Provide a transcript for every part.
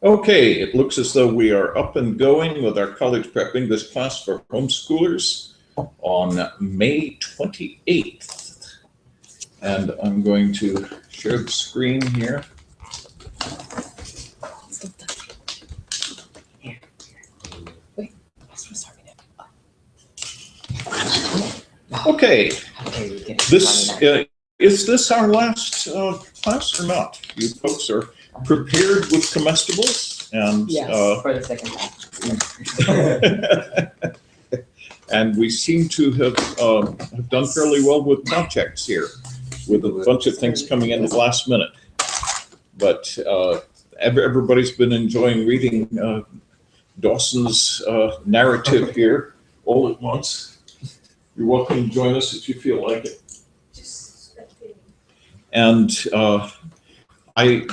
Okay, it looks as though we are up and going with our college prep English class for homeschoolers on May 28th. And I'm going to share the screen here. Okay, is this our last class or not? You folks are prepared with comestibles and yes, for the second time. and we seem to have done fairly well with projects here, with a bunch of things coming in at the last minute. But everybody's been enjoying reading Dawson's narrative here all at once. You're welcome to join us if you feel like it. And I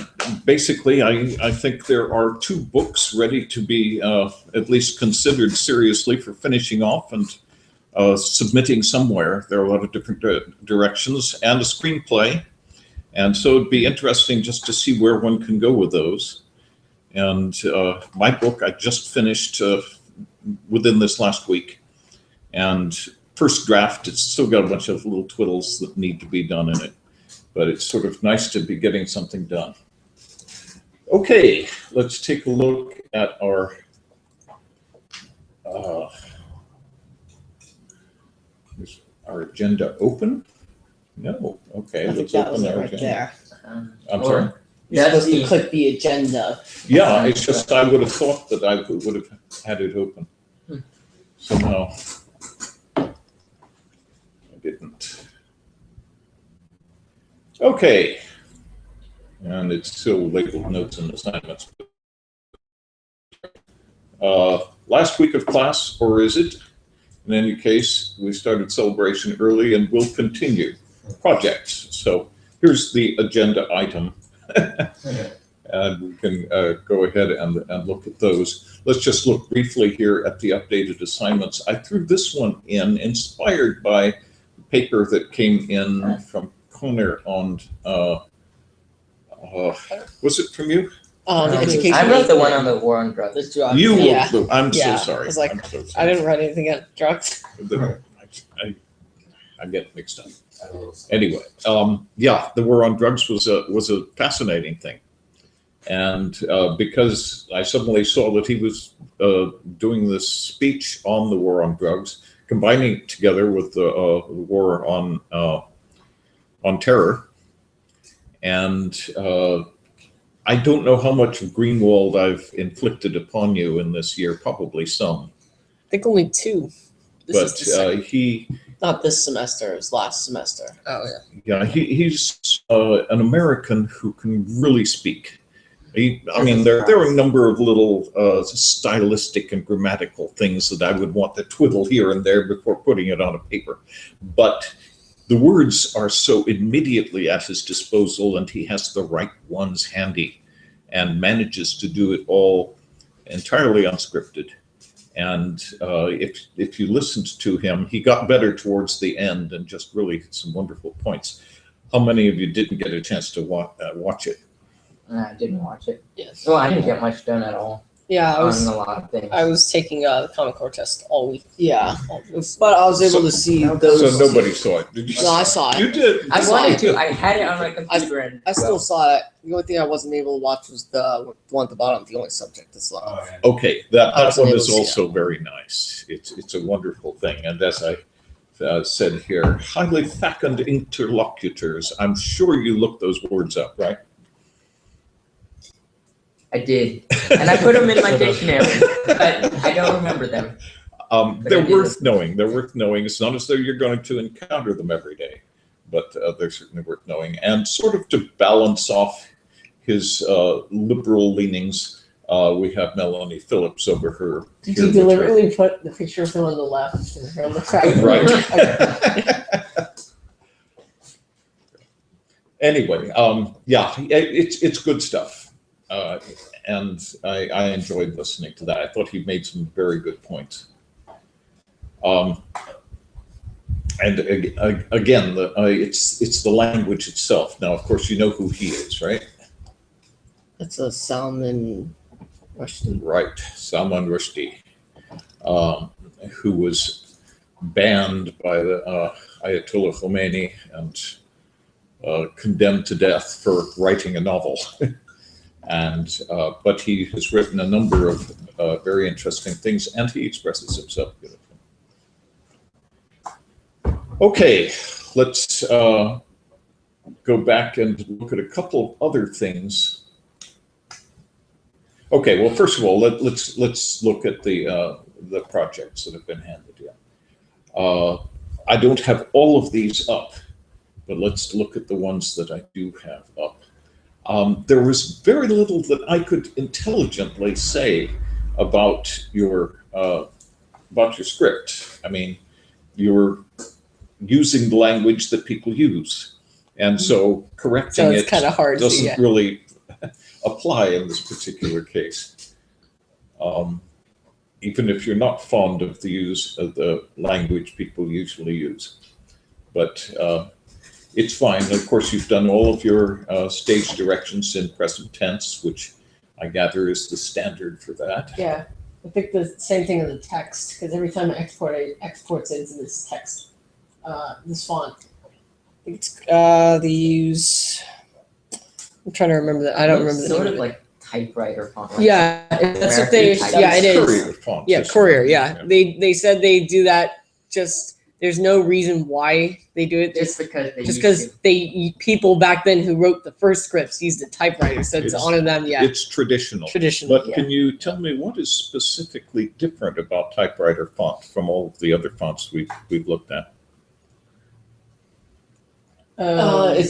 think there are two books ready to be at least considered seriously for finishing off and submitting somewhere. There are a lot of different directions and a screenplay. And so it'd be interesting just to see where one can go with those. And my book, I just finished within this last week. And first draft, it's still got a bunch of little twiddles that need to be done in it. But it's sort of nice to be getting something done. Okay, let's take a look at our is our agenda open? No. Okay, let's open our agenda. There. I'm sorry? You're supposed to click the agenda. Yeah, it's just I would have thought that I would have had it open. Somehow I didn't. Okay, and it's still labeled notes and assignments. Last week of class, or is it? In any case, we started celebration early and will continue projects. So here's the agenda item. And we can go ahead and look at those. Let's just look briefly here at the updated assignments. I threw this one in, inspired by the paper that came in from Conner on, was it from you? Education. I wrote the one on the war on drugs. The drugs. You Yeah. wrote the, I'm Yeah. so sorry. I was like, I'm so I sorry. didn't write anything on drugs. I get mixed up. Anyway, yeah, the war on drugs was a fascinating thing. And because I suddenly saw that he was doing this speech on the war on drugs, combining it together with the war on terror. And I don't know how much of Greenwald I've inflicted upon you in this year, probably some. I think only two. But he... Not this semester, it was last semester. Oh, yeah. Yeah, he's an American who can really speak. I mean, there are a number of little stylistic and grammatical things that I would want to twiddle here and there before putting it on a paper. But the words are so immediately at his disposal, and he has the right ones handy and manages to do it all entirely unscripted. And if you listened to him, he got better towards the end and just really hit some wonderful points. How many of you didn't get a chance to watch it? I didn't watch it. Yes. Well, I didn't get much done at all. Yeah, on a lot of things. I was taking the Common Core test all week. Yeah, but I was able to see those. So nobody saw it. Did you? No, I saw it. You did. I wanted to. I had it on my computer. And I still saw it. The only thing I wasn't able to watch was the one at the bottom, the only subject that's left. Okay, that one is able to also very nice. It's a wonderful thing, and as I said here, highly fecund interlocutors. I'm sure you looked those words up, right? I did, and I put them in my dictionary, but I don't remember them. They're worth knowing. They're worth knowing. It's not as though you're going to encounter them every day, but they're certainly worth knowing. And sort of to balance off his liberal leanings, we have Melanie Phillips over her. Did you deliberately put the picture of him on the left and her on the right? Right. Anyway, yeah, it's good stuff. And I enjoyed listening to that. I thought he made some very good points. And again, it's the language itself. Now, of course, you know who he is, right? It's a Salmon. Rushdie. Right, Salman Rushdie, who was banned by the Ayatollah Khomeini and condemned to death for writing a novel. And but he has written a number of very interesting things, and he expresses himself beautifully. Okay, let's go back and look at a couple of other things. Okay, well, first of all, let's look at the projects that have been handed in. I don't have all of these up, but let's look at the ones that I do have up. There was very little that I could intelligently say about your script. I mean, you're using the language that people use, and so correcting it's kind of hard doesn't really apply in this particular case. Even if you're not fond of the use of the language people usually use, but it's fine. Of course, you've done all of your stage directions in present tense, which I gather is the standard for that. Yeah, I think the same thing in the text, because every time I export, it exports it into this text, this font. I think it's, they use, I'm trying to remember that. I don't remember the sort name of of it. like typewriter font. Yeah, that's what they, yeah, it is. Courier font Yeah, system. Courier, yeah. They said they do that just, there's no reason why they do it. Just because they Just used because people back then who wrote the first scripts used a typewriter, so to honor them, yeah. It's traditional. Traditional, But yeah. can you tell me what is specifically different about typewriter font from all of the other fonts we've looked at? I'm trying to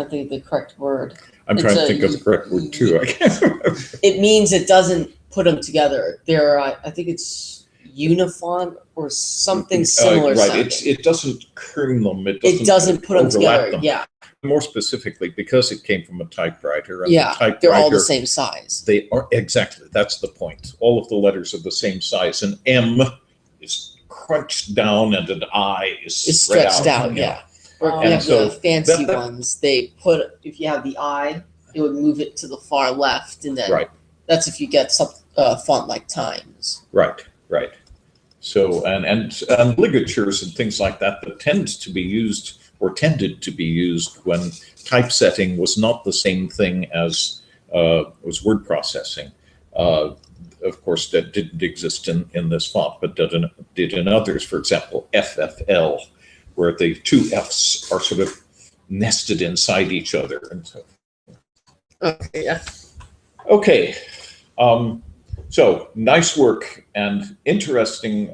think of the correct word. I'm trying to think of the correct word too. I can't remember. It means it doesn't put them together. They're, I think it's unifont or something similar. Right. sounding. It doesn't kern them. It doesn't put them overlap together. them. Yeah, More specifically, because it came from a typewriter. And yeah. the typewriter, They're all the same size. They are, exactly. That's the point. All of the letters are the same size. An M is crunched down and an I is It's spread stretched out. Yeah. Or if you And have so the fancy that- ones, they put, if you have the I, it would move it to the far left, and then Right. that's if you get some font like Times. Right. So and ligatures and things like that tend to be used or tended to be used when typesetting was not the same thing as was word processing. Of course, that didn't exist in this font, but did in others. For example, FFL, where the two Fs are sort of nested inside each other, and so. Okay, yeah. Okay. So nice work and interesting.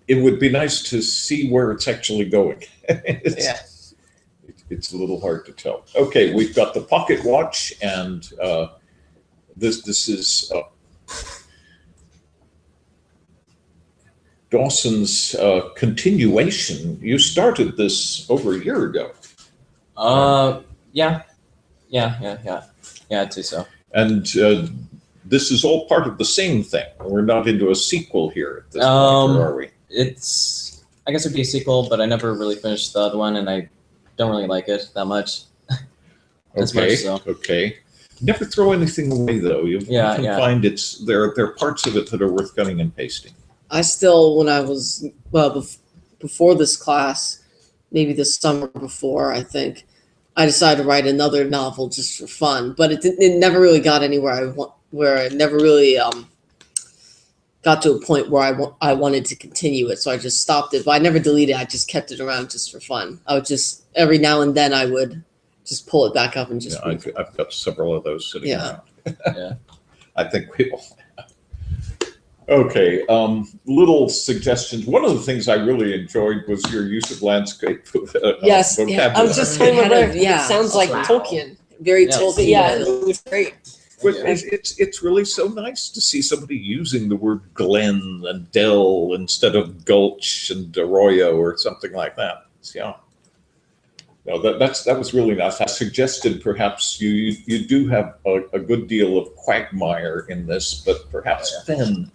It would be nice to see where it's actually going. It's a little hard to tell. Okay, we've got the pocket watch, and this is Dawson's continuation. You started this over a year ago. Yeah, I'd say so. And this is all part of the same thing. We're not into a sequel here at this point, or are we? I guess it'd be a sequel, but I never really finished the other one, and I don't really like it that much. As much, so. Okay. Never throw anything away, though. You can find there are parts of it that are worth cutting and pasting. I still, when I was, before this class, maybe the summer before, I think, I decided to write another novel just for fun, but it never really got anywhere. Where I never really got to a point where I wanted to continue it, so I just stopped it. But I never deleted it. I just kept it around just for fun. I would just every now and then I would just pull it back up and just. Yeah, I've got several of those sitting around. Yeah. I think we all. Okay, little suggestions. One of the things I really enjoyed was your use of landscape Yes, vocabulary. I was just saying, Yeah. it sounds like Wow. Tolkien. Very Yeah. Tolkien. Yeah, it was great. But it's really so nice to see somebody using the word glen and dell instead of gulch and arroyo or something like that. Yeah. No, that was really nice. I suggested perhaps you do have a good deal of quagmire in this, but perhaps fen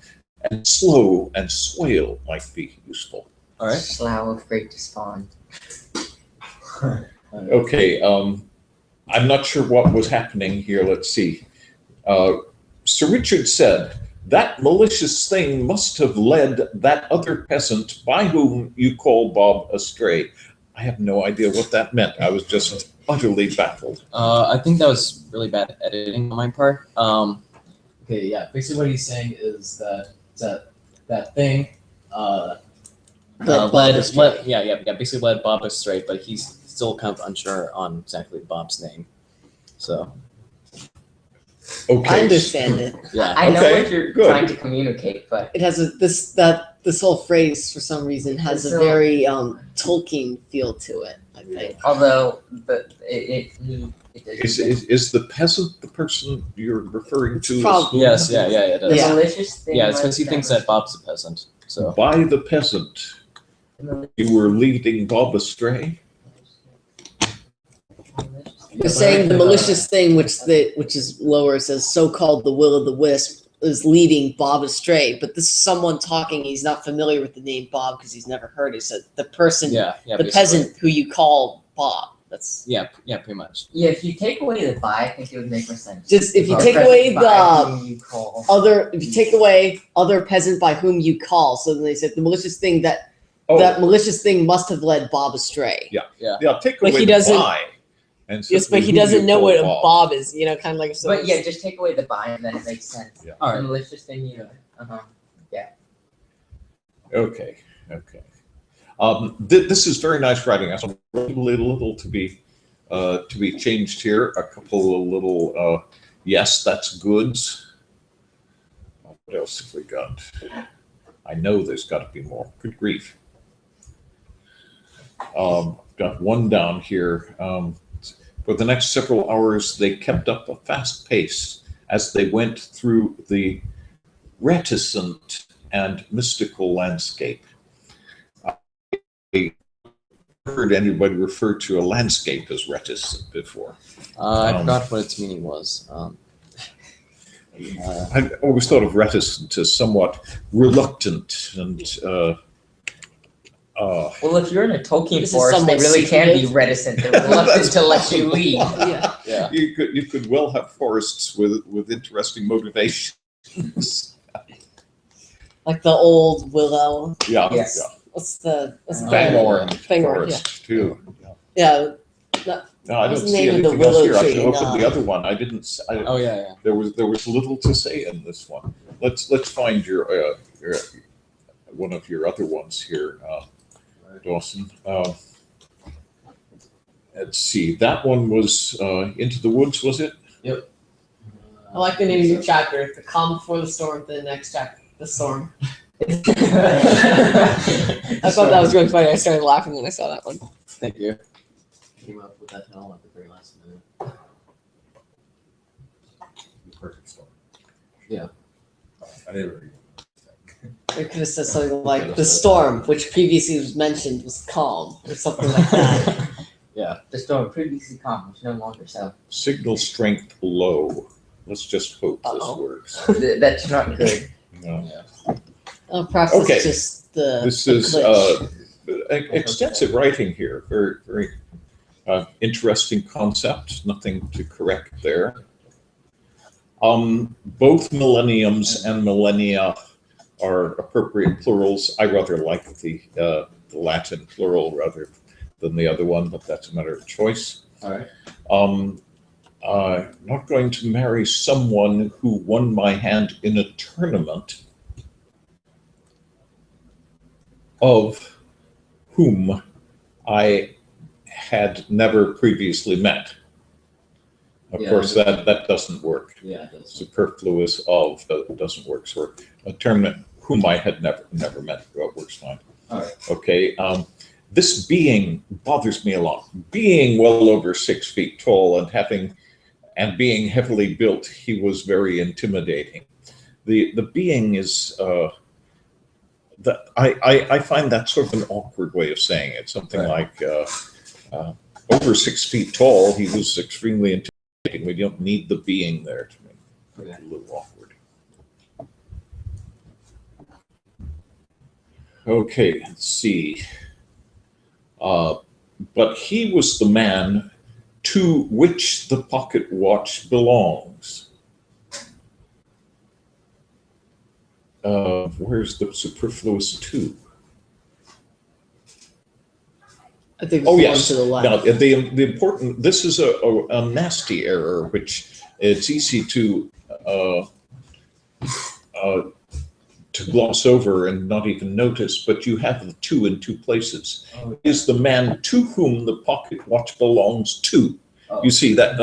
and slow and swale might be useful. All right. Slough of great despond. Okay. I'm not sure what was happening here. Let's see. Sir Richard said, that malicious thing must have led that other peasant by whom you call Bob astray. I have no idea what that meant. I was just utterly baffled. I think that was really bad editing on my part. Okay, yeah. Basically, what he's saying is that thing basically led Bob astray, but he's still kind of unsure on exactly Bob's name. So Okay. I understand it. yeah, I know Okay, what you're good. trying to communicate, but It has this whole phrase for some reason has a So- very Tolkien feel to it. I think. although it does. Is the peasant the person you're referring to? Probably. yes, yeah, it The is. Yeah. malicious thing. Yeah, it's because was he thinks that Bob's a peasant. So By the peasant, you were leading Bob astray? You're saying the malicious thing, which is lower, says so-called the will o' the wisp, is leading Bob astray. But this is someone talking. He's not familiar with the name Bob because he's never heard it. So the person, yeah, the basically. peasant who you call Bob. That's Yeah, pretty much. Yeah, if you take away the by, I think it would make more sense. just if you Or take present away by the whom you call. if you take away other peasant by whom you call. So then they said the malicious thing that Oh, malicious thing must have led Bob astray. yeah, take But away he the doesn't- by. And Yes, but simply he who doesn't you know call what a Bob is. You know, kind of like so. But yeah, just take away the by and then it makes sense. Yeah. All The right. malicious thing, Okay. This is very nice writing. I have a little to be changed here. A couple of little, yes, that's goods. What else have we got? I know there's got to be more. Good grief. Got one down here. For the next several hours, they kept up a fast pace as they went through the reticent and mystical landscape. I heard anybody refer to a landscape as reticent before. I forgot what its meaning was. I always thought of reticent as somewhat reluctant and well, if you're in a Tolkien This is forest, they somewhat really can be secretive. reticent. They're reluctant That's to let you possible. leave. Yeah. Yeah. you could well have forests with interesting motivations. Like the old willow. Yeah, Yes. What's the Fangorn Fangorn, forest too. yeah. No, I What's don't the see name of the anything else willow here. I tree should in, open the other one. I didn't. Oh yeah. There was little to say in this one. Let's find your one of your other ones here, Dawson. Let's see. That one was Into the Woods, was it? I like the name of your chapter, The Calm Before the Storm, the next chapter, The Storm. I thought that was really funny. I started laughing when I saw that one. Thank you. Came up with that title at the very last minute. Perfect storm. Yeah. I didn't read They could have said something like the storm, which previously was mentioned, was calm, or something like that. The storm previously calm, which no longer so. Signal strength low. Let's just hope Uh-oh. this works. That's not good. No. Perhaps Okay. it's just the. This the is glitch. extensive writing here. Very, very interesting concept. Nothing to correct there. Both millenniums and millennia are appropriate plurals. I rather like the Latin plural rather than the other one, but that's a matter of choice. All right. Not going to marry someone who won my hand in a tournament of whom I had never previously met. Of Yeah. course, that doesn't work. Yeah, it does. Superfluous of doesn't work. So a tournament whom I had never met works fine. All right. Okay. This being bothers me a lot. Being well over 6 feet tall and being heavily built, he was very intimidating. The being is I find that sort of an awkward way of saying it. Something Right. like over 6 feet tall, he was extremely intimidating. We don't need the being there to make it a little awkward. Okay, let's see. But he was the man to which the pocket watch belongs. Where's the superfluous to? I think it's Oh, the yes. one to the left. Now, the important, this is a nasty error, which it's easy to gloss over and not even notice, but you have the to in two places. Is the man to whom the pocket watch belongs to. You see, that's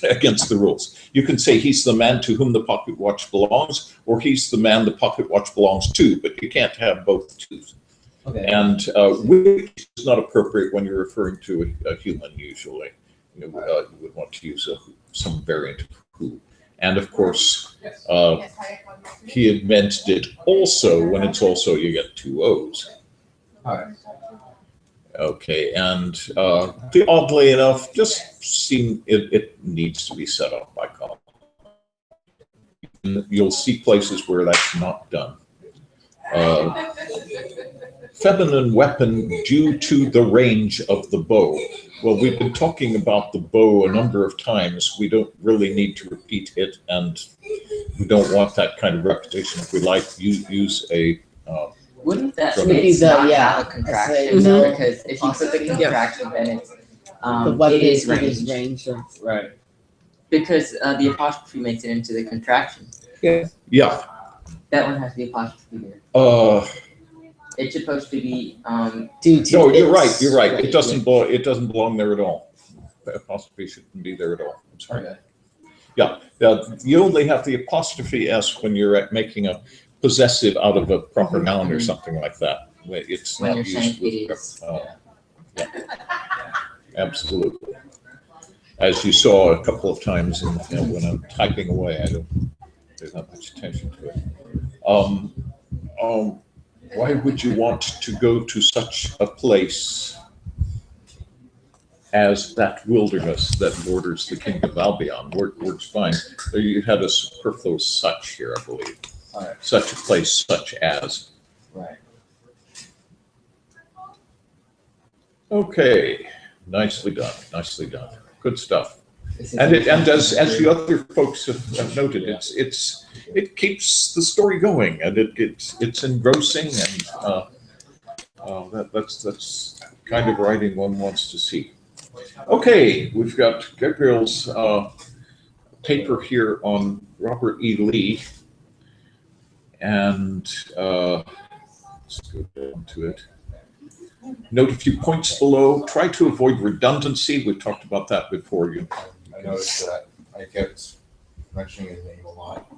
against the rules. You can say he's the man to whom the pocket watch belongs, or he's the man the pocket watch belongs to, but you can't have both twos. Okay. And which is not appropriate when you're referring to a human usually. You would want to use some variant of who. And of course, he invented it also when it's also you get two O's. All right. Okay, and oddly enough, just seem it needs to be set up by column. You'll see places where that's not done. Feminine weapon due to the range of the bow. Well, we've been talking about the bow a number of times. We don't really need to repeat it, and we don't want that kind of repetition. If we like, use a. Wouldn't that Would make be it the- not yeah, have a contraction? I'd say no. Because if you put the contraction, then it's The weapon it is is range. range of. Right. Because the apostrophe makes it into the contraction. Yeah. That one has the apostrophe here. It's supposed to be Due to No, you're its right. You're right. It range. doesn't belong. It doesn't belong there at all. The apostrophe shouldn't be there at all. I'm sorry. Okay. Yeah. You only have the apostrophe s when you're making a possessive out of a proper noun or something like that. It's when not you're saying used it with. is. Yeah. Absolutely. As you saw a couple of times when I'm typing away, I don't pay that much attention to it. Why would you want to go to such a place as that wilderness that borders the kingdom of Albion? Works fine. You had a superfluous such here, I believe. All right. Such a place, such as. Right. Okay, nicely done. Nicely done. Good stuff. This is And as the other folks have noted, it keeps the story going, and it's engrossing, and that's kind of writing one wants to see. Okay, we've got Gabriel's paper here on Robert E. Lee, and let's go down to it. Note a few points below. Try to avoid redundancy. We've talked about that before. I noticed that I kept mentioning his name a lot.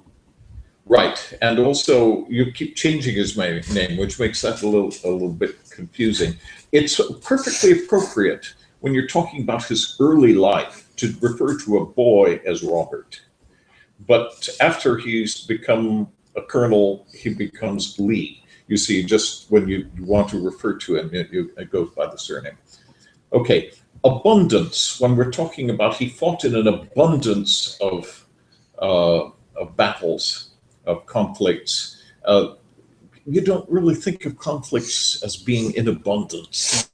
Right, and also you keep changing his name, which makes that a little bit confusing. It's perfectly appropriate when you're talking about his early life to refer to a boy as Robert. But after he's become a colonel, he becomes Lee. You see, just when you want to refer to him, it goes by the surname. Okay, abundance. When we're talking about he fought in an abundance of battles, of conflicts. You don't really think of conflicts as being in abundance.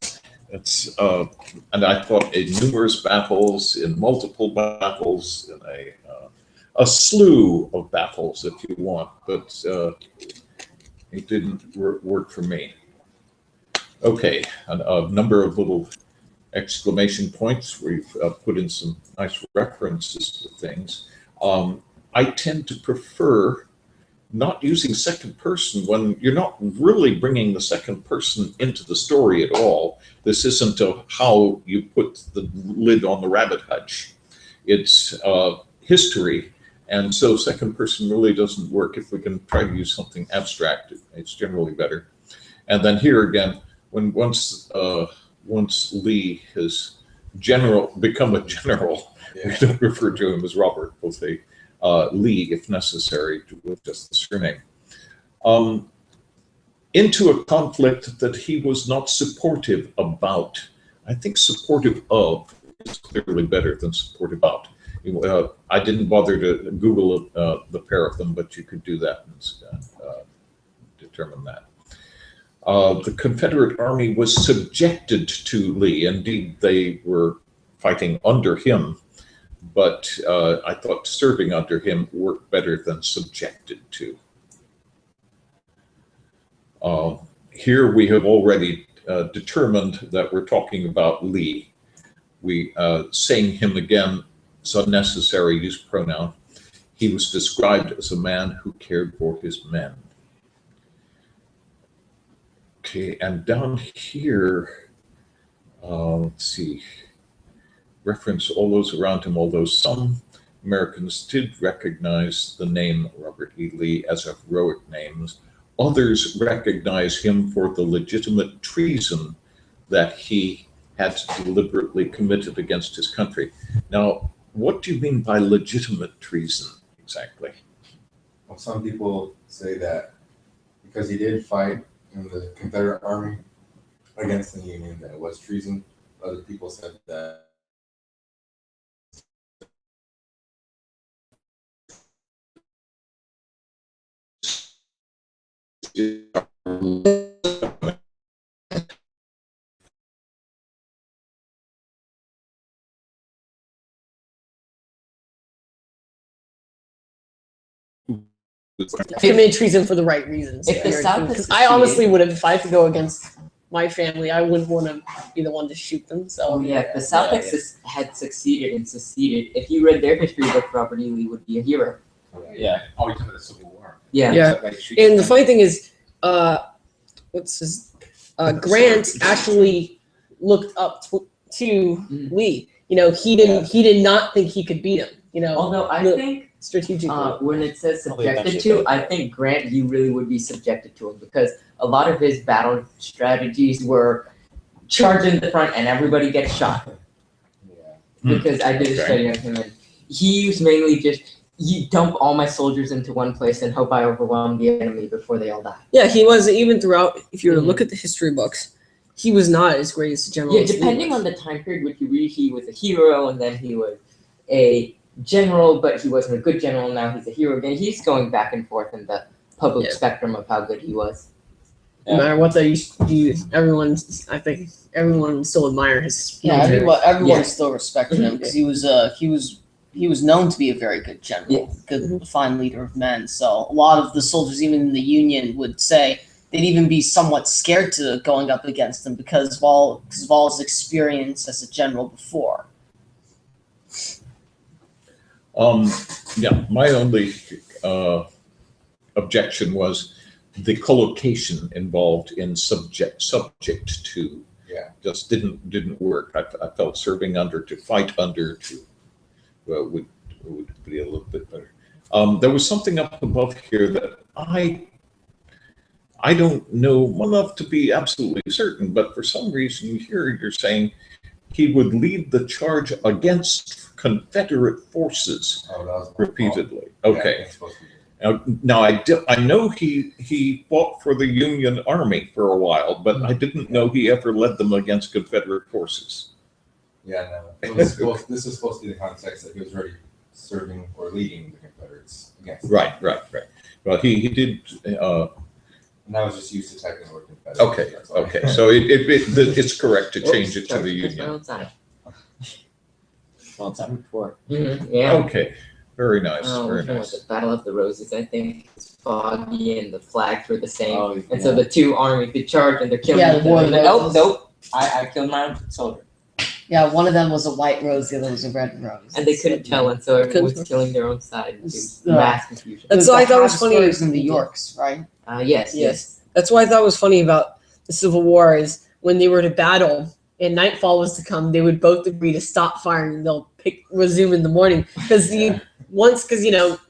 It's and I fought in numerous battles, in multiple battles, in a slew of battles, if you want, but it didn't work for me. Okay, a number of little exclamation points. We've put in some nice references to things. I tend to prefer not using second person when you're not really bringing the second person into the story at all. This isn't how you put the lid on the rabbit hutch. It's history. And so second person really doesn't work. If we can try to use something abstract, it's generally better. And then here again, when once Lee has become a general, we don't refer to him as Robert. We'll say Lee, if necessary, with just the surname. Into a conflict that he was not supportive about. I think supportive of is clearly better than supportive about. I didn't bother to Google the pair of them, but you could do that and determine that. The Confederate Army was subjected to Lee. Indeed, they were fighting under him, but I thought serving under him worked better than subjected to. Here we have already determined that we're talking about Lee. We saying him again is unnecessary, use pronoun. He was described as a man who cared for his men. Okay, and down here, let's see, reference all those around him, although some Americans did recognize the name Robert E. Lee as a heroic name. Others recognize him for the legitimate treason that he had deliberately committed against his country. Now, what do you mean by legitimate treason exactly? Well, some people say that because he did fight in the Confederate Army against the Union, that it was treason. Other people said that Committed treason for the right reasons. If the South has I honestly seceded- would have, if I had to go against my family, I wouldn't want to be the one to shoot them. So Oh yeah, if the South had succeeded and seceded, if you read their history book, Robert E. Lee would be a hero. Yeah. Oh, we talking about the Civil War. Yeah. Yeah. Like, And the funny thing is, Grant actually looked up to Lee. You know, he did not think he could beat him. You know, Although I look, think strategically. when it says Probably subjected eventually. to, I think Grant, you really would be subjected to him because a lot of his battle strategies were charge in the front and everybody gets shot. Yeah. Because I did a Okay. study on him and he used mainly just you dump all my soldiers into one place and hope I overwhelm the enemy before they all die. Yeah, he was even throughout. If you were to look at the history books, he was not as great as a general. Yeah, as Lee depending was. on the time period which you read, he was a hero and then he was a general, but he wasn't a good general. Now he's a hero again. He's going back and forth in the public Yeah. spectrum of how good he was. No matter what they use, I think everyone still admire his. Yeah, military. everyone Yeah. still respected him because he was known to be a very good general, Yeah. good, fine leader of men. So a lot of the soldiers, even in the Union, would say they'd even be somewhat scared to going up against him because of all his experience as a general before. Yeah, my only objection was the collocation involved in subject to. Yeah. Just didn't work. I felt serving under to fight under to would be a little bit better. There was something up above here that I don't know enough to be absolutely certain, but for some reason here you're saying he would lead the charge against Confederate forces Oh, that was repeatedly. Yeah, Okay. it's supposed to be. Now I know he fought for the Union Army for a while, but I didn't know he ever led them against Confederate forces. Yeah, no. This is supposed to be the context that he was already serving or leading the Confederates against. Right. Well, he did. And that was just used to type in the word Confederate. That's all. Okay. So it's correct to change it to the Union. Well, it's happened before. Yeah. Okay. Very nice. Oh, Very which one nice. was it? Battle of the Roses, I think. It's foggy and the flags were the same. Oh, And so the two armies they charge and they're killing Yeah, each the War other. of the Nope, Roses. nope. I killed my soldier. Yeah, one of them was a white rose, the other was a red rose. And they couldn't tell, and so everyone was Couldn't- killing their own side. It was Yeah. mass confusion. That's why I thought it was funny. Habsburgs and the Yorks, right? Yes. That's why I thought it was funny about the Civil War is when they were to battle and nightfall was to come, they would both agree to stop firing and they'll resume in the morning because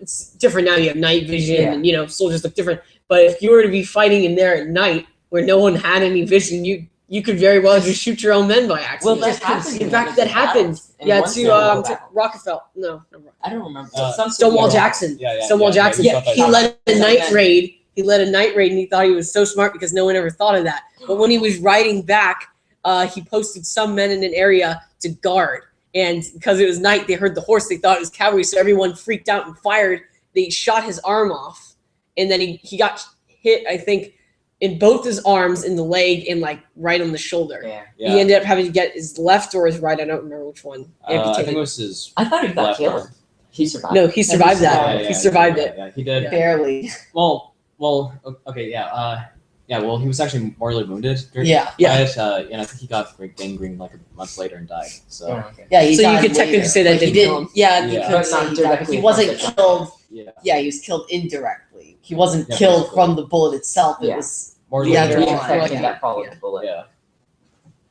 it's different now. You have night vision and soldiers look different. But if you were to be fighting in there at night where no one had any vision, you could very well just shoot your own men by accident. Well, that happened. In fact, that happened. Yeah, to Rockefeller. No, I don't remember. Stonewall Yeah. Jackson. Yeah, Stonewall Jackson. Yeah, He led a night raid. He led a night raid, and he thought he was so smart because no one ever thought of that. But when he was riding back, he posted some men in an area to guard. And because it was night, they heard the horse. They thought it was cavalry, so everyone freaked out and fired. They shot his arm off, and then he got hit, I think, in both his arms, in the leg, and like right on the shoulder. Yeah. Yeah. He ended up having to get his left or his right. I don't remember which one. I think amputated. it was his I thought he got left killed. arm. He survived. No, he survived that. survived. He survived it. Yeah, he did. Barely. Well, okay, yeah. Yeah, well, he was actually mortally wounded during Yeah. the fight, and I think he got gangrene like a month later and died. So, Oh, okay. Yeah, he So you died could technically later, say that but he didn't kill didn't. him. Yeah, you Yeah. could But say not he died, but directly he wasn't from the- killed. yeah. Yeah, he was killed indirectly. He wasn't Yeah, killed basically. from the bullet itself. It Yeah. was Mortally Yeah, The wounded. yeah. infection Yeah. that followed the bullet. Yeah.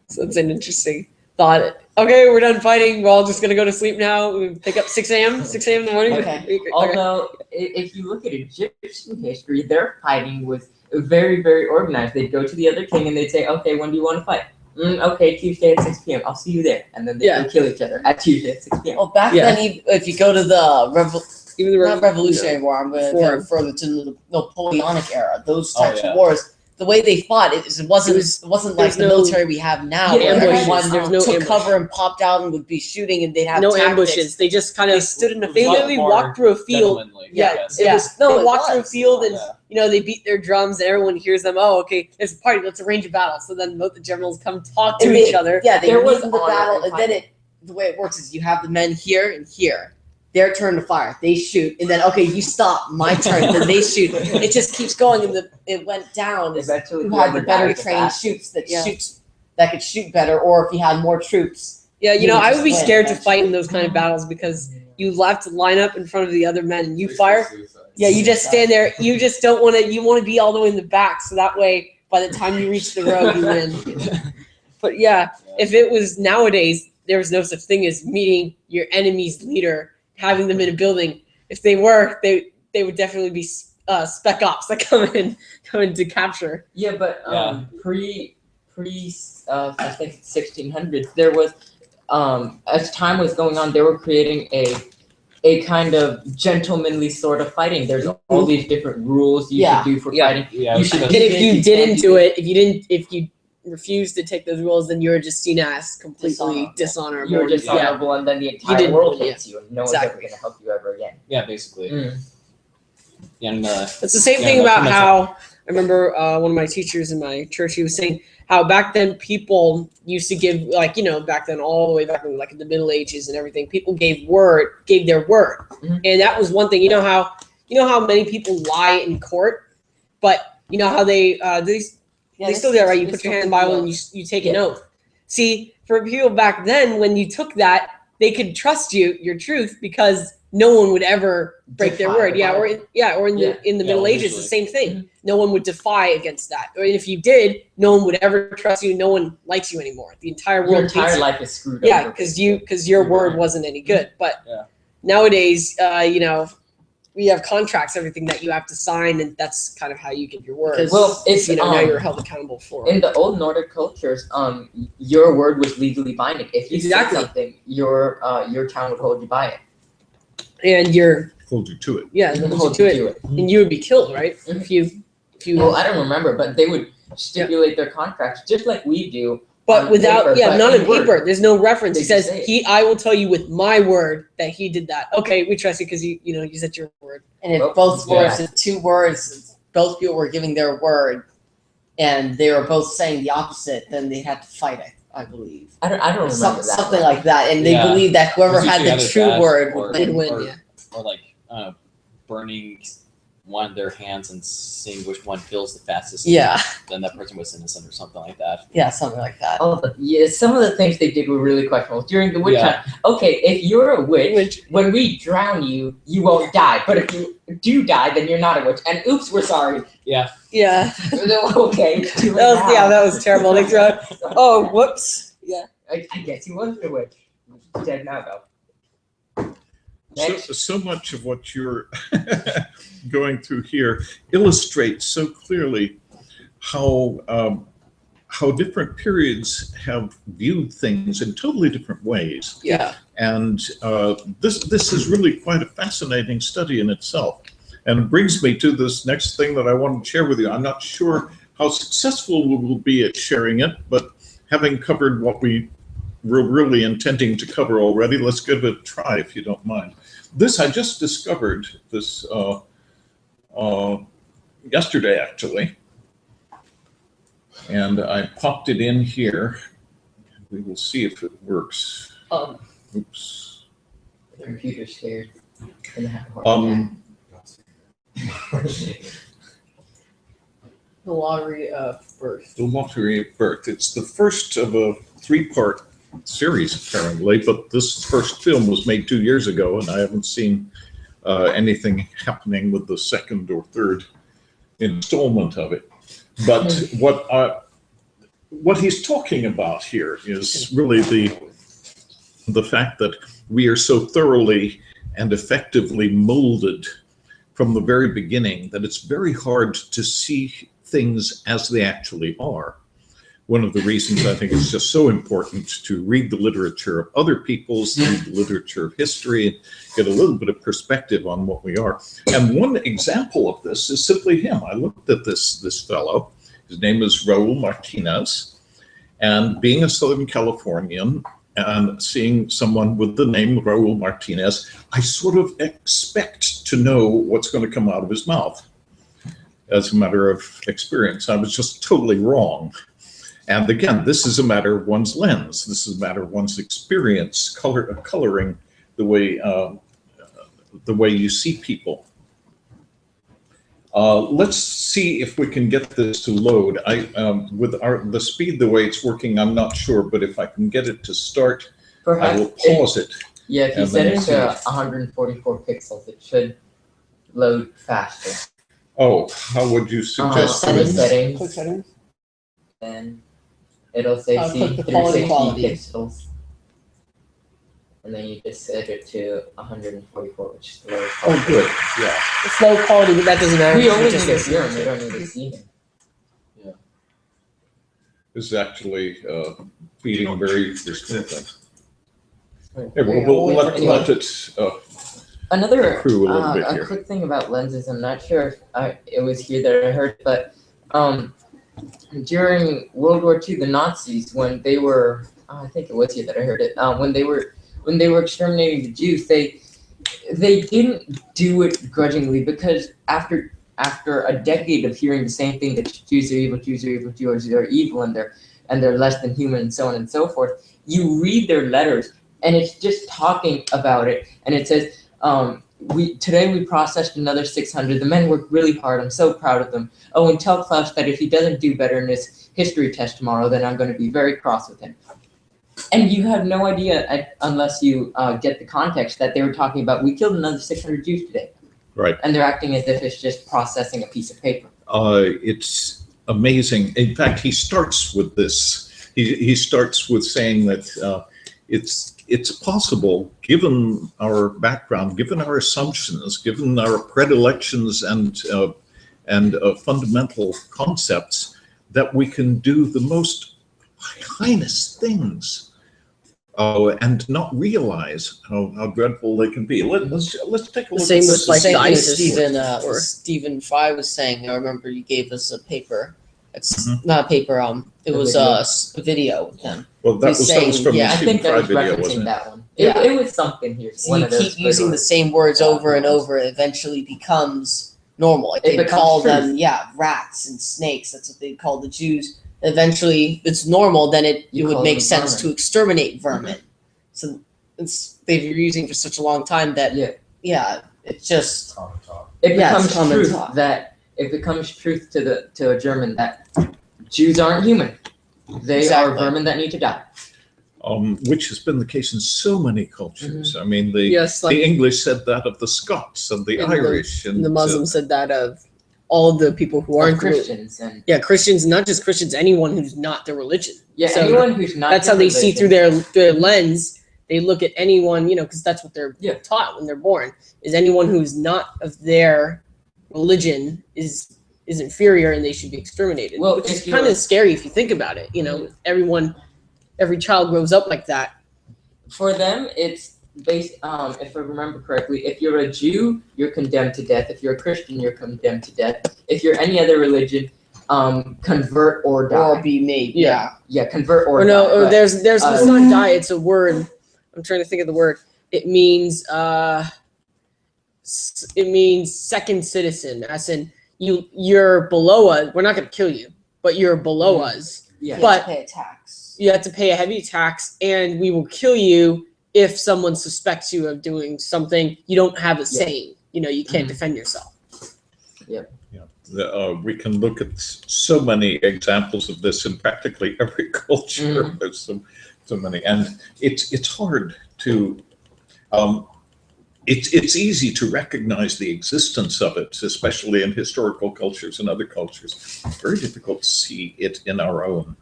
So it's an interesting thought. Okay, we're done fighting. We're all just gonna go to sleep now. We pick up 6 a.m. 6 a.m. in the morning. Okay. Although, if you look at Egyptian history, their fighting was very, very organized. They'd go to the other king and they'd say, "Okay, when do you want to fight?" Okay, Tuesday at 6 p.m. I'll see you there. And then they'd Yeah. go kill each other at Tuesday at 6 p.m. well back Yeah. then. If you go to the Even the not Revolutionary War, I'm going to Before. go further to the Napoleonic era. Those Oh, types yeah. of wars, the way they fought, it wasn't like there's the no- military we have now, Yeah, where ambushes. everyone There's no took ambush. cover and popped out and would be shooting, and they'd have no tactics. ambushes. They just kind They of stood in a they field. literally walked through a field. Gentlemanly, Yeah, yes. it Yeah. was. No, they it walked through a was. field and Yeah. they beat their drums and everyone hears them. Oh, okay, there's a party. Let's arrange a battle. So then both the generals come talk to And each they- other. Yeah, they There meet was in the honor battle, in and then fighting. the way it works is you have the men here and here. Their turn to fire. They shoot, and then okay, you stop. My turn. Then they shoot. It just keeps going, and it went down. Eventually, Who had whoever the better died at trained that- shoots Yeah. that could shoot better, or if you had more troops. Yeah, You would I just would be win, scared to actually. fight in those kind of battles because you have to line up in front of the other men and you fire. Yeah, you just stand there. You just don't want to. You want to be all the way in the back, so that way, by the time you reach the road, you win. But yeah, if it was nowadays, there was no such thing as meeting your enemy's leader, having them in a building. If they were, they would definitely be spec ops that come in to capture. Yeah, but Yeah. pre I think 1600s, there was as time was going on, they were creating a kind of gentlemanly sort of fighting. There's all these different rules you Yeah. should do for Yeah. fighting. Yeah, You should because- And if you You didn't can't do it, if you refused to take those rules, then you're just seen as completely Dishonorable. dishonorable. You're Yeah. dishonorable, and then the entire didn't- world yeah. hates you, and no Exactly. one's ever going to help you ever again. yeah, basically. Mm. And It's the same Yeah, thing that's about pretty much how I remember one of my teachers in my church. He was saying how back then people used to give, like, back then, all the way back in like in the Middle Ages and everything, people gave their word, Mhm. and that was one thing. You know how many people lie in court, but you know how they still do that, right? You put your hand in the Bible and you take an Yeah. oath. See, for people back then, when you took that, they could trust your truth because no one would ever break their Defy word. the Yeah, or Bible. in the Yeah. Middle Yeah, Ages, the usually. same thing. Mhm. No one would defy against that. Or if you did, no one would ever trust you. No one likes you anymore. The entire Your world entire hates you. life is screwed Yeah, over. because your word Right. wasn't any good. But Yeah. nowadays, we have contracts, everything that you have to sign, and that's kind of how you get your word. Because- Well, it's now you're held accountable for in it. the old Nordic cultures, your word was legally binding. If you Exactly. said something, your town would hold you by it. And you're Hold you to it. yeah, Hold hold you you to to it, and you would be killed, right? Mhm. If you Well, I don't remember, but they would stipulate their contracts just like we do. But on without, paper, but not in on word. paper. There's no reference. They It says just say it. I will tell you with my word that he did that. Okay, we trust you because you said your word. And if Well, both yeah. words, if two words, both people were giving their word, and they were both saying the opposite, then they had to fight. I believe I don't remember that. something like that, and they Yeah. believed that whoever It's had usually the either true that word or- would Would win. win, or- yeah. or like burning one of their hands and seeing which one kills the fastest. Yeah, Then that person was innocent or something like that. yeah, something like that. Yeah, some of the things they did were really questionable. During the witch Yeah. hunt, okay, if you're a witch, when we drown you, you won't die. But if you do die, then you're not a witch. And oops, we're sorry. Yeah, Okay, it's too late that now. was terrible. They throw. Oh, whoops. Yeah. I guess he wasn't a witch. He's dead now, though. So, Next. so much of what you're going through here illustrates so clearly how different periods have viewed things in totally different ways. Yeah. And this is really quite a fascinating study in itself. And it brings me to this next thing that I want to share with you. I'm not sure how successful we will be at sharing it, but having covered what we were really intending to cover already, let's give it a try if you don't mind. This, I just discovered this yesterday, actually. And I popped it in here. We will see if it works. Oops. The computer's scared. And have a heart The lottery of birth. The Lottery of Birth. It's the first of a 3-part series, apparently, but this first film was made 2 years ago, and I haven't seen anything happening with the second or third installment of it. But what he's talking about here is really the fact that we are so thoroughly and effectively molded from the very beginning that it's very hard to see things as they actually are. One of the reasons I think it's just so important to read the literature of other people's, read the literature of history, and get a little bit of perspective on what we are. And one example of this is simply him. I looked at this fellow. His name is Raul Martinez. And being a Southern Californian and seeing someone with the name Raul Martinez, I sort of expect to know what's going to come out of his mouth. As a matter of experience, I was just totally wrong. And again, this is a matter of one's lens. This is a matter of one's experience, coloring the way you see people. Let's see if we can get this to load. With the speed the way it's working, I'm not sure, but if I can get it to start, I will pause it. Yeah, if you and set then it see. to 144 pixels, it should load faster. Oh, how would you suggest Under doing that? settings, Click settings. then it'll say Click the 360 quality. pixels. And then you just set it to 144, which is the lowest. Oh, good. Yeah. It's low quality, but that doesn't matter. We only It's need just to hear him, we don't need to see him. This is actually feeding very restrictive. Right. Hey, we'll let it. Another Accrue a little bit here. quick thing about lenses, I'm not sure if it was here that I heard, but during World War II, the Nazis, when they were, I think it was here that I heard it, when they were exterminating the Jews, they didn't do it grudgingly, because after a decade of hearing the same thing, that Jews are evil, Jews are evil, Jews are evil, and they're less than human, and so on and so forth, you read their letters, and it's just talking about it, and it says, today we processed another 600. The men worked really hard. I'm so proud of them. Oh, and tell Klaus that if he doesn't do better in his history test tomorrow, then I'm going to be very cross with him. And you have no idea, unless you get the context, that they were talking about, we killed another 600 Jews today. Right. And they're acting as if it's just processing a piece of paper. It's amazing. In fact, he starts with this. He starts with saying that it's possible, given our background, given our assumptions, given our predilections and fundamental concepts, that we can do the most heinous things and not realize how dreadful they can be. Let's take a The look same at with like same thing Stephen Stephen Fry was saying. I remember you gave us a paper. It's not a paper. It A was a video with him. Well, that was saying, from yeah, the I think Stephen that Fry was video, referencing wasn't it? that one. Yeah. It was something here. So you keep using the same words over and over, it eventually becomes normal. Like It they becomes call truth. them, rats and snakes. That's what they call the Jews. Eventually, it's normal. Then it You would call make them sense vermin. to exterminate vermin. So they've been using for such a long time that it's just Common talk. It Yeah, becomes it's common truth talk. that it becomes truth to a German that Jews aren't human. They Exactly. are vermin that need to die. Which has been the case in so many cultures. I mean, Yes, like the English said that of the Scots and the And Irish and the Muslims said that of all the people who aren't Christians and Christians, not just Christians, anyone who's not their religion. So anyone who's not. That's how they see through their lens. They look at anyone, because that's what they're Yeah. taught when they're born. Is anyone who's not of their religion is inferior and they should be exterminated. Well, which if is you're- kind of scary if you think about it. Every child grows up like that. For them, it's based. If I remember correctly, if you're a Jew, you're condemned to death. If you're a Christian, you're condemned to death. If you're any other religion, convert or die. or be made. Yeah. Yeah, convert or Or no, die. or but- there's it's not die. It's a word. I'm trying to think of the word. It means second citizen, as in you're below us. We're not going to kill you. but you're below Mhm. us. Yeah. You But- have to pay a tax. You have to pay a heavy tax, and we will kill you if someone suspects you of doing something you don't have a saying. You know, you can't Mhm. defend yourself. We can look at so many examples of this in practically every culture. Mhm. There's so many, and it's hard to. It's easy to recognize the existence of it, especially in historical cultures and other cultures. It's very difficult to see it in our own,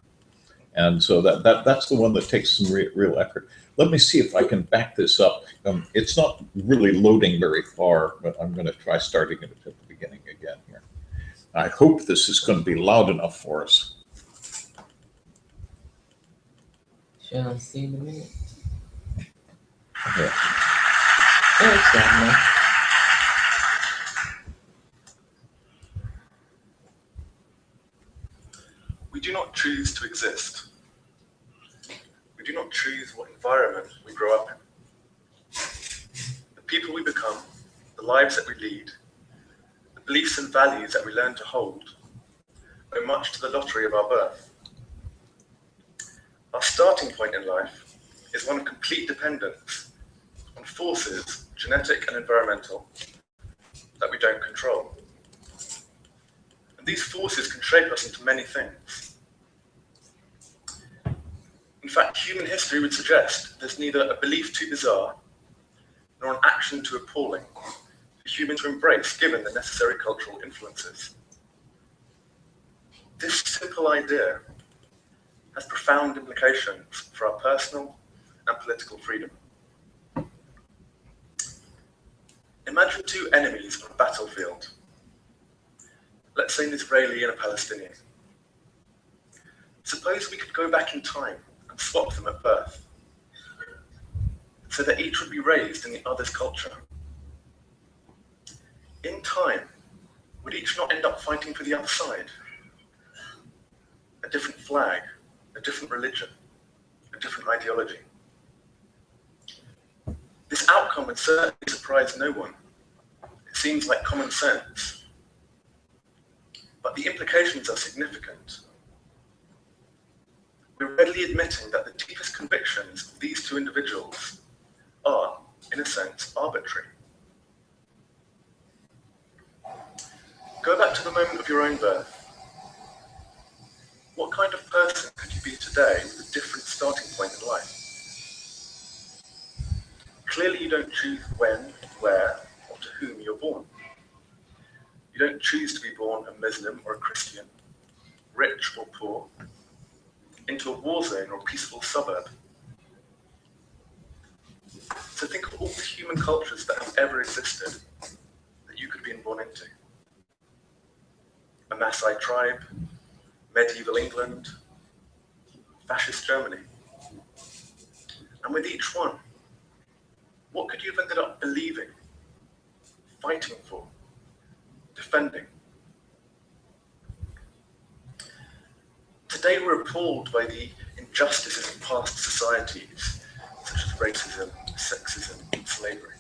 and so that's the one that takes some real effort. Let me see if I can back this up. It's not really loading very far, but I'm going to try starting it at the beginning again here. I hope this is going to be loud enough for us. Shall I see the minute? Yeah. Oh, it's down there. We do not choose to exist. We do not choose what environment we grow up in. The people we become, the lives that we lead, the beliefs and values that we learn to hold, owe much to the lottery of our birth. Our starting point in life is one of complete dependence on forces, genetic and environmental, that we don't control. And these forces can shape us into many things. In fact, human history would suggest there's neither a belief too bizarre nor an action too appalling for humans to embrace given the necessary cultural influences. This simple idea has profound implications for our personal and political freedom. Imagine two enemies on a battlefield. Let's say an Israeli and a Palestinian. Suppose we could go back in time and swap them at birth, so that each would be raised in the other's culture. In time, would each not end up fighting for the other side? A different flag, a different religion, a different ideology. This outcome would certainly surprise no one. It seems like common sense. But the implications are significant. We're readily admitting that the deepest convictions of these two individuals are, in a sense, arbitrary. Go back to the moment of your own birth. What kind of person could you be today with a different starting point in life? Clearly you don't choose when, where, or to whom you're born. You don't choose to be born a Muslim or a Christian, rich or poor, into a war zone or a peaceful suburb. So think of all the human cultures that have ever existed that you could have been born into. A Maasai tribe, medieval England, fascist Germany. And with each one, what could you have ended up believing, fighting for, defending? Today we're appalled by the injustices of past societies, such as racism, sexism, and slavery.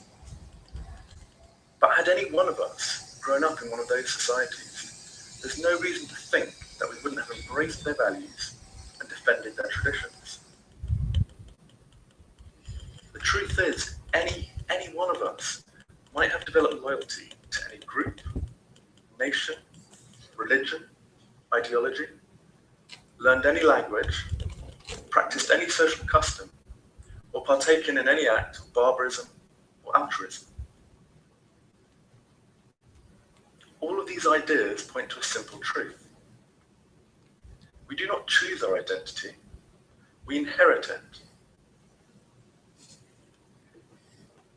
But had any one of us grown up in one of those societies, there's no reason to think that we wouldn't have embraced their values and defended their traditions. The truth is, any one of us might have developed loyalty to any group, nation, religion, ideology, learned any language, practiced any social custom, or partaken in any act of barbarism or altruism. All of these ideas point to a simple truth. We do not choose our identity, we inherit it.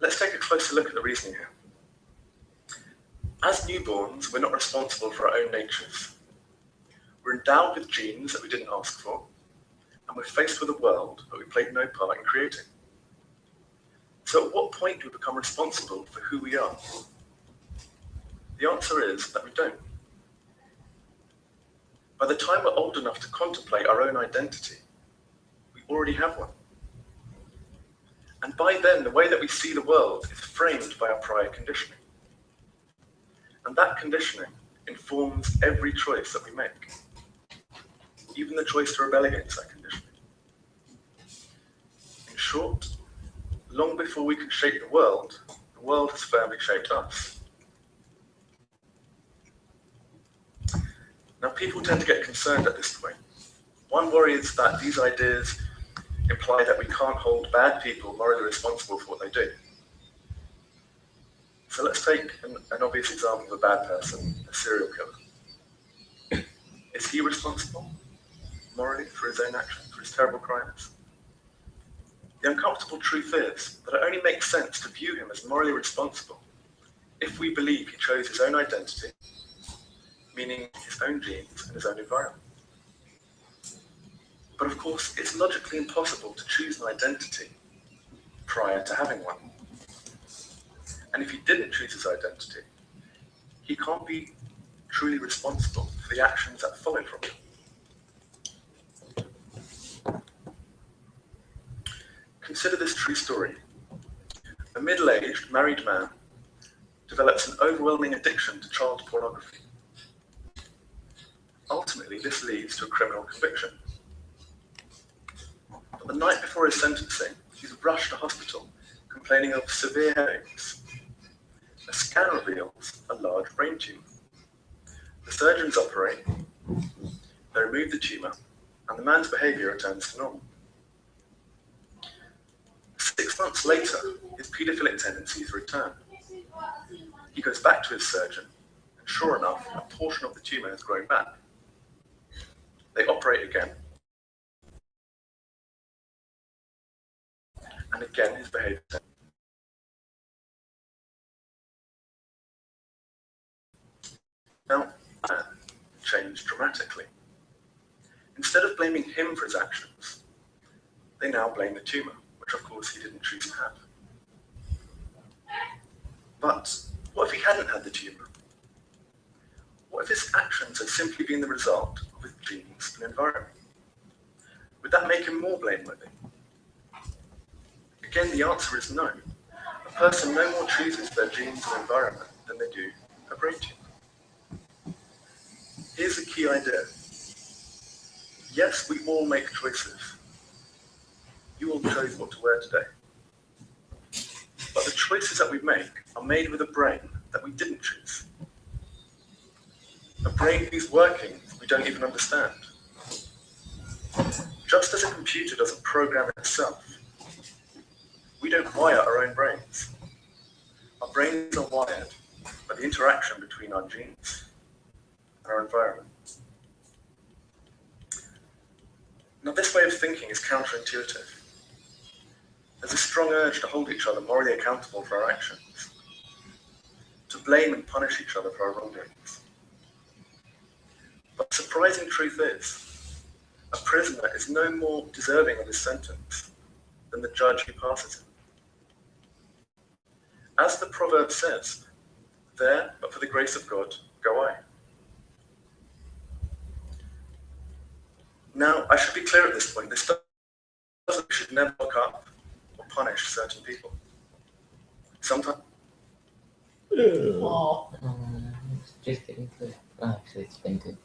Let's take a closer look at the reasoning here. As newborns, we're not responsible for our own natures. We're endowed with genes that we didn't ask for, and we're faced with a world that we played no part in creating. So at what point do we become responsible for who we are? The answer is that we don't. By the time we're old enough to contemplate our own identity, we already have one. And by then, the way that we see the world is framed by our prior conditioning. And that conditioning informs every choice that we make. even the choice to rebel against that conditioning. In short, long before we could shape the world has firmly shaped us. Now, people tend to get concerned at this point. One worry is that these ideas imply that we can't hold bad people morally responsible for what they do. So let's take an obvious example of a bad person, a serial killer. Is he responsible morally for his own actions, for his terrible crimes? The uncomfortable truth is that it only makes sense to view him as morally responsible if we believe he chose his own identity, meaning his own genes and his own environment. But of course, it's logically impossible to choose an identity prior to having one. And if he didn't choose his identity, he can't be truly responsible for the actions that follow from it. Consider this true story. A middle-aged married man develops an overwhelming addiction to child pornography. Ultimately, this leads to a criminal conviction. But the night before his sentencing, he's rushed to hospital, complaining of severe headaches. A scan reveals a large brain tumor. The surgeons operate, they remove the tumor, and the man's behavior returns to normal. 6 months later, his paedophilic tendencies return. He goes back to his surgeon, and sure enough, a portion of the tumor has grown back. They operate again, and again his behavior. Now, that changed dramatically. Instead of blaming him for his actions, they now blame the tumor, which of course he didn't choose to have. But what if he hadn't had the tumor? What if his actions had simply been the result of his genes and environment? Would that make him more blameworthy? Again, the answer is no. A person no more chooses their genes and environment than they do a brain tumor. Here's the key idea. Yes, we all make choices. You all chose what to wear today. But the choices that we make are made with a brain that we didn't choose. A brain whose workings we don't even understand. Just as a computer doesn't program itself, we don't wire our own brains. Our brains are wired by the interaction between our genes and our environment. Now, this way of thinking is counterintuitive. There's a strong urge to hold each other morally accountable for our actions, to blame and punish each other for our wrongdoings. But the surprising truth is, a prisoner is no more deserving of his sentence than the judge who passes it. As the proverb says, there, but for the grace of God, go I. Now, I should be clear at this point, this doesn't we should never look up or punish certain people. Sometimes. Oh, It's just getting good. Actually, it's been good.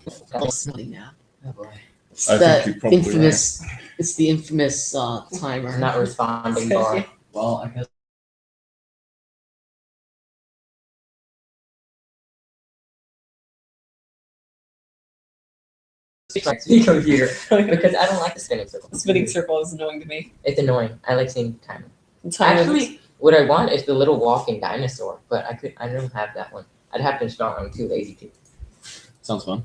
It's not now. Oh boy. It's I that think you probably infamous. It's the infamous timer. It's not responding bar. Well, I guess. The computer. Because I don't like the spinning circle. the spinning circle is annoying to me. It's annoying. I like seeing the timer. The timer Actually, what I want is the little walking dinosaur, but I don't have that one. I'd have to install it. I'm too lazy to. Sounds fun.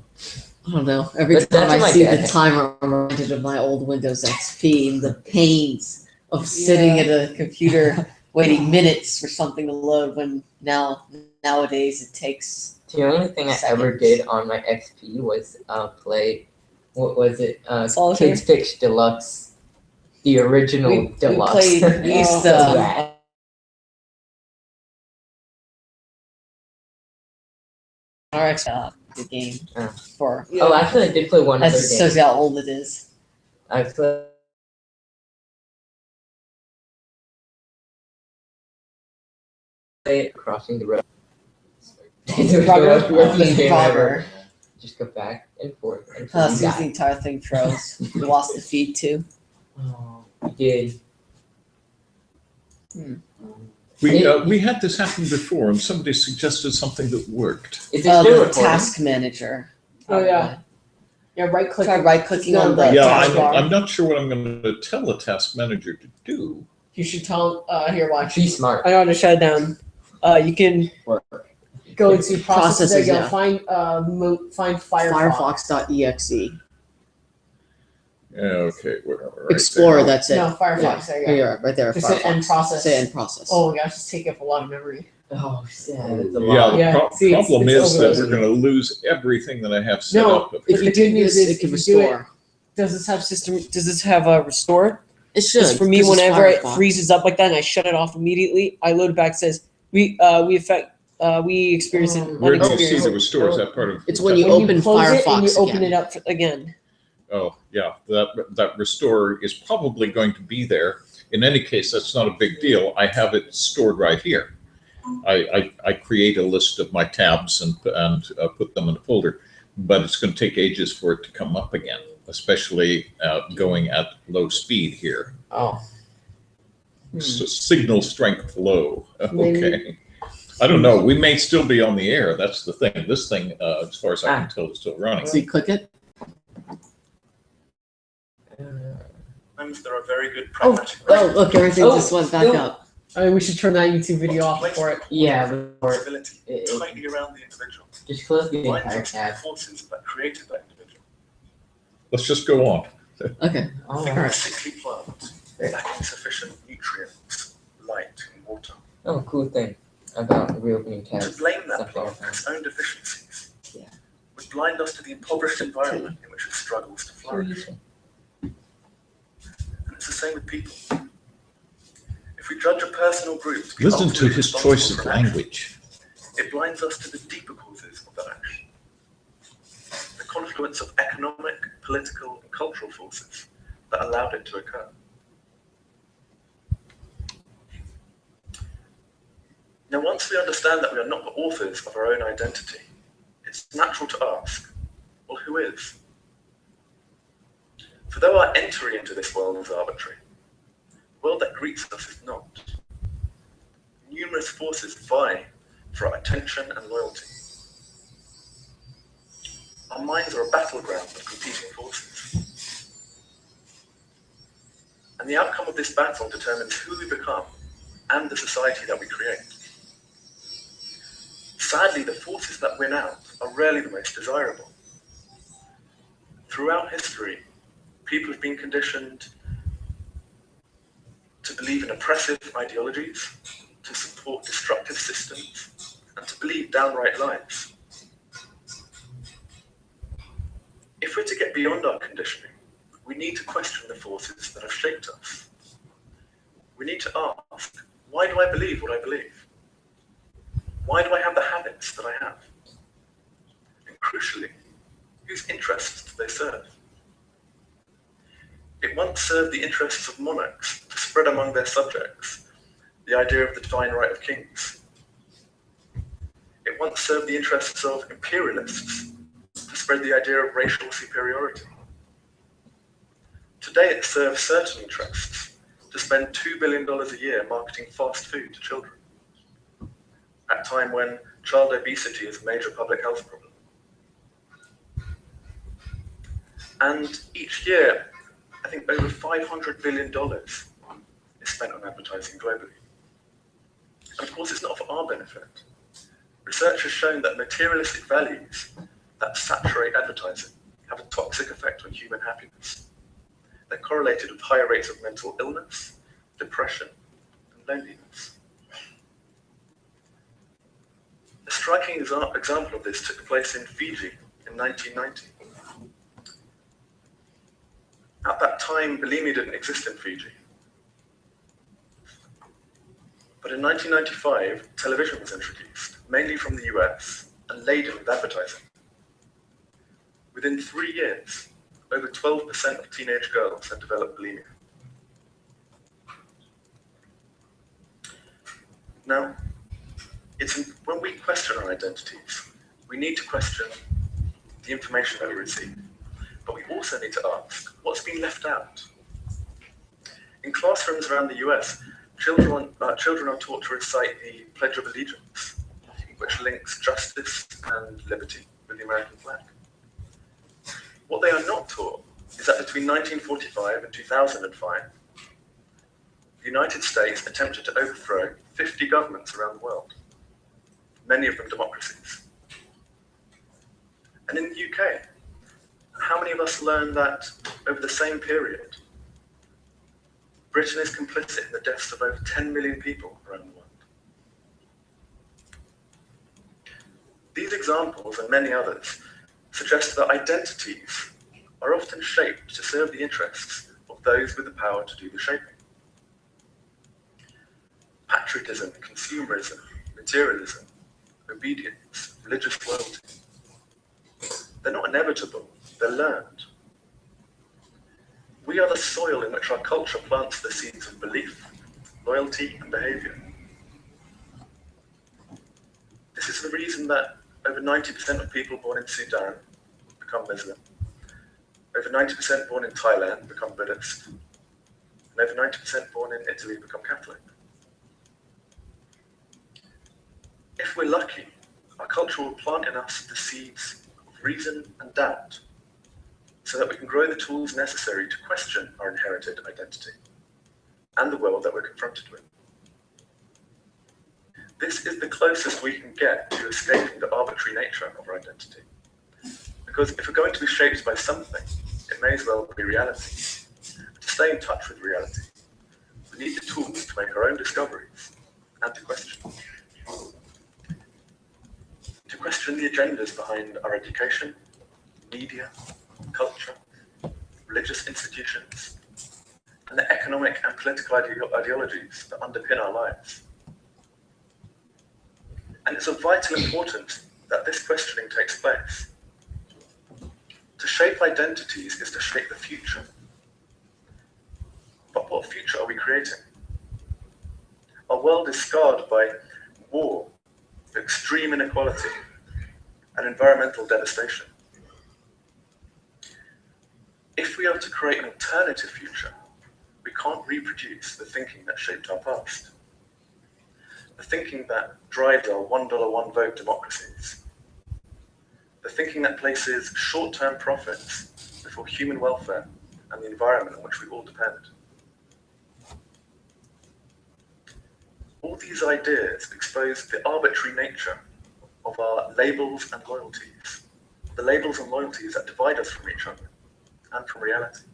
I don't know. Every But time that's I my see dad. the timer, I'm reminded of my old Windows XP and the pains of sitting at a computer waiting minutes for something to load. When nowadays it takes. The only thing I ever Seconds. did on my XP was play. What was it? Solitaire? Kids Pitch Deluxe, the original We deluxe. played. We used So to. bad. RX the game for. Oh, actually, I did play one That other shows game. you how old it is. I played crossing the road. There's no Rugger? worthless game ever. Rugger. Just go back and forth until That's you the die. entire thing froze. We lost the feed too. Oh, you did. We had this happen before, and somebody suggested something that worked. Is it still The recording? task manager. Oh, yeah. Yeah, right click. Try right clicking on the Yeah, taskbar. I'm not sure what I'm going to tell the task manager to do. You should tell, here, watch. Be smart. I know how to shut it down. You can Work. go into processes. There you go. yeah. Find Firefox. Firefox.exe. Yeah, okay, whatever. Right Explorer, there. that's it. No, Firefox. Yeah. There you Here go. you are, right there. Just hit end Firefox. process. Say end process. Oh my gosh, it's taking up a lot of memory. Oh, yeah, that's a Yeah, lot. the Yeah, see, it's problem is that overloaded. we're going to lose everything that I have set No. up. But If the you good do news this, is it can if you do it- restore. Does this have system? Does this have a restore? It should. Because for me, 'cause it's whenever it Firefox. freezes up like that and I shut it off immediately, I load it back. It says we experience an Where do you see unexperienced. the restore? Is that part of? It's when you When open you close it and you Firefox open again. it up again. Oh, yeah, that restore is probably going to be there. In any case, that's not a big deal. I have it stored right here. I create a list of my tabs and put them in a folder, but it's going to take ages for it to come up again, especially going at low speed here. Oh. So signal strength low. Maybe. Okay. I don't know. We may still be on the air. That's the thing. This thing, as far as I can tell, is still running. So you click it. Sometimes there are very good Oh, pragmatic Oh, look, everything Oh, just went back no. up. I mean, we should turn that YouTube video off for it. Yeah, before responsibility it- tightly around the individual. just close the Binds entire us to the tab. forces that created that individual. Let's just go on. Okay. All Think of a right. sickly plant lacking sufficient nutrients, light, and water. Oh, cool thing about reopening To tabs. blame that Something plant I for its found. own deficiencies Yeah. would blind us to the impoverished environment in which it struggles to flourish. And it's the same with people. If we judge a person or group to be Listen to ultimately his responsible choice of for an action, language. it blinds us to the deeper causes of that action. The confluence of economic, political, and cultural forces that allowed it to occur. Now, once we understand that we are not the authors of our own identity, it's natural to ask, well, who is? For though our entry into this world is arbitrary, the world that greets us is not. Numerous forces vie for our attention and loyalty. Our minds are a battleground of competing forces. And the outcome of this battle determines who we become and the society that we create. Sadly, the forces that win out are rarely the most desirable. Throughout history, people have been conditioned to believe in oppressive ideologies, to support destructive systems, and to believe downright lies. If we're to get beyond our conditioning, we need to question the forces that have shaped us. We need to ask, why do I believe what I believe? Why do I have the habits that I have? And crucially, whose interests do they serve? It once served the interests of monarchs to spread among their subjects the idea of the divine right of kings. It once served the interests of imperialists to spread the idea of racial superiority. Today it serves certain interests to spend $2 billion a year marketing fast food to children, at a time when child obesity is a major public health problem. And each year, I think over $500 billion is spent on advertising globally. And of course, it's not for our benefit. Research has shown that materialistic values that saturate advertising have a toxic effect on human happiness. They're correlated with higher rates of mental illness, depression, and loneliness. A striking example of this took place in Fiji in 1990. At that time, bulimia didn't exist in Fiji. But in 1995, television was introduced, mainly from the US, and laden with advertising. Within 3 years, over 12% of teenage girls had developed bulimia. Now, when we question our identities, we need to question the information that we receive, but we also need to ask what's been left out. In classrooms around the US, children are taught to recite the Pledge of Allegiance, which links justice and liberty with the American flag. What they are not taught is that between 1945 and 2005, the United States attempted to overthrow 50 governments around the world, many of them democracies. And in the UK, how many of us learned that over the same period, Britain is complicit in the deaths of over 10 million people around the world? These examples and many others suggest that identities are often shaped to serve the interests of those with the power to do the shaping. Patriotism, consumerism, materialism, obedience, religious loyalty. They're not inevitable, they're learned. We are the soil in which our culture plants the seeds of belief, loyalty, and behavior. This is the reason that over 90% of people born in Sudan become Muslim, over 90% born in Thailand become Buddhist, and over 90% born in Italy become Catholic. If we're lucky, our culture will plant in us the seeds of reason and doubt, so that we can grow the tools necessary to question our inherited identity and the world that we're confronted with. This is the closest we can get to escaping the arbitrary nature of our identity. Because if we're going to be shaped by something, it may as well be reality. To stay in touch with reality, we need the tools to make our own discoveries and to question. To question the agendas behind our education, media, culture, religious institutions, and the economic and political ideologies that underpin our lives. And it's of vital importance that this questioning takes place. To shape identities is to shape the future. But what future are we creating? Our world is scarred by war, extreme inequality, and environmental devastation. If we are to create an alternative future, we can't reproduce the thinking that shaped our past. The thinking that drives our $1 one vote democracies. The thinking that places short-term profits before human welfare and the environment on which we all depend. All these ideas expose the arbitrary nature of our labels and loyalties, the labels and loyalties that divide us from each other and from reality.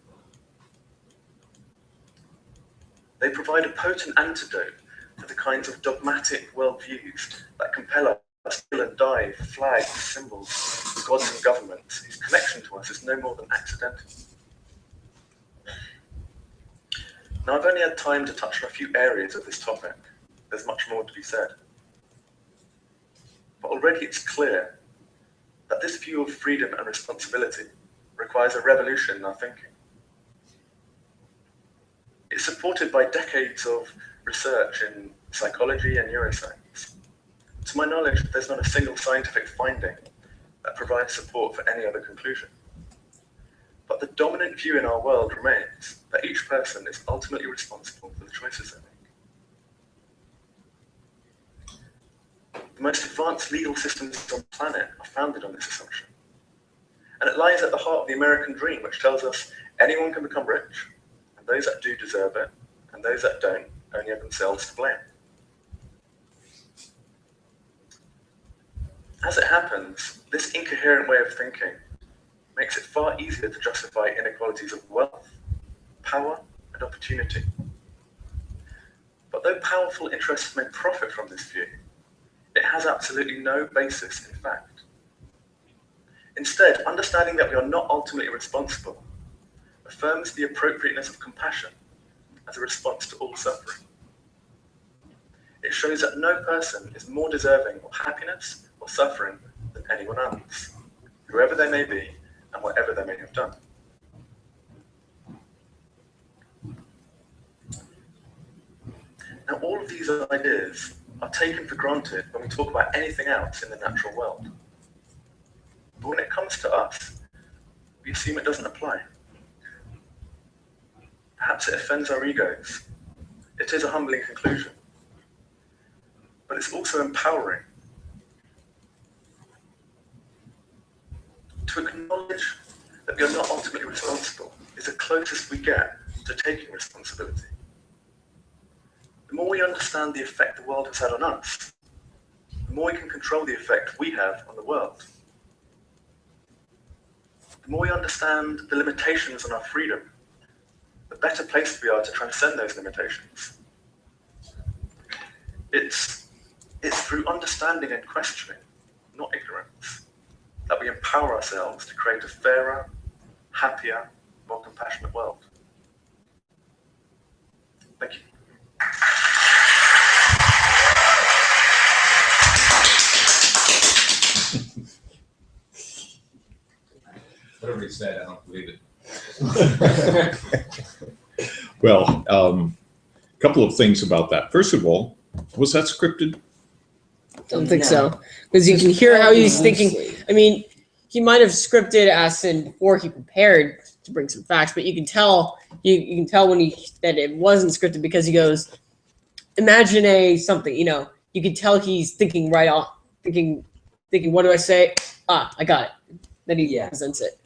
They provide a potent antidote to the kinds of dogmatic worldviews that compel us to kill and die for flags, symbols, gods and governments whose connection to us is no more than accidental. Now, I've only had time to touch on a few areas of this topic. There's much more to be said. But already it's clear that this view of freedom and responsibility requires a revolution in our thinking. It's supported by decades of research in psychology and neuroscience. To my knowledge, there's not a single scientific finding that provides support for any other conclusion. But the dominant view in our world remains that each person is ultimately responsible for the choices they make. The most advanced legal systems on the planet are founded on this assumption. And it lies at the heart of the American dream, which tells us anyone can become rich, and those that do deserve it, and those that don't only have themselves to blame. As it happens, this incoherent way of thinking makes it far easier to justify inequalities of wealth, power, and opportunity. But though powerful interests may profit from this view, it has absolutely no basis in fact. Instead, understanding that we are not ultimately responsible affirms the appropriateness of compassion as a response to all suffering. It shows that no person is more deserving of happiness or suffering than anyone else, whoever they may be and whatever they may have done. Now, all of these ideas are taken for granted when we talk about anything else in the natural world. But when it comes to us, we assume it doesn't apply. Perhaps it offends our egos. It is a humbling conclusion. But it's also empowering. To acknowledge that we are not ultimately responsible is the closest we get to taking responsibility. The more we understand the effect the world has had on us, the more we can control the effect we have on the world. The more we understand the limitations on our freedom, the better placed we are to transcend those limitations. It's through understanding and questioning, not ignorance, that we empower ourselves to create a fairer, happier, more compassionate world. Thank you. Whatever he said, I don't believe it. Well, a couple of things about that. First of all, was that scripted? Don't think so, because you can hear how he's thinking. I mean, he might have scripted as in before he prepared to bring some facts, but you can tell you can tell when that it wasn't scripted because he goes, imagine something, you know, you can tell he's thinking right on, thinking, what do I say? Ah, I got it. Then he presents it.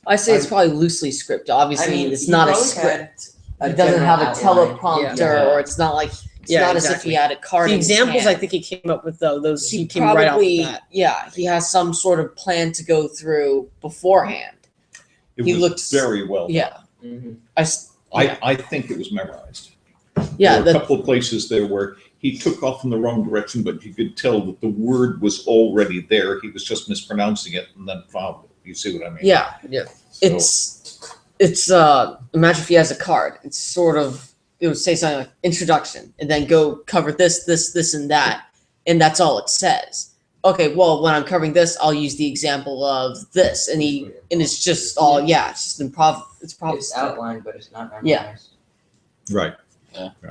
I say it's probably loosely scripted. Obviously, it's not a script. It doesn't have a teleprompter, or it's not like it's not as if he had a card. The in his examples hand. I think he came up with though, those He came right off the probably, bat. he has some sort of plan to go through beforehand. It He was looks- very well done. Yeah, Mhm. I think it was memorized. yeah. There were a couple of places there where he took off in the wrong direction, but you could tell that the word was already there. He was just mispronouncing it and then found it. You see what I mean? Yeah. So, It's imagine if he has a card. It's sort of, it would say something like introduction and then go cover this, and that. And that's all it says. Okay, well, when I'm covering this, I'll use the example of this. And it's just all, it's just improv. It's outlined, but it's not memorized. Yeah. right.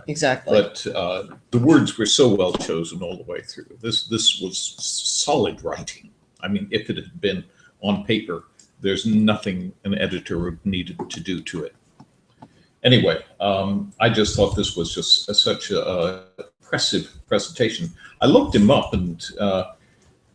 Exactly. But the words were so well chosen all the way through. This was solid writing. I mean, if it had been on paper, there's nothing an editor would needed to do to it. Anyway, I just thought this was just such a impressive presentation. I looked him up and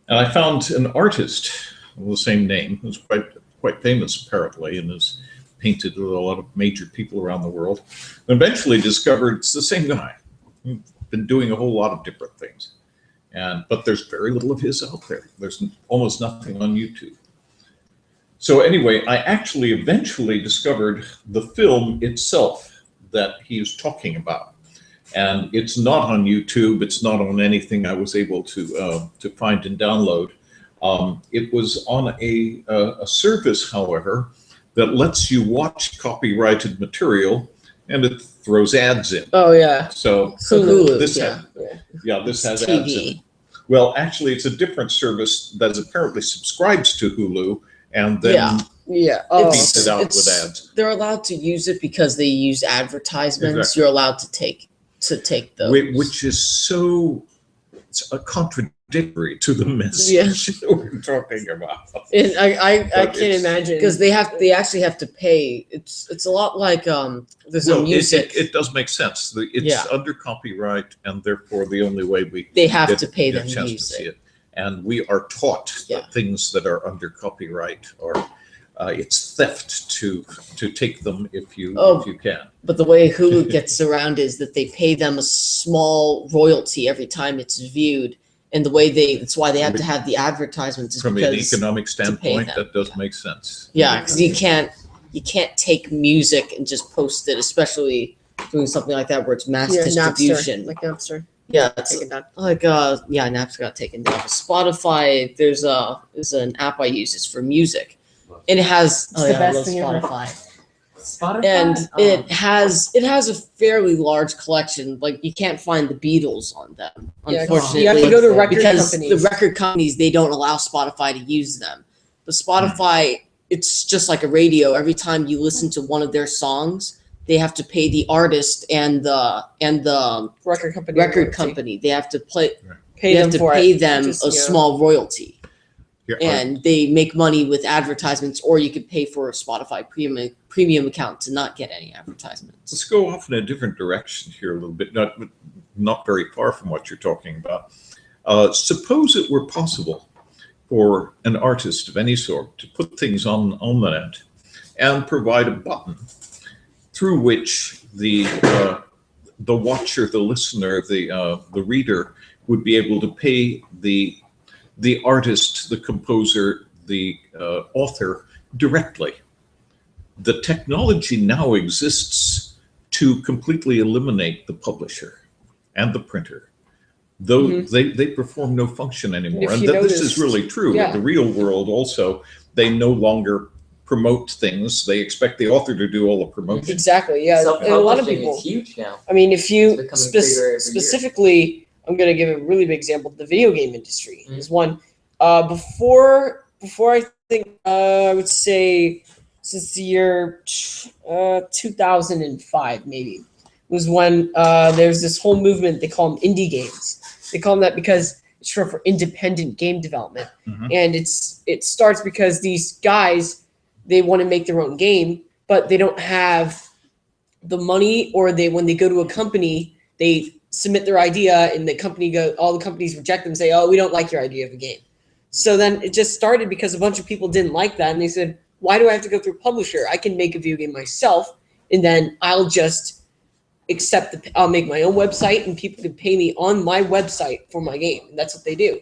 I found an artist with the same name who's quite famous apparently and has painted with a lot of major people around the world. And eventually discovered it's the same guy. He's been doing a whole lot of different things. But there's very little of his out there. There's almost nothing on YouTube. So anyway, I actually eventually discovered the film itself that he is talking about. And it's not on YouTube. It's not on anything I was able to find and download. It was on a service, however, that lets you watch copyrighted material and it throws ads in. Oh yeah. So Hulu. this Yeah. this has TV. ads in it. Well, actually, it's a different service that apparently subscribes to Hulu and then Yeah. feeds it out with ads. They're allowed to use it because they use advertisements. Exactly. You're allowed to take those. Which is so contradictory to the message that we're talking about. And I But can't it's- imagine Because they actually have to pay. It's a lot like there's Well, no music. it does make sense. It's Yeah. under copyright, and therefore the only way we They have get to pay a them to chance use see it. it. And we are taught Yeah. that things that are under copyright are it's theft to take them if you can. But the way Hulu gets around is that they pay them a small royalty every time it's viewed, and that's why they have to have the advertisements. Is From an because economic standpoint, them. that does make sense. because you can't take music and just post it, especially doing something like that where it's mass distribution. Napster, like Napster. Yeah, it's Taken down. like Napster got taken down. Spotify, there's an app I use. It's for music, and it has It's the I best love thing ever. Spotify. Spotify. And it has a fairly large collection. Like you can't find the Beatles on them, Yeah, unfortunately. you have to go to record because companies. the record companies, they don't allow Spotify to use them. But Spotify, it's just like a radio. Every time you listen to one of their songs, they have to pay the artist and the record company. record royalty. company. They have to Pay they them have to for pay it. them Just, a you know. small royalty, Here, and they make money with advertisements. Or you could pay for a Spotify premium account to not get any advertisements. let's go off in a different direction here a little bit, not very far from what you're talking about. Suppose it were possible for an artist of any sort to put things on the net and provide a button through which the watcher, the listener, the reader would be able to pay the artist, the composer, the author directly. The technology now exists to completely eliminate the publisher and the printer, though they perform no function anymore. If And you this is noticed- really true. yeah. In the real world also, they no longer promote things. They expect the author to do all the promotion. Exactly. Yeah. And a lot of Self-publishing people. is huge now. I mean, if you It's becoming bigger every year. specifically, I'm going to give a really big example. The video game industry Mhm. is one. Before I think I would say since the year 2005 maybe was when there's this whole movement. They call them indie games. They call them that because it's short for independent game development, and it starts because these guys, they want to make their own game, but they don't have the money, or when they go to a company, they submit their idea and all the companies reject them and say, oh, we don't like your idea of a game. So then it just started because a bunch of people didn't like that, and they said, why do I have to go through a publisher? I can make a video game myself, and then I'll just I'll make my own website, and people can pay me on my website for my game. And that's what they do.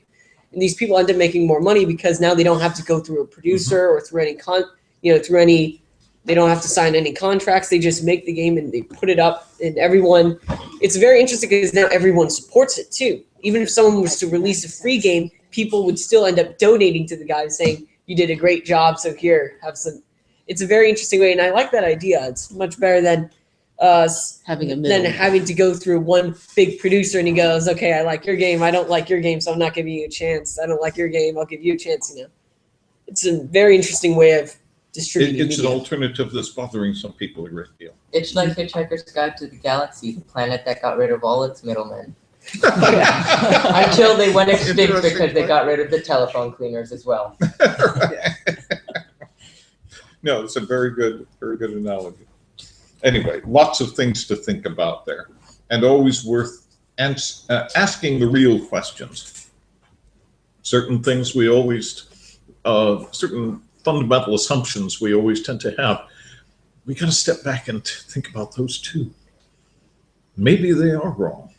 And these people end up making more money because now they don't have to go through a producer or through any they don't have to sign any contracts. They just make the game and they put it up, and it's very interesting because now everyone supports it too. Even if someone was to release a free game, people would still end up donating to the guy saying, you did a great job, so here, have some. It's a very interesting way, and I like that idea. It's much better than Having a than middle. having to go through one big producer and he goes, okay, I like your game, I don't like your game, so I'm not giving you a chance. I don't like your game, I'll give you a chance. It's a very interesting way of distributing It's an media. alternative that's bothering some people a great deal. It's like Hitchhiker's Guide to the Galaxy, the planet that got rid of all its middlemen. Until they went extinct Interesting because they point. got rid of the telephone cleaners as well. No, it's a very good analogy. Anyway, lots of things to think about there, and always worth asking the real questions. Certain things we always, certain fundamental assumptions we always tend to have. We got to step back and think about those too. Maybe they are wrong,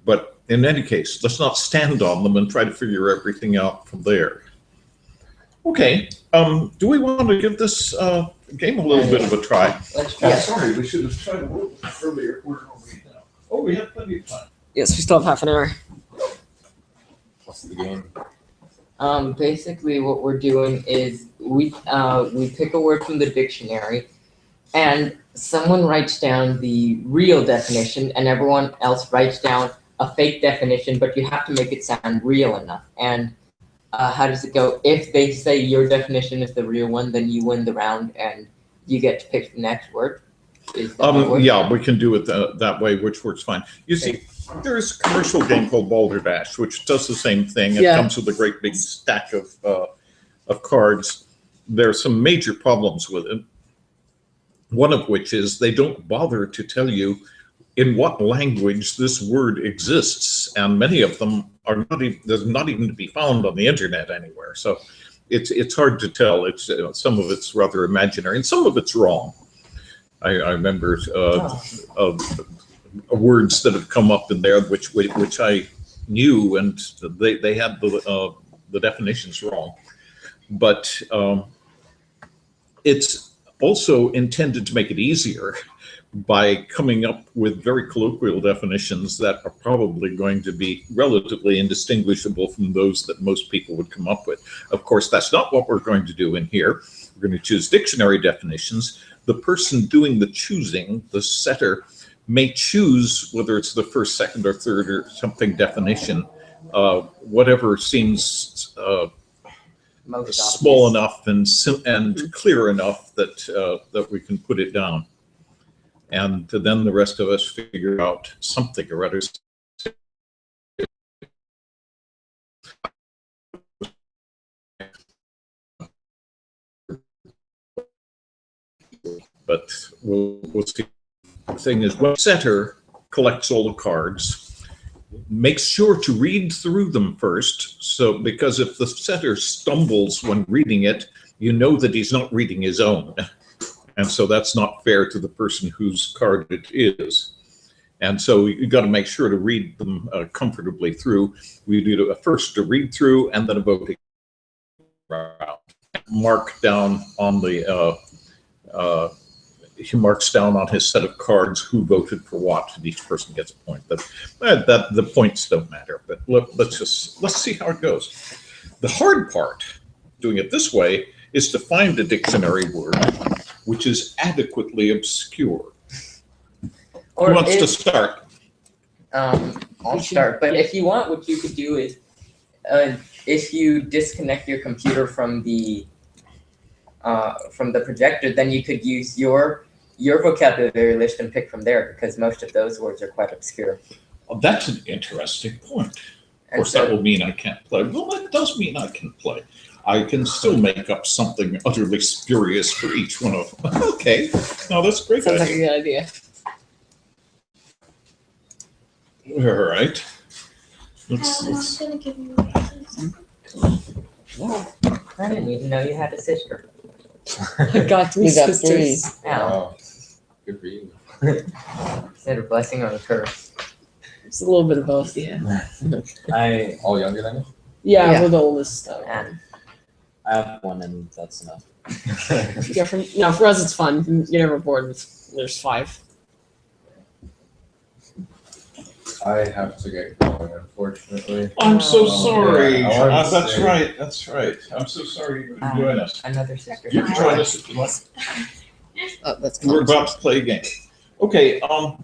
but in any case, let's not stand on them and try to figure everything out from there. Okay, do we want to give this game a little bit of a try? Let's try. Oh, sorry, we should have tried a little bit earlier. Where are we now? Oh, we have plenty of time. Yes, we still have half an hour. What's the game? Basically what we're doing is we pick a word from the dictionary, and someone writes down the real definition and everyone else writes down a fake definition, but you have to make it sound real enough. And how does it go? If they say your definition is the real one, then you win the round and you get to pick the next word. Is that how it works? Yeah, we can do it that way, which works fine. You see, there's a commercial game called Balderdash, which does the same thing. It Yeah. comes with a great big stack of cards. There are some major problems with it. One of which is they don't bother to tell you in what language this word exists, and many of them are not even to be found on the internet anywhere. So it's hard to tell. It's some of it's rather imaginary, and some of it's wrong. I remember words that have come up in there which I knew, and they had the definitions wrong. But it's also intended to make it easier by coming up with very colloquial definitions that are probably going to be relatively indistinguishable from those that most people would come up with. Of course, that's not what we're going to do in here. We're going to choose dictionary definitions. The person doing the choosing, the setter, may choose whether it's the first, second, or third or something definition, whatever seems Most small obvious. enough and clear enough that we can put it down. and then the rest of us figure out something or other. But we'll see. The thing is, when the setter collects all the cards, makes sure to read through them first. So, because if the setter stumbles when reading it, you know that he's not reading his own. And so that's not fair to the person whose card it is. And so you got to make sure to read them comfortably through. We do first a read through and then a voting round. Mark down on the he marks down on his set of cards who voted for what, and each person gets a point. But that the points don't matter. But let's see how it goes. The hard part, doing it this way, is to find a dictionary word which is adequately obscure. Or Who wants if, to start? I'll start. But if you want, what you could do is, if you disconnect your computer from the projector, then you could use your vocabulary list and pick from there, because most of those words are quite obscure. Oh, that's an interesting point. Of And course, that will mean I can't play. Well, that does mean I can play. I can still make up something utterly spurious for each one of them. Okay, no, that's a great. Sounds like a idea. good idea. All right. I'm Let's gonna give you I didn't even know you had a sister. I got three We got sisters. Wow. Wow. Good for you. Is that a blessing or a curse? It's a little bit of both, yeah. I All younger than you? Yeah, Yeah. we're the oldest. And have one, and that's enough. Yeah, for us it's fun. You're never bored with there's 5. I have to get going, unfortunately. I'm so Oh, sorry. yeah, I wanted to That's say- right. That's right. I'm so sorry you couldn't join us. another sister. You can join us if you like. Oh, that's We're cool. about to play a game. Okay. Are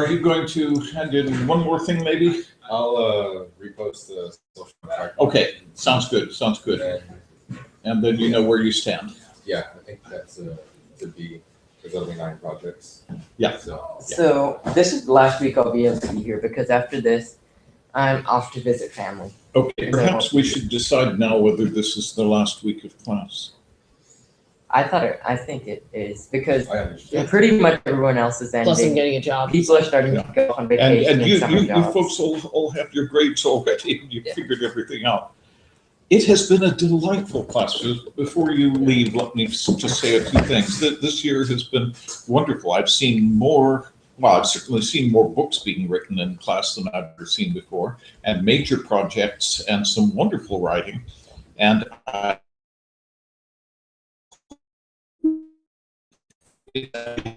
you going to hand in one more thing, maybe? I'll repost the social network. Okay. Sounds good. Sounds good. And And then you know where you stand. yeah, I think that's to be, there's only 9 projects. Yeah. So So this is the last week I'll be able to be here, because after this, I'm off to visit family. Okay. Perhaps we should decide now whether this is the last week of class. I think it is, because I understand. pretty much everyone else is Plus I'm ending. getting a job. People are starting to go on And vacation you and summer jobs. folks all have your grades already. You've Yeah. figured everything out. It has been a delightful class. Before you leave, let me just say a few things. This year has been wonderful. I've certainly seen more books being written in class than I've ever seen before, and major projects and some wonderful writing. And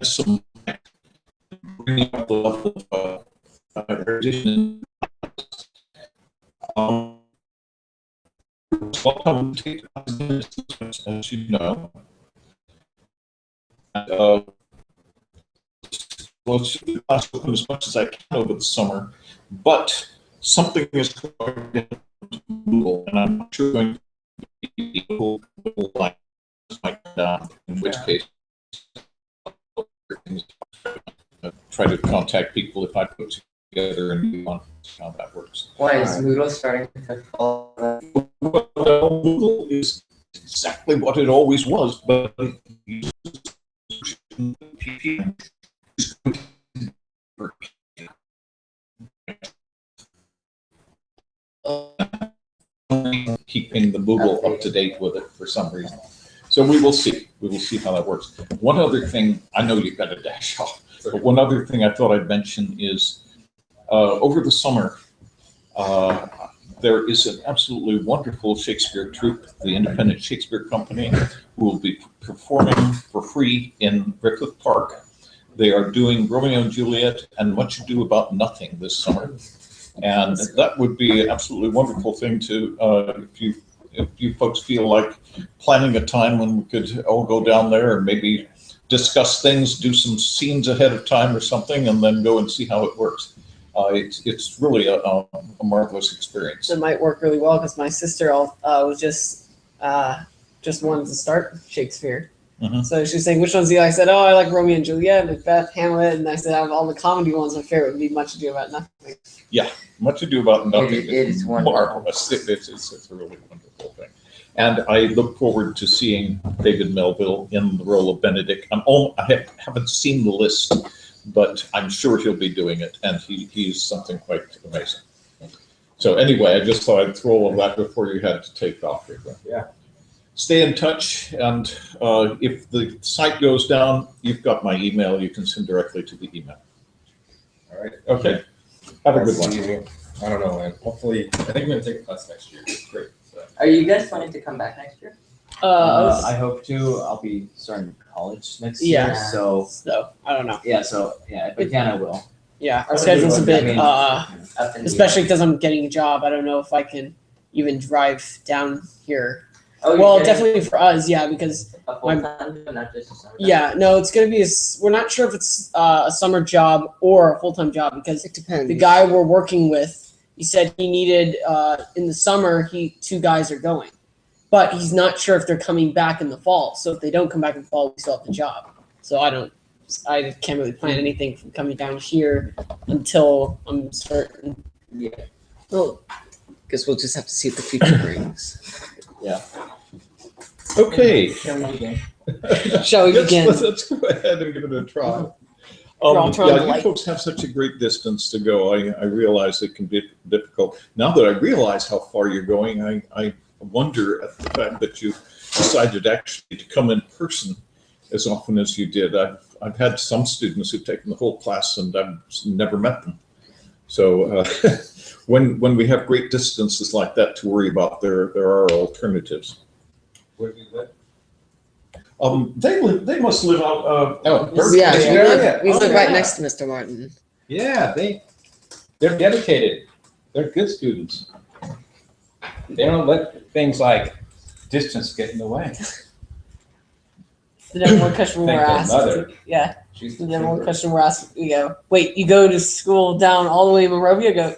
some bringing up the level of erudition. Welcome to as you know. And, let's keep the class open as much as I can over the summer, but something is going in Google, and I'm not sure going to be Google like down, in which case try to contact people if I put together and move on how that works. Why is Moodle starting to fall? Well, Google is exactly what it always was, but it uses keeping the Moodle up to date with it for some reason. So we will see. We will see how that works. One other thing, I know you've got to dash off, but one other thing I thought I'd mention is over the summer, there is an absolutely wonderful Shakespeare troupe, the Independent Shakespeare Company, who will be performing for free in Griffith Park. They are doing Romeo and Juliet and Much Ado About Nothing this summer. And that would be an absolutely wonderful thing to, if you folks feel like planning a time when we could all go down there and maybe discuss things, do some scenes ahead of time or something, and then go and see how it works. It's really a marvelous experience. It might work really well because my sister was just wanted to start Shakespeare. Mhm. So she was saying, which ones do you like? I said, oh, I like Romeo and Juliet, Macbeth, Hamlet. And I said, out of all the comedy ones, my favorite would be Much Ado About Nothing. Much Ado About Nothing. It is wonderful. marvelous. It's a really wonderful thing. And I look forward to seeing David Melville in the role of Benedict. I haven't seen the list, but I'm sure he'll be doing it, and he's something quite amazing. So anyway, I just thought I'd throw all of that before you had to take off here. Yeah. Stay in touch, and if the site goes down, you've got my email. You can send directly to the email. All right. Okay. Have a good one. I don't know, man. Hopefully, I think I'm gonna take a class next year. It's great. So. Are you guys planning to come back next year? I hope to. I'll be starting college next year, Yeah. so I don't know. yeah. So yeah, if I can, I will. Yeah, our schedule's a bit, Up in the especially because I'm getting a job. I don't know if I can even drive down here. Oh, Well, you're getting definitely for us, yeah, because a full-time, not just a summer job? yeah, no, it's gonna be we're not sure if it's a summer job or a full-time job because It depends. the guy we're working with, he said he needed in the summer. Two guys are going, but he's not sure if they're coming back in the fall. So if they don't come back in the fall, we still have the job. So I can't really plan anything from coming down here until I'm certain. Yeah. Well, guess we'll just have to see what the future brings. Okay. Shall we begin? Shall we begin? Let's go ahead and give it a try. We're all trying to You like- folks have such a great distance to go. I realize it can be difficult. Now that I realize how far you're going, I wonder at the fact that you decided actually to come in person as often as you did. I've had some students who've taken the whole class and I've never met them. So when we have great distances like that to worry about, there are alternatives. Where do you live? They must live out. Yeah, Yeah. we live Oh, right yeah. next to Mr. Martin. Yeah, they're dedicated. They're good students. They don't let things like distance get in the way. The number one question we're Thank their asked. mother. Yeah, She's the number one question we're asked. We go, wait, you go to school down all the way in Monrovia? I go,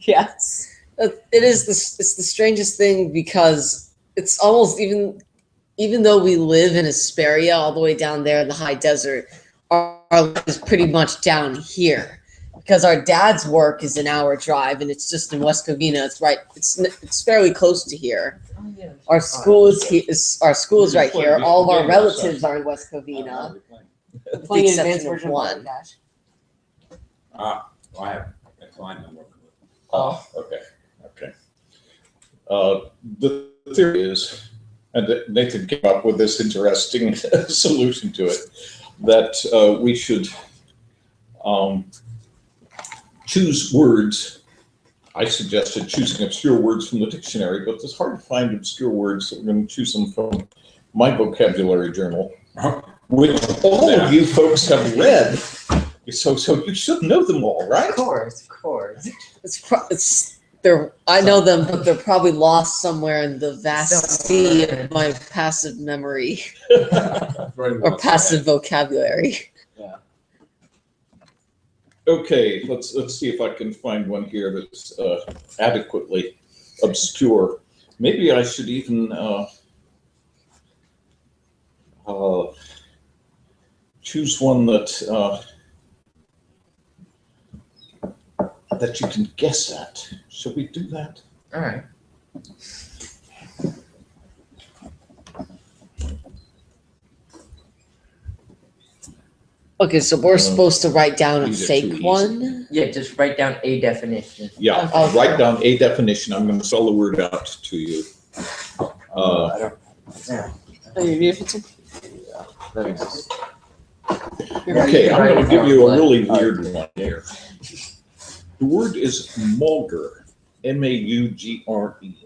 yes. It's the strangest thing because it's almost even though we live in Hesperia all the way down there in the high desert, our life is pretty much down here because our dad's work is an hour drive and it's just in West Covina. It's right. It's fairly close to here. Oh, yeah. Our school is right here. All of our relatives are in West Covina. I'm playing an exception advanced of version one. of Dash. Well, I have a client I'm working with. Oh, okay. The theory is, and Nathan came up with this interesting solution to it, that we should choose words. I suggested choosing obscure words from the dictionary, but it's hard to find obscure words, so we're going to choose them from my vocabulary journal, which all of you folks have read. So you should know them all, right? Of course. I know them, but they're probably lost somewhere in the vast sea of my passive memory or passive vocabulary. Okay, let's see if I can find one here that's adequately obscure. Maybe I should even choose one that that you can guess at. Shall we do that? All right. Okay, so we're supposed to write down a These are too fake easy. one. Yeah, just write down a definition. Yeah, Okay. write down a definition. I'm going to spell the word out to you. I don't. Oh, you need it? That exists. Okay, I'm going to give you a really weird one here. The word is maugre, M-A-U-G-R-E.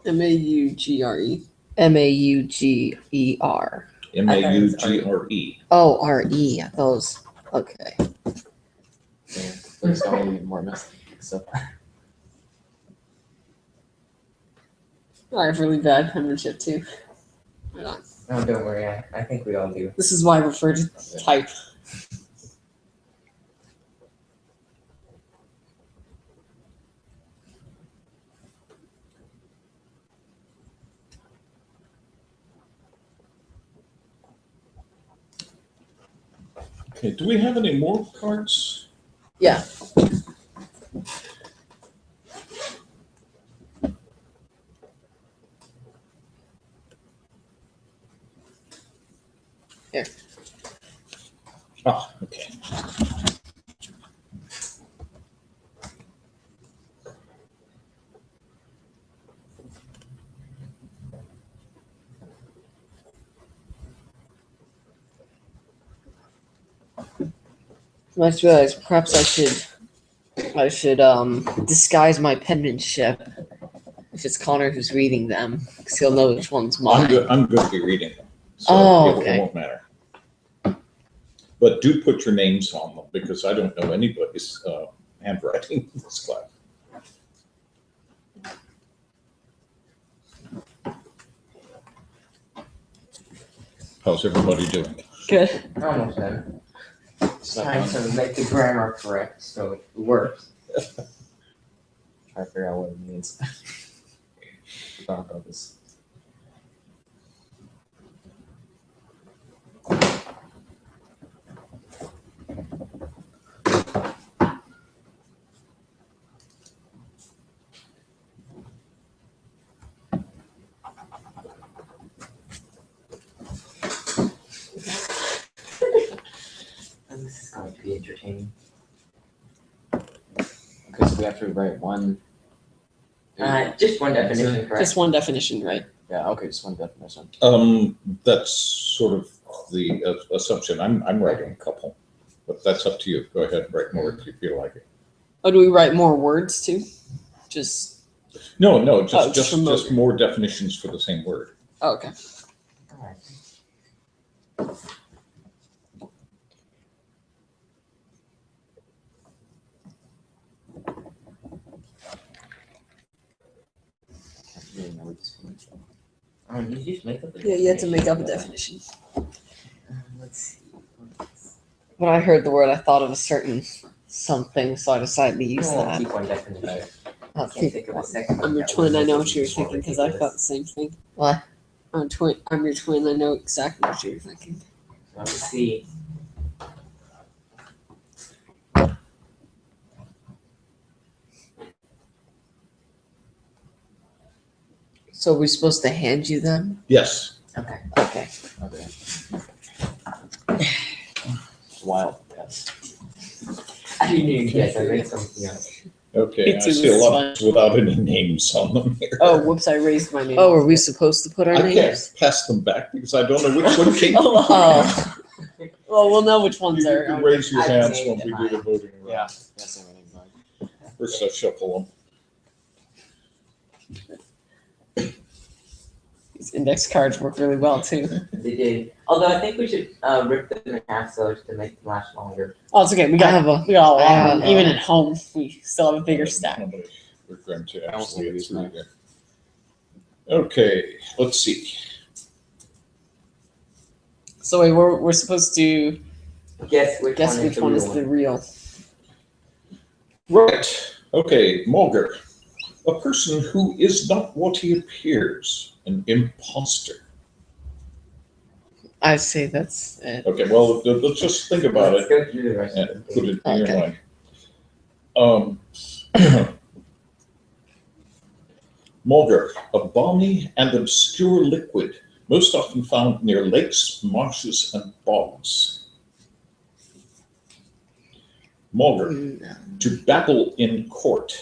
Maugre. Mauger. M-A-U-G-R-E. Oh, R-E. Those. Okay. Please tell me more messed stuff. I have really bad penmanship too. Hold on. Oh, don't worry. I think we all do. This is why I prefer to type. Okay, do we have any more cards? Yeah. Here. Ah, okay. I just realized perhaps I should disguise my penmanship if it's Connor who's reading them, because he'll know which one's mine. I'm going to be reading them. So Oh, it okay. won't matter. But do put your names on them, because I don't know anybody's handwriting in this class. How's everybody doing? Good. Almost there. It's time to make the grammar correct so it works. Try to figure out what it means. Forgot about this. This is going to be entertaining. Okay, so we have to write one. Just one definition, correct? Just one definition, right? Yeah, okay, just one definition. That's sort of the assumption. I'm writing a couple, but that's up to you. Go ahead and write more if you feel like it. Oh, do we write more words too? Just No, just just from more definitions for the same word. oh, okay. Alright. I really know what this means. Did you just make up a Yeah, you had to make up a definition? definition. Let's see. When I heard the word, I thought of a certain something, so I decided to use We'll that. keep one definition. I'll Can't keep think of a one. second. I'm your that twin. would I know make what it you were more thinking because I thought ridiculous. the same thing. What? I'm twin. I'm your twin. I know exactly what you were thinking. Let's see. So are we supposed to hand you them? Yes. Okay. Okay. Okay. Wild pets. I knew you guys. I made something else. Okay, Me I too, see a this lot is without any names on them here. Oh, whoops! I raised my name. Oh, are we supposed to put our I names? can't pass them back because I don't know which one came. Oh. Well, we'll know which ones You are. can raise your I hands made when we do the mine. voting. Yeah. That's everything fine. First I shuffle them. These index cards work really well too. They did. Although I think we should rip them in half so as to make them last longer. Oh, it's okay. We I got have we got a I lot. have Even a- at home, we still have a bigger stack. We're going to I don't actually see get these through now. here. Okay, let's see. So wait, we're supposed to Guess which guess one which one is the real. Right. Okay, Mulger. A person who is not what he appears, an imposter. I say that's it. Okay, well, let's just think about Let's it go through the rest of and them. put it in your Okay. mind. Mulger, a balmy and obscure liquid, most often found near lakes, marshes, and bogs. Mulger, to babble in court.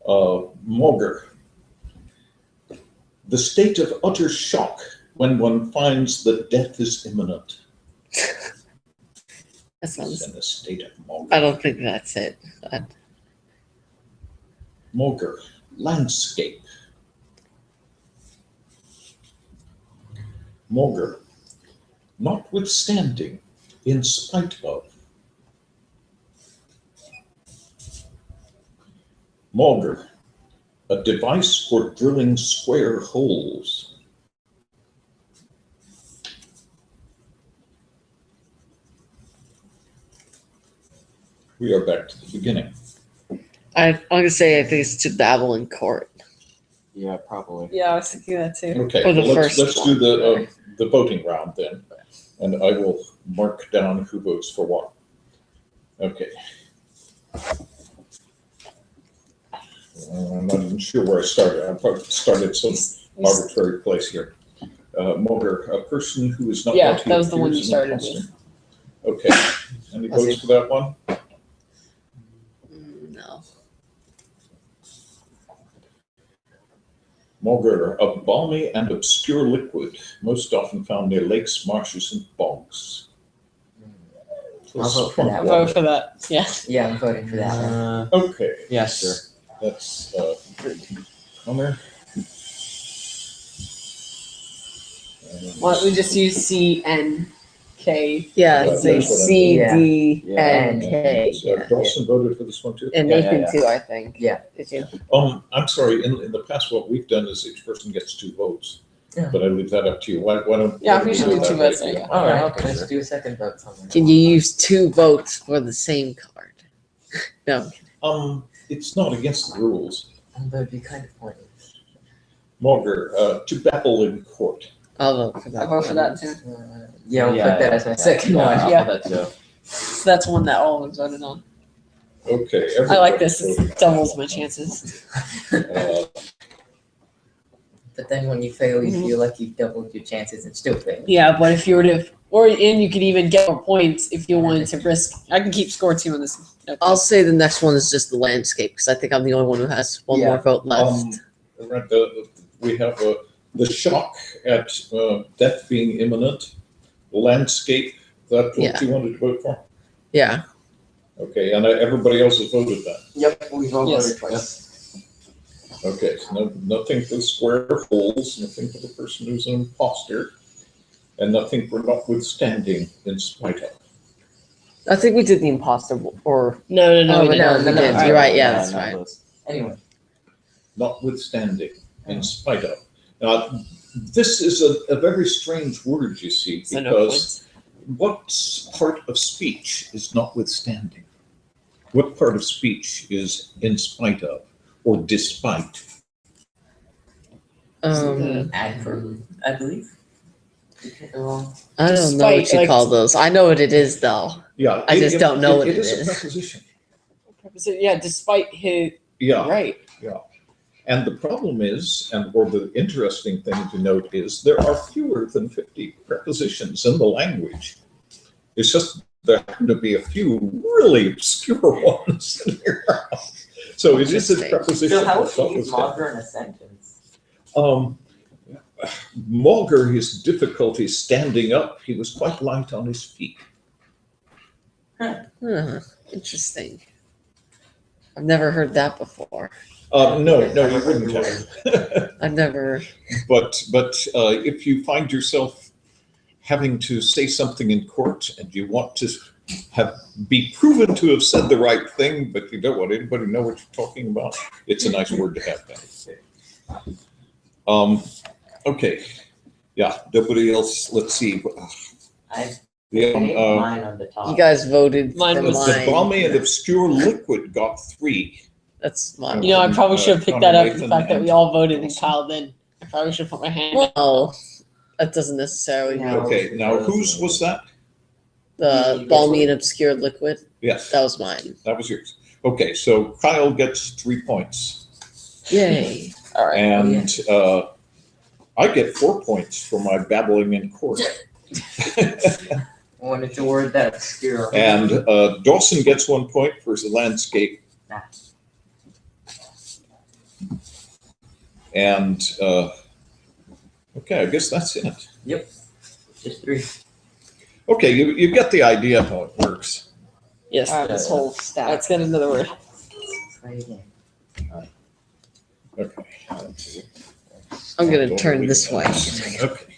Mulger, the state of utter shock when one finds that death is imminent. That It's sounds. in a state of Mulger. I don't think that's it. But Mulger, landscape. Mulger, notwithstanding, in spite of. Mulger, a device for drilling square holes. We are back to the beginning. I'm gonna say I think it's to babble in court. Yeah, probably. Yeah, I was thinking that too. Okay, Or the well, first let's do one. the voting round then, and I will mark down who votes for what. Okay. I'm not even sure where I started. I probably started some arbitrary place here. Mulder, a person who is not Yeah, guilty that was the one appears you an started imposter. with. Okay, any I see. votes for that one? No. Mulder, a balmy and obscure liquid, most often found near lakes, marshes, and bogs. I'll vote for that I'll one. vote for that. Yeah. Yeah, I'm voting for that one. Okay. Yeah, sure. That's Homer. Why don't we just use C N K? Yeah, That's say what I C, mean. D, Yeah. N, K. So Dawson voted for this one too? And Yeah, Nathan yeah. too, I think. Yeah. Did you? I'm sorry, in the past, what we've done is each person gets 2 votes. Yeah. But I leave that up to you. Why don't? Yeah, why don't we should do do that 2 way? votes. There you go. All right, Okay, let's sure. do a second vote. Somewhere. Can you use 2 votes for the same card? No. It's not against the rules. That'd be kind of pointless. Mulder, to babble in court. I'll vote for that. I'll vote for that too. Yeah, we'll put that as my second yeah, one. I'll Yeah. put that too. So that's one that all of us voted on. Okay. I like everybody this. voted. It doubles my chances. Uh, But then when you fail, you Mhm. feel like you've doubled your chances and still fail. Yeah, but if you were to, and you could even get more points if you wanted to risk. I can keep score 2 on this. Okay. I'll say the next one is just the landscape because I think I'm the only one who has one Yeah. more vote left. right, we have the shock at death being imminent, landscape, that's what Yeah. you wanted to vote for? Yeah. Okay, and everybody else has voted that. Yep, we've all Yes. voted twice. Okay, so nothing for the square holes, nothing for the person who's an imposter, and nothing for notwithstanding in spite of. I think we did the imposter or No, no, we no, did. no, We no, did. no. You're right. Yeah, Yeah, that's not right. those. Anyway, Notwithstanding in spite of. Now, this is a very strange word, you see, So no because points. what part of speech is notwithstanding? What part of speech is in spite of or despite? adverb, I believe. Wrong. I don't know what Despite, you like- call those. I know what it is though. Yeah. I just don't know what it it is. is. A preposition. So, yeah, despite his Yeah. right. And the problem is, or the interesting thing to note is, there are fewer than 50 prepositions in the language. It's just there happen to be a few really obscure ones in here. So it is a Interesting. preposition. So how would you use notwithstanding. Mulder in a sentence? Mulder, his difficulty standing up, he was quite light on his feet. Interesting. I've never heard that before. No, you wouldn't have. I've never. But if you find yourself having to say something in court and you want to be proven to have said the right thing, but you don't want anybody to know what you're talking about, it's a nice word to have then. Okay, yeah, nobody else, let's see. I The, made mine on the top. You guys voted Mine for was- the mine. balmy and obscure liquid got 3. That's mine. You know, I probably should have picked that up. The Nathan fact that and we all voted and Dawson. Kyle didn't. I probably should have put my hand. up. Well, that doesn't necessarily No. mean Okay, now whose was that? the balmy and obscured liquid. Yes, That was mine. that was yours. Okay, so Kyle gets 3 points. Yay. All right. And I get 4 points for my babbling in court. Wanted to word that obscure. And Dawson gets 1 point for his landscape. Ah. And okay, I guess that's it. Just 3. Okay, you get the idea of how it works. Yes. All right, this whole stack. Let's get another word. Try again. Okay. I'm gonna turn this way Okay.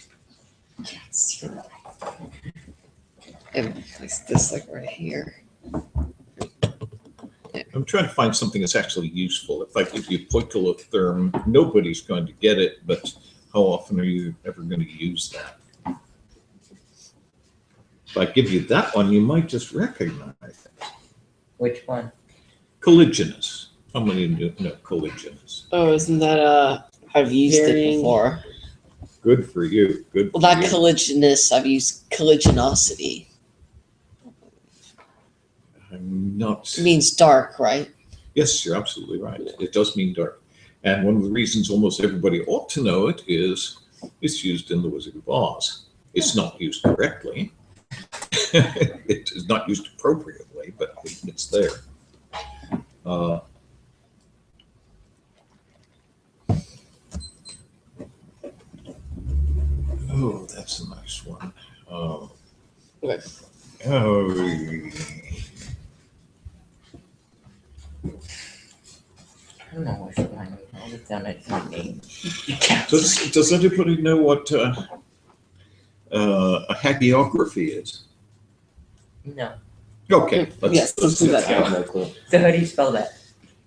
and place this like right here. I'm trying to find something that's actually useful. If I give you poikilotherm, nobody's going to get it, but how often are you ever going to use that? If I give you that one, you might just recognize it. Which one? Colliginous. How many know colliginous? Oh, isn't that I've used it Varying- before. Good for you. Good. Well, for not you. colliginous. I've used colliginosity. I'm not. It means dark, right? Yes, you're absolutely right. It does mean dark. And one of the reasons almost everybody ought to know it is it's used in The Wizard of Oz. It's not used correctly. It is not used appropriately, but it's there. Oh, that's a nice one. Okay. Oh, I don't know what's mine. I'll look down at my name. does anybody know what a hagiography is? No. Okay, Yes, let's do that. I have no clue. So how do you spell that?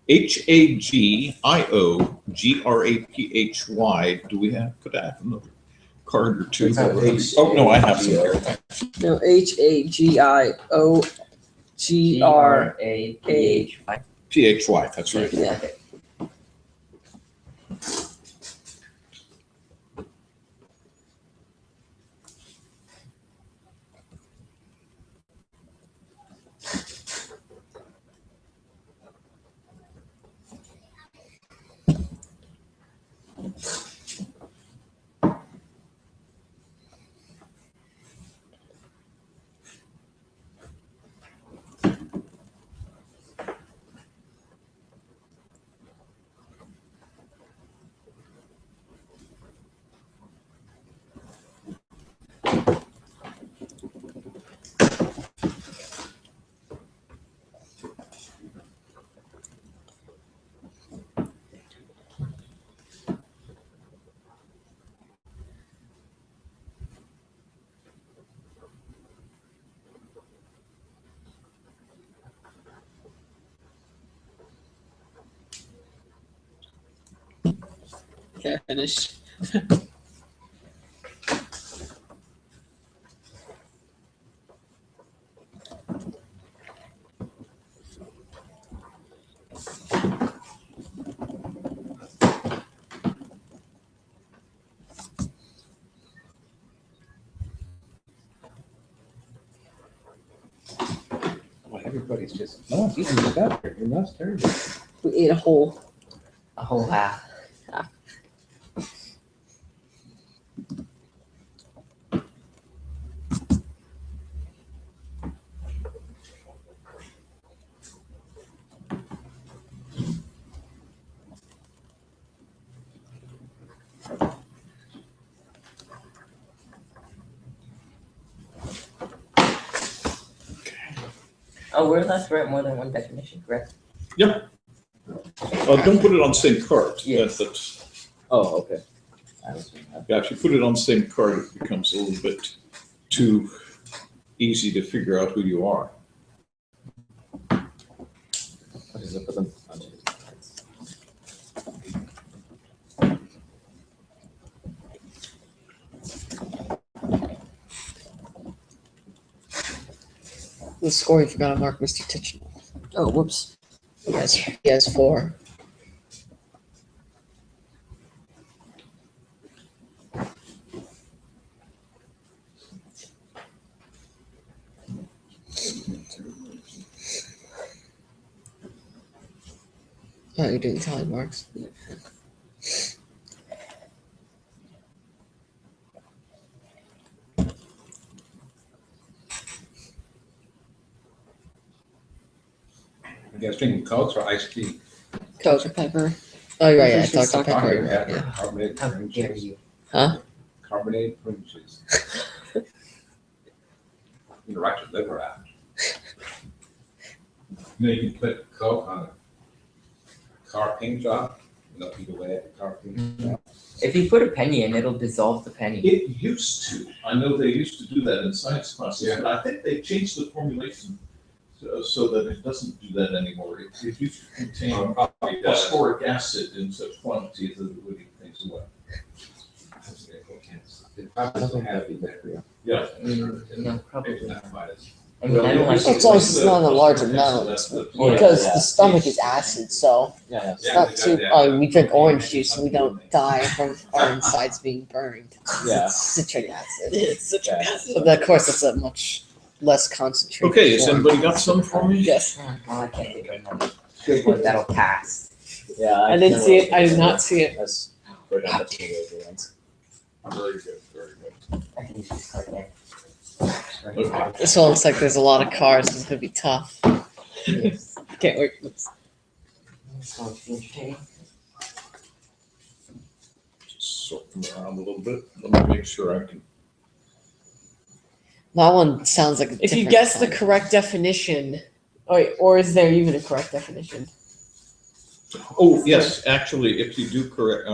Hagiography. Do we have? Could I have another card or two? It's not Oh no, I have some here. No, HAGIOGR. GRAPHY. PHY. That's right. Yeah. Okay, finished. Well, everybody's just, no one's eating stuff here. You're not terrible. We ate a whole. A whole half. Oh, we're allowed to write more than one definition, correct? Don't put it on the same card. Yes. That's Oh, okay. yeah. If you put it on the same card, it becomes a little bit too easy to figure out who you are. Okay, so put them on. The score, you forgot to mark Mr. Titchnell. Oh, whoops. He has 4. Oh, you're doing tally marks. You guys drinking Cokes or iced tea? Coke or pepper. Oh, you're right. Yeah, I This is talked to Dr. pepper. Carbonated Yeah. carbonated How prune dare juice. you? Huh? Carbonated prune juice. You can write your liver out. You can put Coke on a car paint job. Nothing away at the car paint job. If you put a penny in, it'll dissolve the penny. It used to. I know they used to do that in science classes, Yeah. but I think they changed the formulation so that it doesn't do that anymore. It used to contain Probably does. phosphoric acid in such quantities that it would eat things away. It probably doesn't have the bacteria. Yeah. No, probably Maybe not. not quite as I mean, I don't like. As long as it's not a large amount, because the stomach is acid, so Yeah, it's not too. We drink orange juice and we don't die from our insides being burned. Yeah. It's citric acid. It's such Yeah. a But of course, it's a much less concentrated. Okay, has form. anybody got some for me? Yes. Well, I can't think of another good one that'll pass. Yeah. I didn't see it. I did not see it. That's we're done with the ones. Very good, very good. I can use this card again. Okay. This one looks like there's a lot of cars. It's gonna be tough. Yes. Can't wait. It's going to be entertaining. Just sort them around a little bit. Let me make sure I can. That one sounds like a If you different guess the kind. correct definition, or is there even a correct definition? Oh, yes, actually, if you do correct,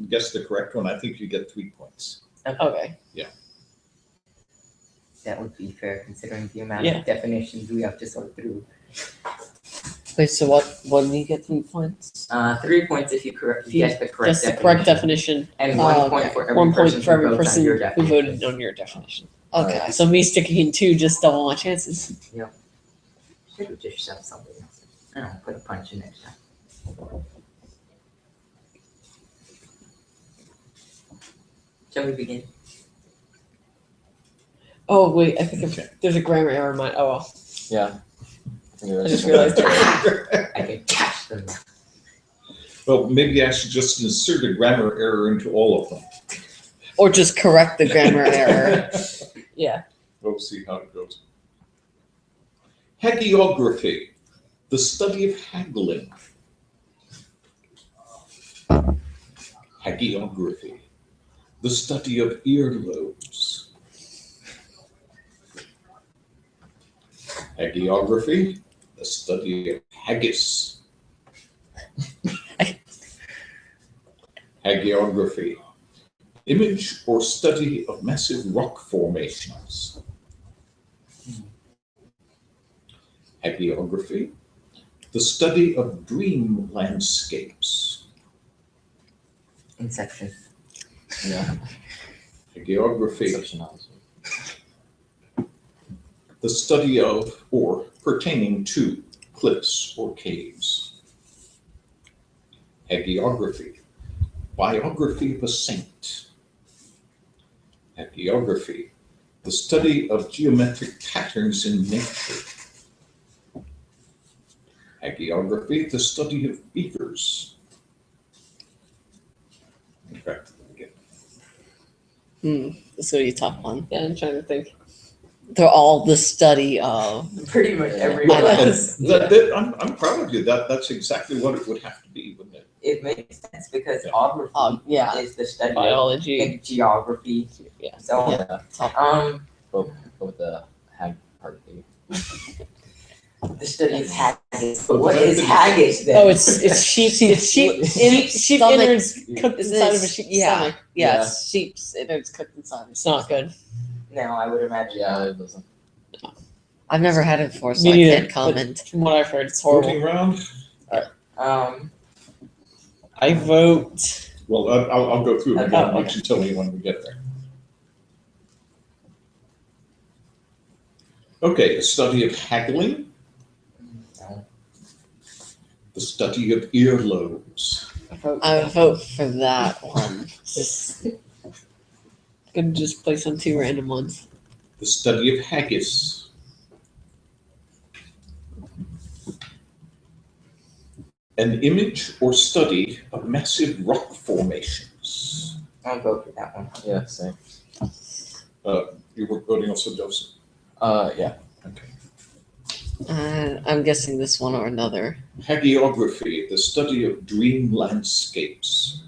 guess the correct one, I think you get 3 points. Okay. That would be fair considering the amount Yeah. of definitions we have to sort through. Wait, so what do you get 3 points? 3 points if you guess the correct Just the correct definition. And Oh, 1 okay. point for every 1 point person for every who votes on person your who definition. voted on your definition. Okay. So me sticking in 2 just double my chances. Should have just shoved something else. I don't know, put a punch in next time. Shall we begin? Oh wait, I think Okay. there's a grammar error in mine. Oh well. Yeah. I just realized I can catch them. Well, maybe I should just insert a grammar error into all of them. Or just correct the grammar error. Yeah. We'll see how it goes. Hagiography, the study of haggling. Hagiography, the study of earlobes. Hagiography, the study of haggis. Hagiography, image or study of massive rock formations. Hagiography, the study of dream landscapes. Inception. Yeah. Hagiography, Exceptionalism. the study of or pertaining to cliffs or caves. Hagiography, biography of a saint. Hagiography, the study of geometric patterns in nature. Hagiography, the study of beavers. Okay. This is gonna be a tough one. Yeah, I'm trying to think. They're all the study of. Pretty much every Yeah. one. I'm proud of you. That's exactly what it would have to be, wouldn't it? It makes sense because Yeah. geography Yeah. is the study of Biology. like, geography. Yeah. So, Yeah. Go with the hag part. the study of haggis. But what is haggis then? Oh, it's sheep. It's sheep. Sheep stomach. innards cooked Isn't inside it- of a sheep's yeah, stomach. yeah, Yeah. it's sheep's innards cooked inside. It's not good. No, I would imagine. Yeah, it doesn't. I've never had it before, so Me I neither, can't but- comment. From what I've heard, it's horrible. Voting round? I vote. Well, I'll go through it again. Oh, Why okay. don't you tell me when we get there? Okay, the study of haggling, No. the study of earlobes, I vote for that one. Just Gonna just play some 2 random ones. the study of haggis, an image or study of massive rock formations. I'll vote for that one. Yeah, same. You were voting also, Joseph? Yeah. Okay. I'm guessing this one or another. Hagiography, the study of dream landscapes.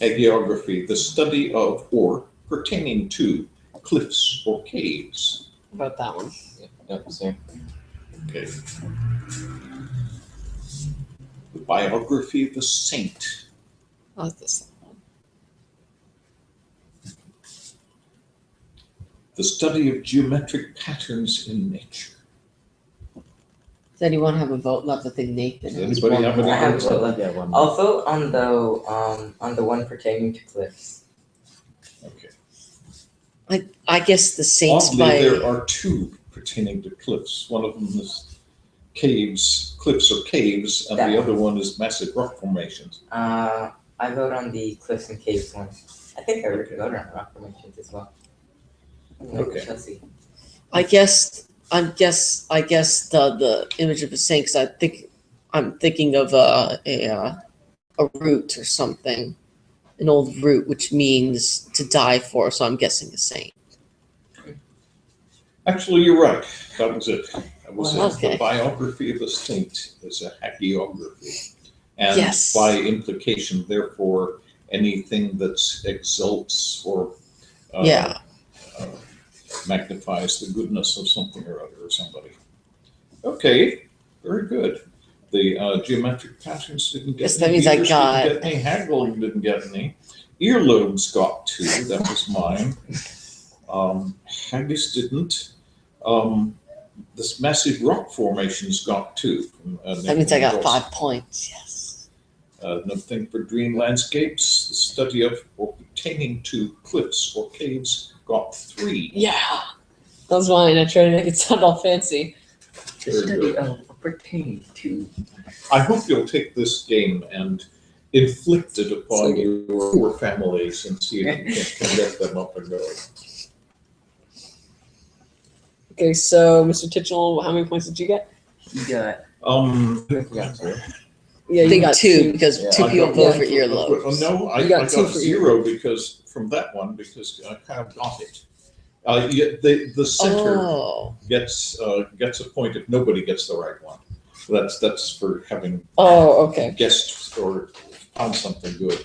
Hagiography, the study of or pertaining to cliffs or caves. About that one. Yep, same. Okay. The biography of a saint. I like this one. The study of geometric patterns in nature. Does anyone have a vote? Not that they Nathan. Does has anybody one have any I have votes? vote. Yeah, one. I'll vote on the one pertaining to cliffs. Okay. I guess the Saints Oddly, by there are two pertaining to cliffs. One of them is caves, cliffs or caves, and That the one. other one is massive rock formations. I vote on the cliffs and caves one. I think I would vote on the rock formations as well. Okay. Chelsea. I guess the image of a saint. 'Cause I'm thinking of a root or something, an old root, which means to die for. So I'm guessing a saint. Actually, you're right. That was it. That was Well, it. okay. The biography of a saint is a hagiography. And Yes. by implication, therefore, anything that exalts or Yeah. magnifies the goodness of something or other or somebody. Okay, very good. The geometric patterns didn't get Yes, any. that means I Beavers got- didn't get any. Haggling didn't get any. Earlobes got 2. That was mine. Haggis didn't. This massive rock formations got 2. That means I got Nathan 5 points. Yes. Another thing for dream landscapes, the study of or pertaining to cliffs or caves got 3. Yeah. That was mine. I tried to make it sound all fancy. The Very study good. of pertaining to. I hope you'll take this game and inflict it upon So- your poor families and see if you can get them up and going. Okay, so Mr. Titchell, how many points did you get? You got. Yeah, I think 2 because Yeah. 2 I people got vote one for for- earlobes. No, I You got got 2 for 0 because from that one because I kind of got it. The center Oh. gets a point if nobody gets the right one. That's for having Oh, okay. guessed or found something good.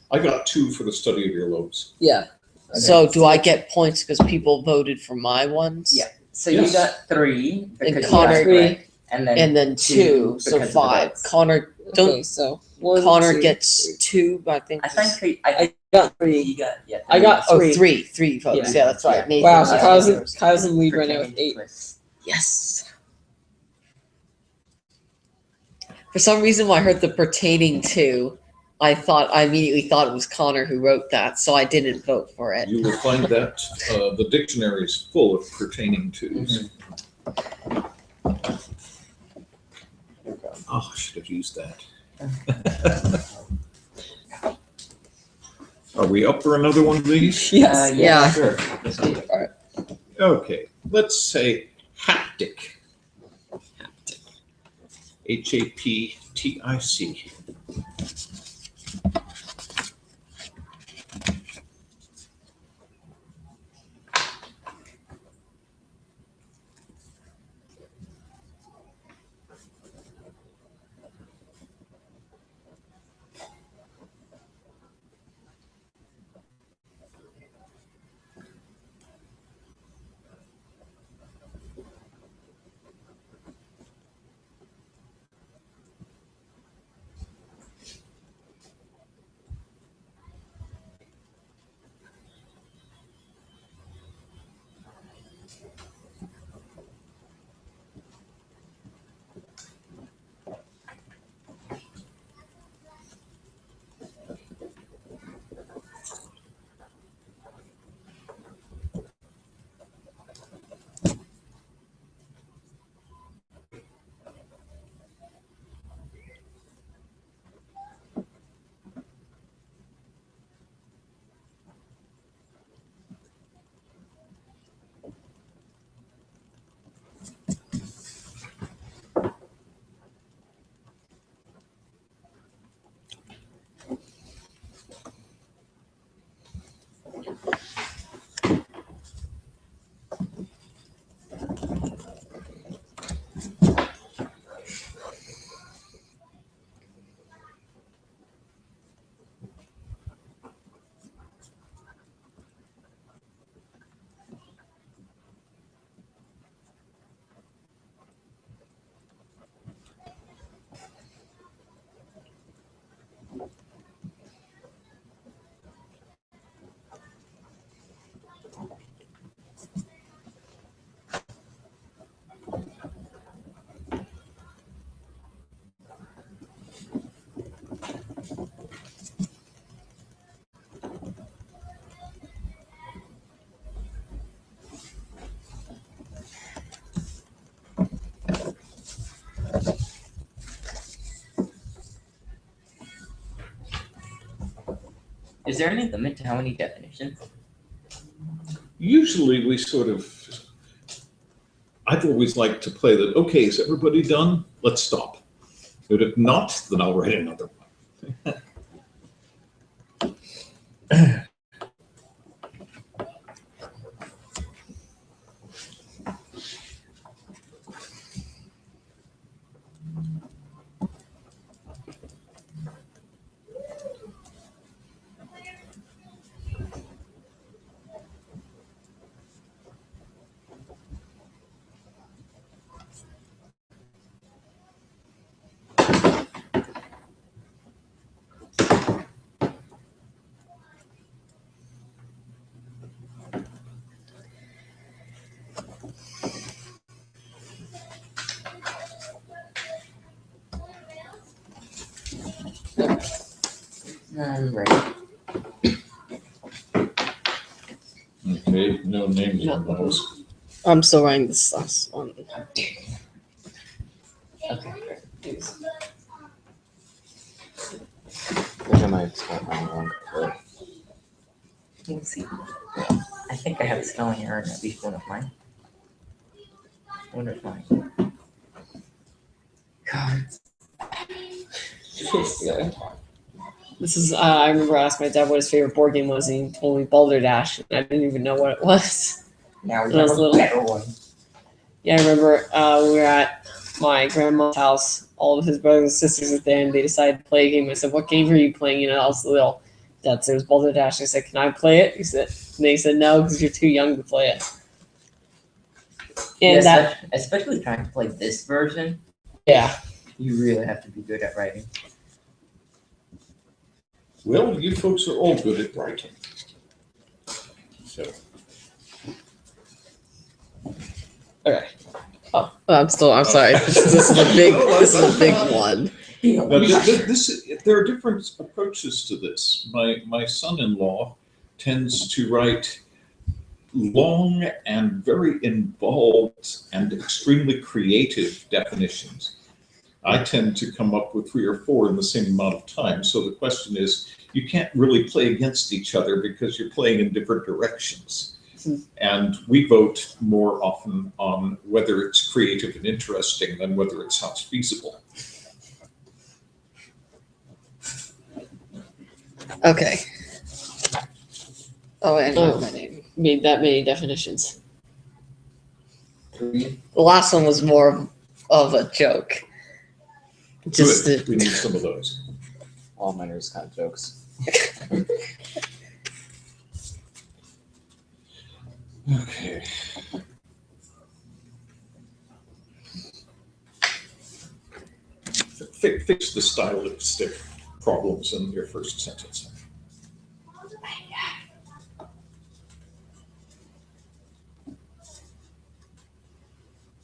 I got 2 for the study of earlobes. Yeah. So do I get points because people voted for my ones? Yeah. So Yes. you got 3 because you Connor- got correct, and then And then 2, so because of the 5. votes. Connor Okay, so one, Connor 2, gets 2, but I think. I think I got 3. you got I got Oh, 3. 3 votes. Yeah. Yeah, that's right. Yeah. Nathan Wow, so got Kyle's yours. Kyle's in the lead right now with pertaining to 8. cliffs. Yes. For some reason, when I heard the pertaining to, I immediately thought it was Connor who wrote that, so I didn't vote for it. You will find that the dictionary is full of pertaining tos. Oh, I should have used that. Are we up for another one of these? Yes. Yeah. Sure. Let's do it. Okay, let's say haptic. HAPTIC. Is there any limit to how many definitions? Usually we sort of, I've always liked to play that, okay, is everybody done? Let's stop. But if not, then I'll write another one. Right. Okay, no names on those. I'm still writing this last one. Okay. I think I might spell wrong, but We'll see. I think I have a spelling error in at least one of mine. I wonder if mine. God. This is, I remember I asked my dad what his favorite board game was, and he told me Balderdash, and I didn't even know what it was. Now we When I was have a little. better one. Yeah, I remember we were at my grandma's house. All of his brothers and sisters were there, and they decided to play a game. I said, "What game are you playing?" You know, I was little. Dad said it was Balderdash. I said, "Can I play it?" He said, and they said, "No, because you're too young to play it." And Yes, that, especially trying to play this version, yeah, you really have to be good at writing. Well, you folks are all good at writing. So, okay. Oh, I'm sorry. This is a big one. now, there are different approaches to this. My son-in-law tends to write long and very involved and extremely creative definitions. I tend to come up with 3 or 4 in the same amount of time. So the question is, you can't really play against each other because you're playing in different directions. And we vote more often on whether it's creative and interesting than whether it sounds feasible. Okay. Oh, I know my name. Made that many definitions. 3. The last one was more of a joke. Just Good. We need some of those. all mine are just kind of jokes. Okay. Fix the stylistic problems in your first sentence.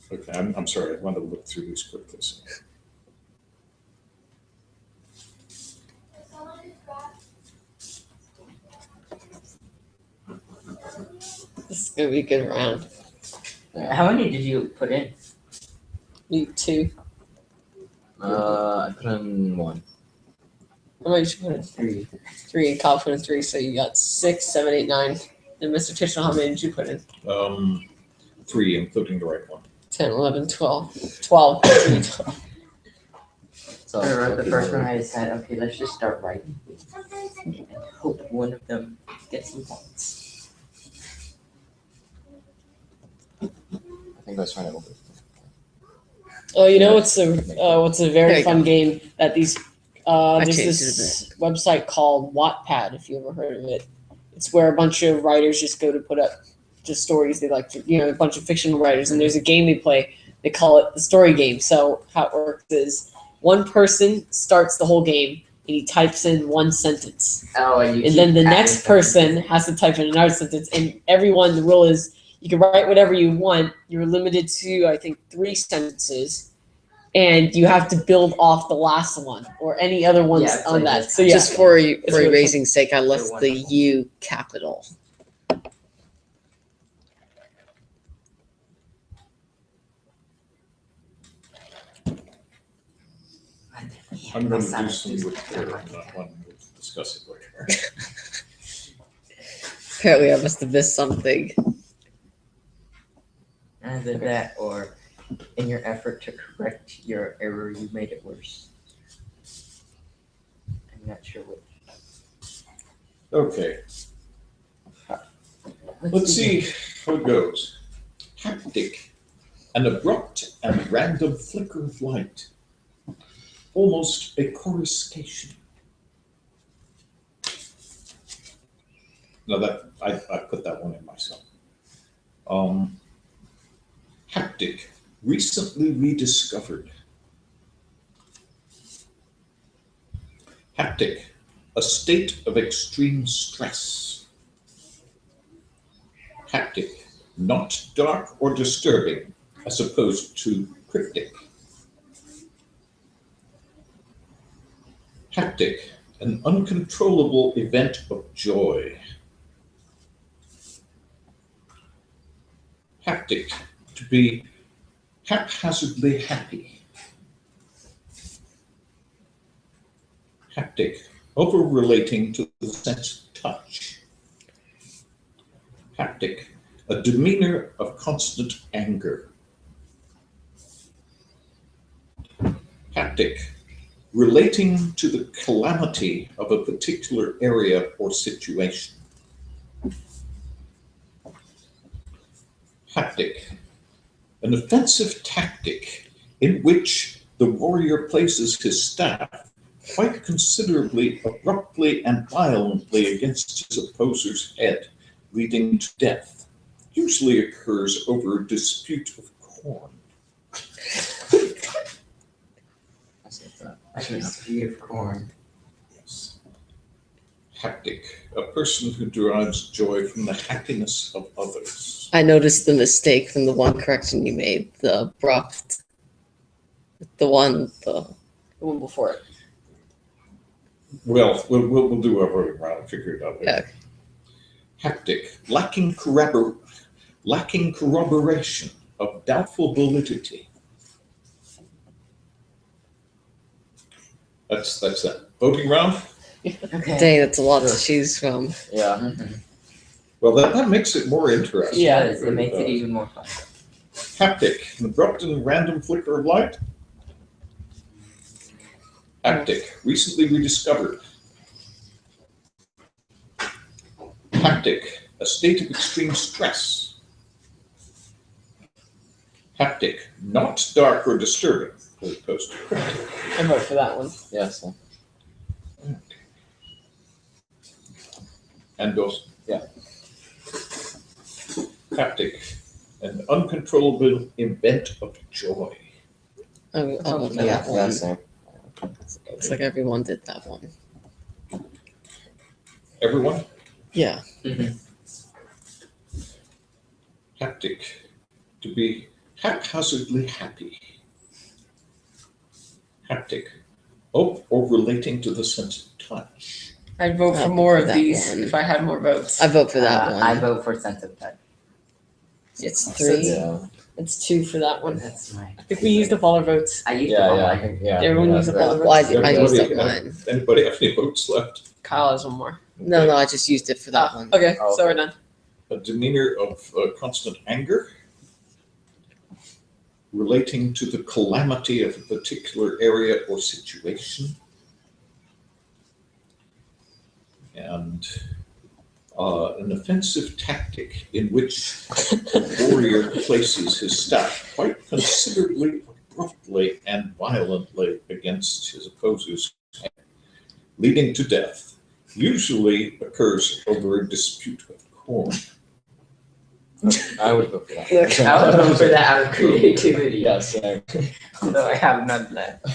Okay, I'm sorry, I want to look through these quickly. So. this is gonna be a good round. How many did you put in? Me too. I put in 1. How many did you put in? 3. 3 and Kyle put in 3, so you got 6, 7, 8, 9. And Mr. Tishel, how many did you put in? 3, including the right one. 10, 11, 12. 12. 12. So I wrote the okay, first one. I said, okay, let's just start writing. And hope one of them gets some points. I think I was trying to open. Oh, you know what's a very There you fun go. game that these there's changed this website called Wattpad, if you ever heard of it. It's where a bunch of writers just go to put up just stories they like to, a bunch of fictional writers, and there's a game they play. They call it the story game. So how it works is one person starts the whole game and he types in one sentence. Oh, and And then the next person has to type in another sentence, and everyone, the rule is you can write whatever you want. You're limited to, I think, 3 sentences, and you have to build off the last one or any other ones Yeah, it's on like that. this. So yeah, Just for It's really erasing's sake, I left They're the wonderful. U capital. I'm going to do some repair on that one. We'll discuss it later. Apparently, I must have missed something. Either that or in your effort to correct your error, you made it worse. I'm not sure what. Okay, let's see how it goes. Haptic, an abrupt and random flicker of light, almost a coruscation. No, that I put that one in myself. Haptic, recently rediscovered. Haptic, a state of extreme stress. Haptic, not dark or disturbing, as opposed to cryptic. Haptic, an uncontrollable event of joy. Haptic, to be haphazardly happy. Haptic, over-relating to the sense of touch. Haptic, a demeanor of constant anger. Haptic, relating to the calamity of a particular area or situation. Haptic, an offensive tactic in which the warrior places his staff quite considerably abruptly and violently against his opposer's head, leading to death, usually occurs over a dispute of corn. I can see of corn. Yes. Haptic, a person who derives joy from the happiness of others. I noticed the mistake from the one correction you made. The abrupt. The one before it. Well, we'll do a voting round and figure it out later. Yeah. Haptic, lacking corroboration of doubtful validity. That's that. Voting round? Okay. Dang, that's a lot to choose from. Yeah. Mhm. Well, that makes it more interesting. Yeah, it makes it even more fun. Haptic, an abrupt and random flicker of light. Haptic, recently rediscovered. Haptic, a state of extreme stress. Haptic, not dark or disturbing, as opposed to cryptic. I vote for that one. Yeah. So. And goes. Yeah. Haptic, an uncontrollable event of joy. Oh, yeah. Yeah. Same. Looks like everyone did that one. Everyone? Yeah. Haptic, to be haphazardly happy. Haptic, or relating to the sense of touch. I'd vote for I'll more vote of for that these one. if I had more votes. I vote for that one. I vote for sense of touch. It's Three. Yeah. It's 2 for that one. That's my. I think we used up all our votes. I used Yeah. to Yeah. I think. Yeah. Everyone yeah, used up that's all the right. votes. Well, I used up Anybody- mine. Anybody have any votes left? Kyle has one more. No, I just used it for that one. Okay, Oh, so we're okay. done. A demeanor of constant anger, relating to the calamity of a particular area or situation, and an offensive tactic in which a warrior places his staff quite considerably abruptly and violently against his opposer's head, leading to death, usually occurs over a dispute of corn. I would vote for that. I would vote for that out of creativity. Yeah. Same. Although I have none left.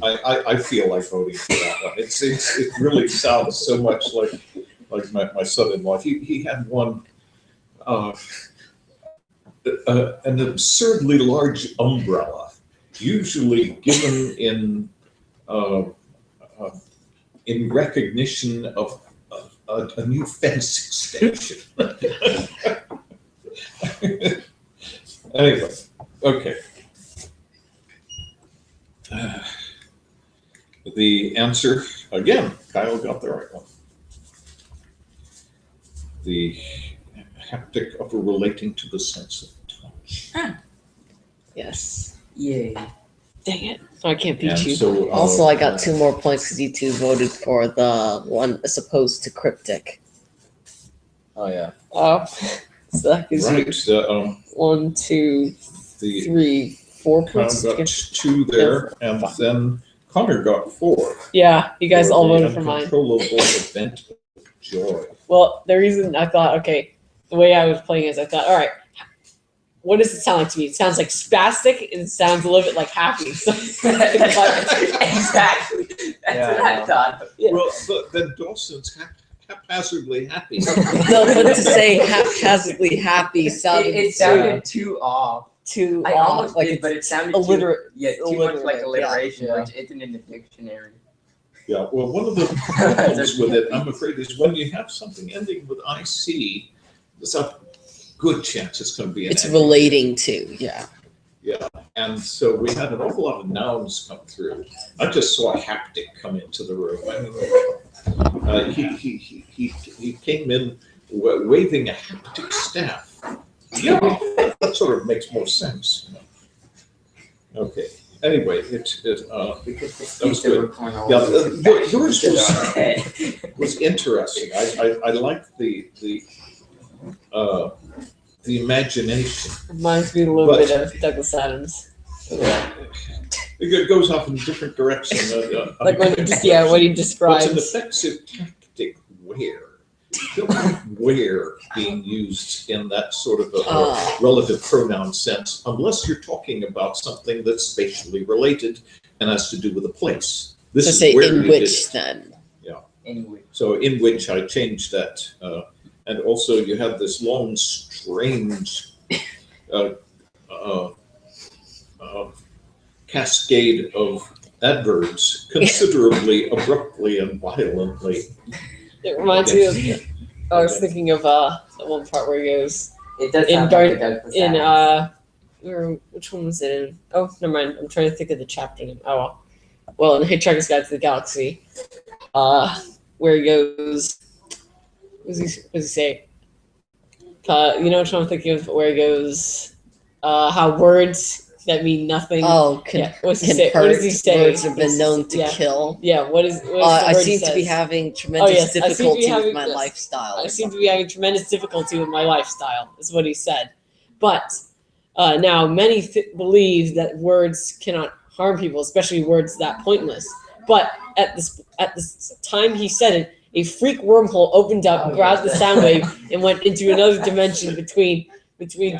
I feel like voting for that one. It really sounds so much like my son-in-law. He had one, an absurdly large umbrella, usually given in recognition of a new fence extension. Anyway, okay. The answer, again, Kyle got the right one. the haptic of relating to the sense of touch. Yes. Yay. Dang it. So I can't beat And you. so, Also, I got 2 more points because you 2 voted for the one as opposed to cryptic. Oh yeah. Oh, so that gives you right. 1, 2, The 3, 4 Connor points. got 2 there, and then Connor got 4. Yeah, you guys all the voted for mine. uncontrollable event of joy. Well, the reason I thought, okay, the way I was playing is I thought, all right, what does it sound like to me? It sounds like spastic and it sounds a little bit like happy. So, Exactly. That's what I thought. Yeah. Well, but then Dawson's haphazardly happy. No, but to say haphazardly happy sounded It sounded too off. too I off, almost like did, it's but it sounded alliterate. too much like alliterative, alliteration, yeah. which isn't in the dictionary. Yeah, well, one of the problems with it, I'm afraid, is when you have something ending with IC, there's a good chance it's going to be an It's adjective. relating to, yeah. Yeah, and so we had an awful lot of nouns come through. I just saw a haptic come into the room. He came in waving a haptic staff. Yeah, that sort of makes more sense. Okay. Anyway, that was good. Yeah, yours was interesting. I like the imagination. Reminds me a little But- bit of Douglas Adams. It goes off in a different direction. Like when he just, what he What's describes. an effective tactic where? Don't like where being used in that sort of a relative pronoun sense, unless you're talking about something that's spatially related and has to do with a place. This So is say where in you which did it. then. Anyway. So in which I changed that. And also you have this long, strange cascade of adverbs considerably, abruptly, and violently. It reminds me of, I was thinking of that one part where he goes, It does In sound Gar- like a Douglas in, Adams. which one was it in? Oh, never mind. I'm trying to think of the chapter name. Oh, well. Well, in Hitchhiker's Guide to the Galaxy, where he goes, what does he say? You know what I'm thinking of? Where he goes, how words that mean nothing. Oh, Yeah, what's he can say? What does he hurt. say? Words have been known to Yeah. kill. Yeah, what is the I word he seem to be says? having tremendous yes, I seem to be difficulty having- with my yes. lifestyle. I seem to be having tremendous difficulty with my lifestyle, is what he said. But now many believe that words cannot harm people, especially words that pointless. But at this time he said it, a freak wormhole opened up, grabbed the sound wave, and went into another dimension between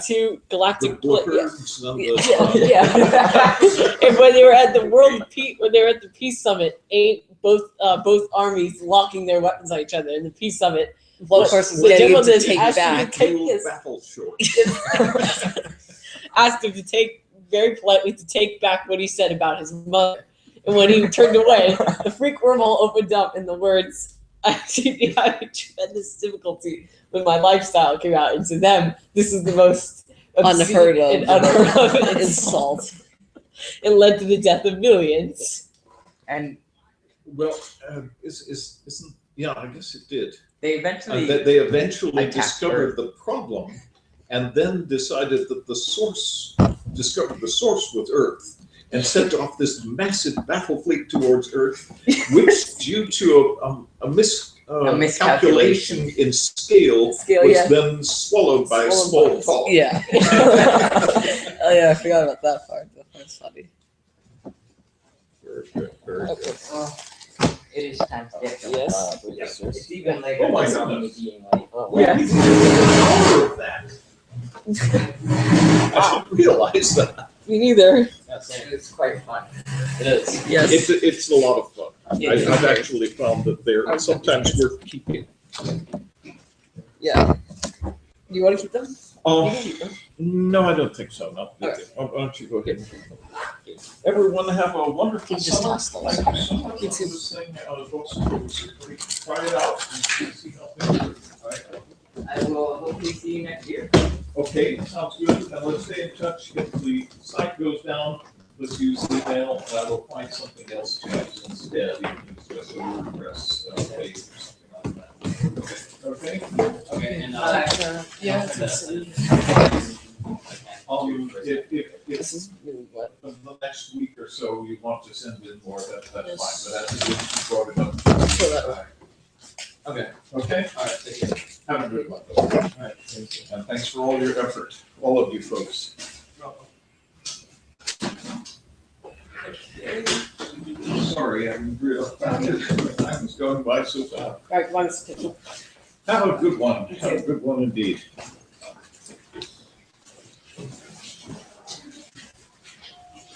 two galactic The birds and yeah. And when they were at the peace summit, both armies locking their weapons at each other in the peace summit. One person's the getting him to gentleman take asked him back. to take Dual his battle short. asked him to take very politely to take back what he said about his mother. And when he turned away, the freak wormhole opened up and the words, I seem to be having tremendous difficulty with my lifestyle came out. And to them, this is the most obscene Unheard of. and unheard of Insult. It led to the death of millions. And Well, isn't, yeah, I guess it did. they eventually They eventually attacked discovered the problem and then decided that discovered the source was Earth and sent off this massive battle fleet towards Earth, which due to a miscalculation in scale was yeah. then swallowed by a small fall. Yeah. Oh yeah, I forgot about that part. That's funny. Very good, very good. Oh, it is time to get going. Yes. It's even later Oh my than goodness. me being late. Yeah. We didn't an hour of that. I didn't realize that. Me neither. It's quite fun. It is. Yes. It's a lot of fun. Yeah. I've actually found that they're sometimes worth keeping. Yeah. You want to keep them? Oh, You can keep them. no, I don't think so. No. Why don't you go ahead? Everyone have a wonderful Just summer. toss those. Thank you so much for this thing. Try it out and see how things work. I will hopefully see you next year. Okay, sounds good. Now let's stay in touch. If the site goes down, let's use email, and I will find something else to use instead. You can use a WordPress page or something like that. Okay. Okay, and Yeah. If This is really what. in the next week or so you want to send in more, that's fine, Yes. but that's good you brought it up. So that okay, Okay, all right, thank you. have a good one. All right, thank you. And thanks for all your effort, all of you folks. Sorry, I'm real, time is going by so fast. All right, come on, let's take a- Have a good one, have a good one indeed.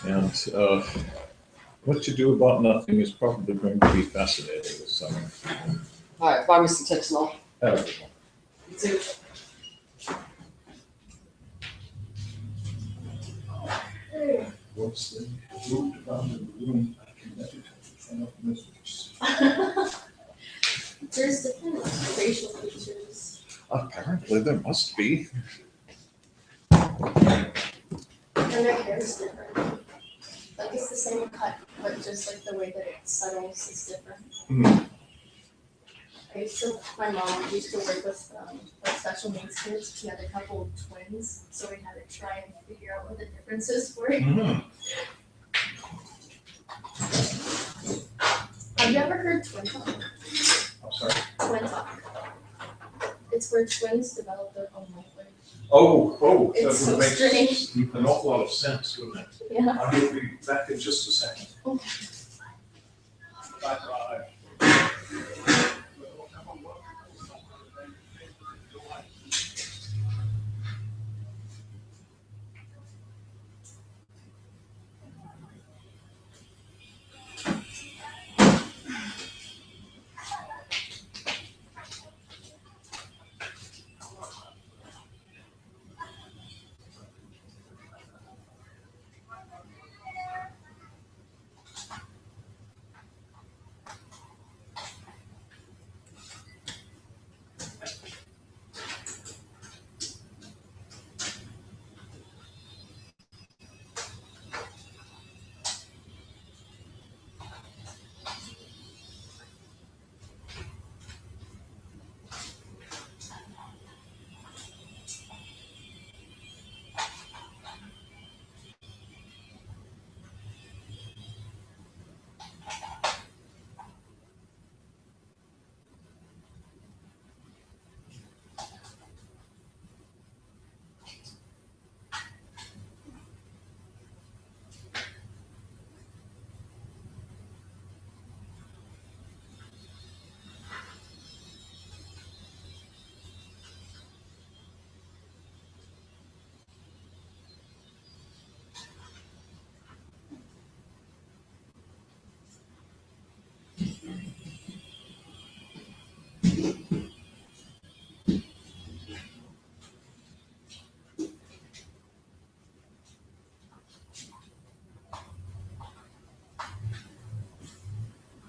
And what you do about nothing is probably going to be fascinating this summer. All right, bye, Mr. Texanol. Have a good one. You too. What's the moved around in the room? I can never turn off the messages. There's different facial features. Apparently there must be. And their hair is different. Like it's the same cut, but just like the way that it settles is different. Hmm. My mom used to work with like special needs kids. She had a couple of twins, so we had to try and figure out what the differences were. Mhm. Have you ever heard twin talk? I'm sorry. Twin talk. It's where twins develop their own language. Oh, that It's so would make strange. an awful lot of sense, wouldn't it? Yeah. I will be back in just a second. Okay. Bye-bye.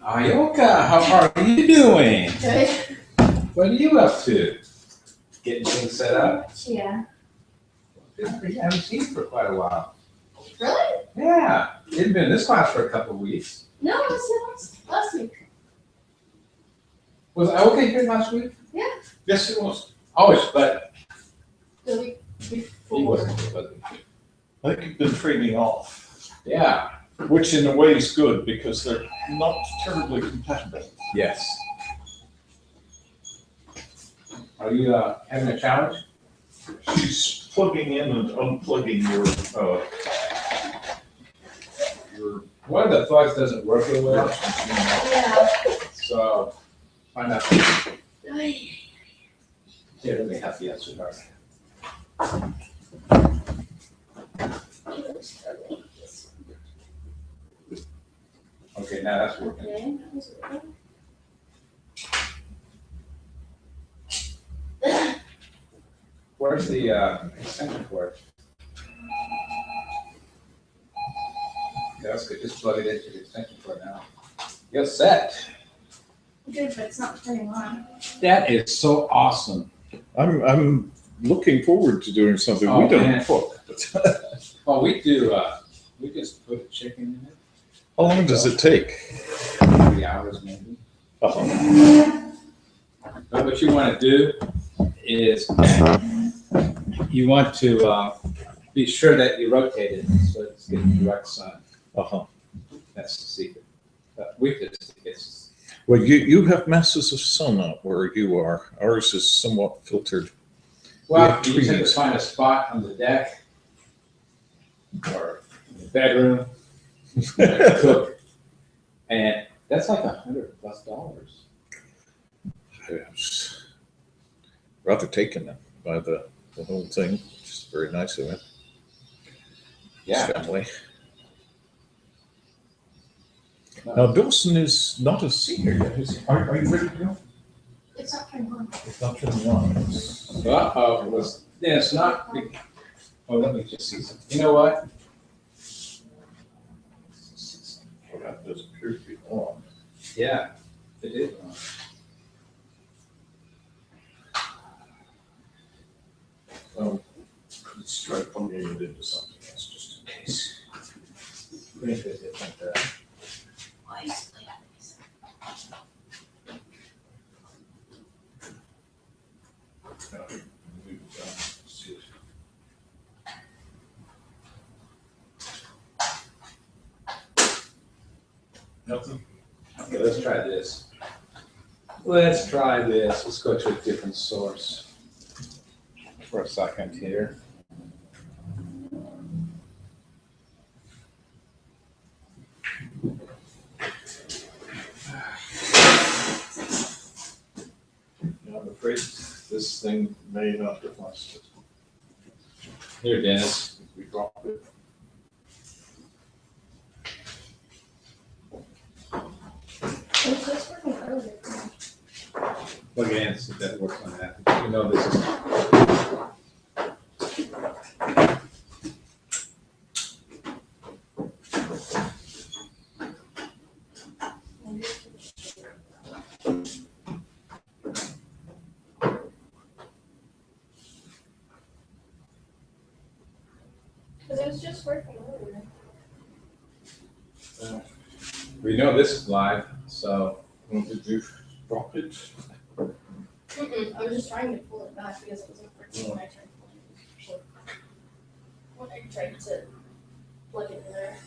Ayoka, how are you doing? Good. What are you up to? Getting things set up? Yeah. I haven't seen you for quite a while. Really? Yeah, you've been in this class for a couple of weeks. No, it was last week. Was Ayoka here last week? Yes, it was. Oh, but The week he before. wasn't here, was he? I think you've been trading off, Yeah, which in a way is good because they're not terribly compatible. yes. Are you having a challenge? She's plugging in and unplugging your One of the plugs doesn't work real well, Yeah. so find out. Ay. Yeah, really happy answer, sweetheart. Okay, now that's working. Okay, that was working. Where's the extension cord? Yeah, that's good. Just plug it into the extension cord now. You're set. Good, but it's not turning on. That is so awesome. I'm looking forward to doing something Oh, we don't man. cook. Well, we do, we just put a chicken in it, How long does it take? 3 hours maybe. Uh-huh. But what you want to do is you want to be sure that you rotate it so it's getting direct sun. Uh-huh. That's the secret. We just, it's, Well, you have masses of sun out where you are. Ours is somewhat filtered. well, have you just have to trees. find a spot on the deck or in the bedroom, cook, and that's like $100+. I was rather taken by the whole thing, which is very nice of it. Yeah. Family. Now, Dawson is not a senior yet, is he? Are you ready to go? It's not turned on. It's not turning on. Uh-oh, it was, yeah, it's not, big. Oh, let me just see something. You know what? Well, that does appear to be on. Yeah, it is. Let's try plugging it into something else just in case. Let me fix it like that. Nothing? Okay, let's try this. Let's try this. Let's go to a different source for a second here. I'm afraid this thing may not have lasted. Here, Dennis. We dropped it. It's just working earlier. Plug it in, see if that works on that. You know this is. Because it was just working earlier. We know this is live, so Did you drop it? I was just trying to pull it back because it wasn't working when I tried pulling it. When I tried to plug it in there.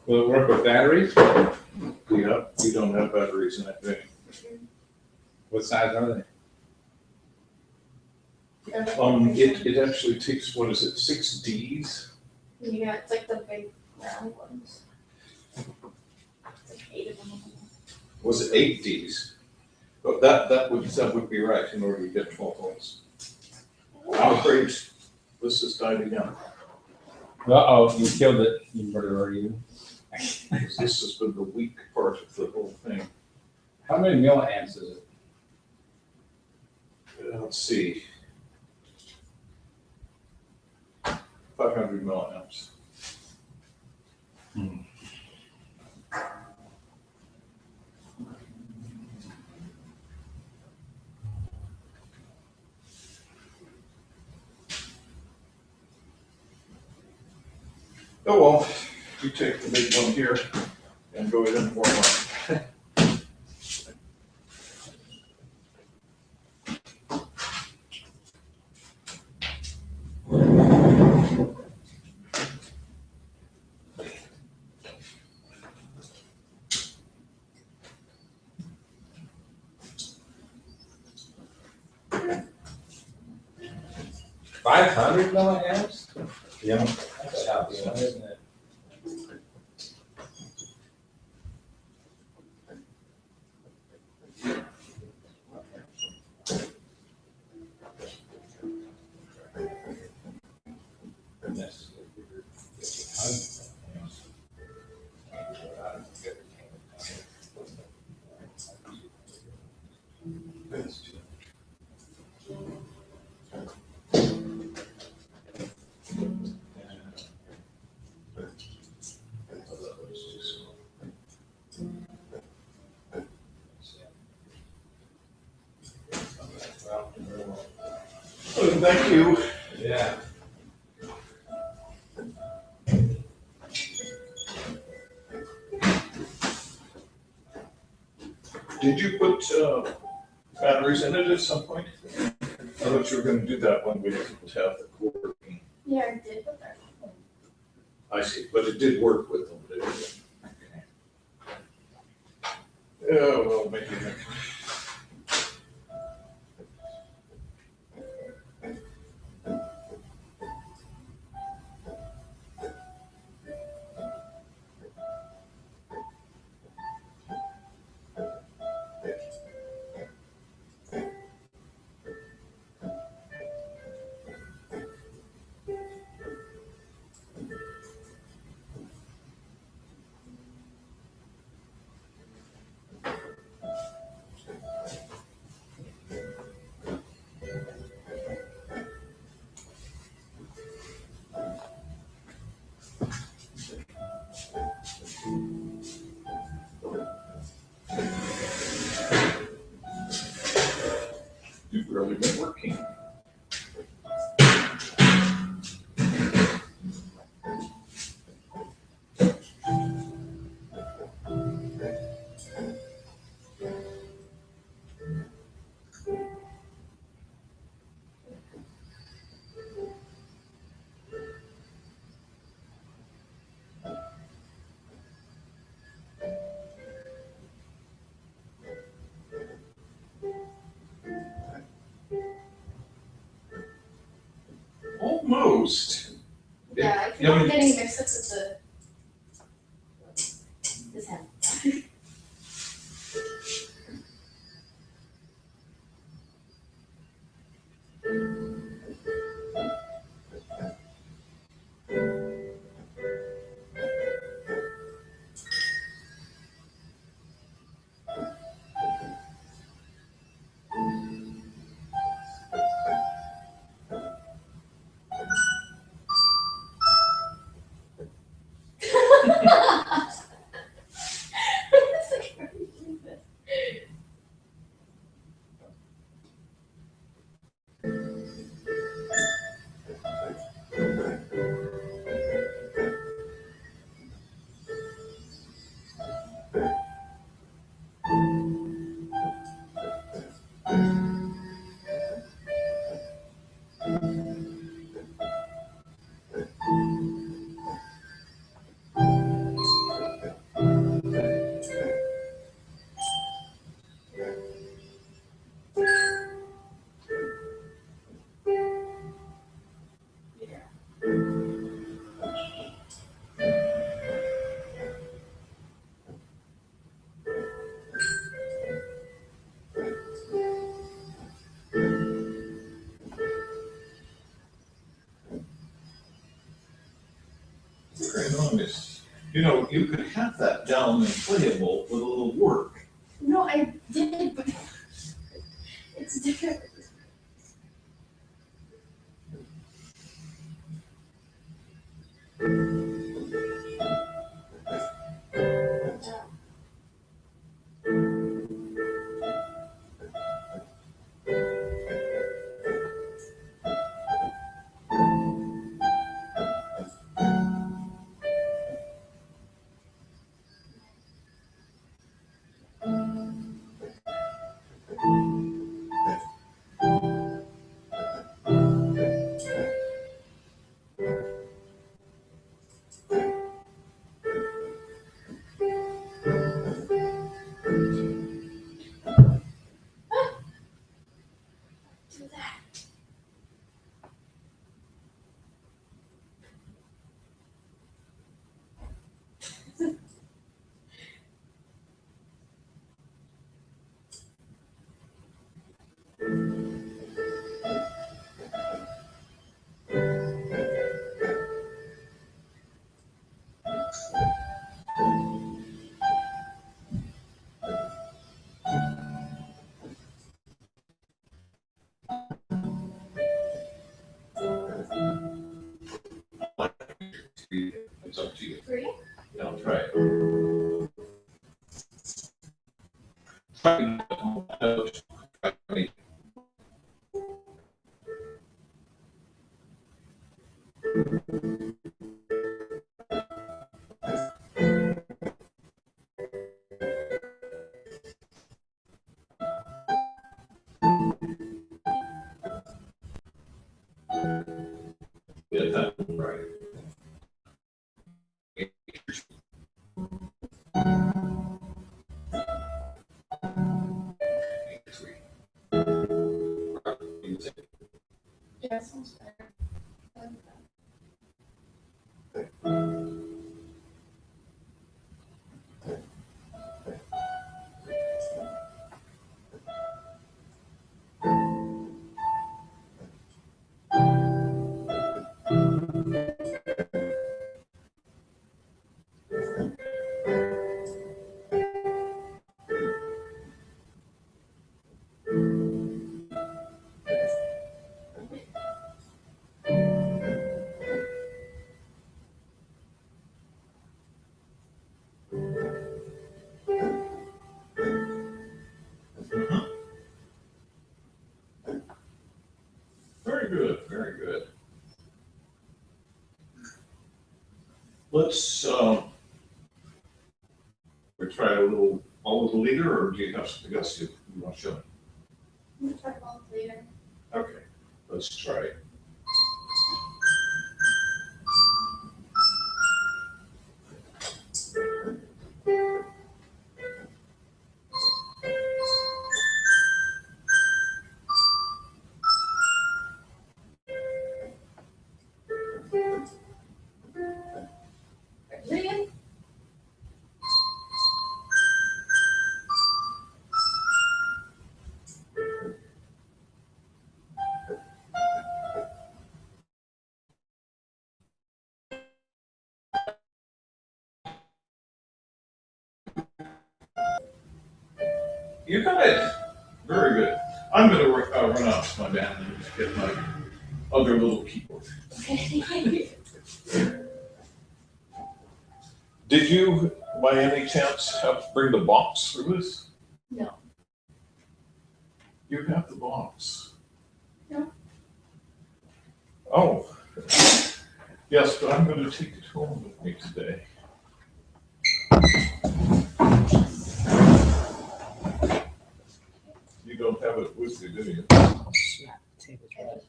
will it work with batteries? Yeah, we don't have batteries in that thing. What size are they? It actually takes, what is it, 6 Ds? Yeah, it's like the big round ones. It's like 8 of them. Was it 8 Ds? But that would be right in order to get 12 volts. I'm afraid this has died again. Uh-oh, you killed it, you murderer, you. This has been the weak part of the whole thing. How many milliamps is it? Let's see. 500 milliamps. Oh well, you take the big one here and go ahead and warm up. $500 milliamps? Yeah. That's a house, isn't it? Goodness. Thank you. Yeah. some point? I thought you were going to do that when we didn't have the core working. Yeah, I did, but they're. I see, but it did work with them, didn't it? Okay. Oh, well, maybe next time. You've really been working. Almost. Yeah, I keep Yeah, I on mean- getting mixed up with this hand. Very nice. You know, you could have that down and playable with a little work. No, I did, but it's different. Do that. It's up to you. Three? Now try it. Try it. Try it. Get that right. Yeah, sounds better. I like that. Very good, very good. Let's, we try a little follow the leader, or do you have something else you want to show me? I'm gonna try to follow later. Okay, let's try it. Ready again? You got it. Very good. I'm going to run out to my band and just get my other little keyboard. Okay. Did you, by any chance, have to bring the box for this? No. You have the box. No. Oh. Yes, but I'm going to take it home with me today. You don't have it with you, do you? Snap the tables right.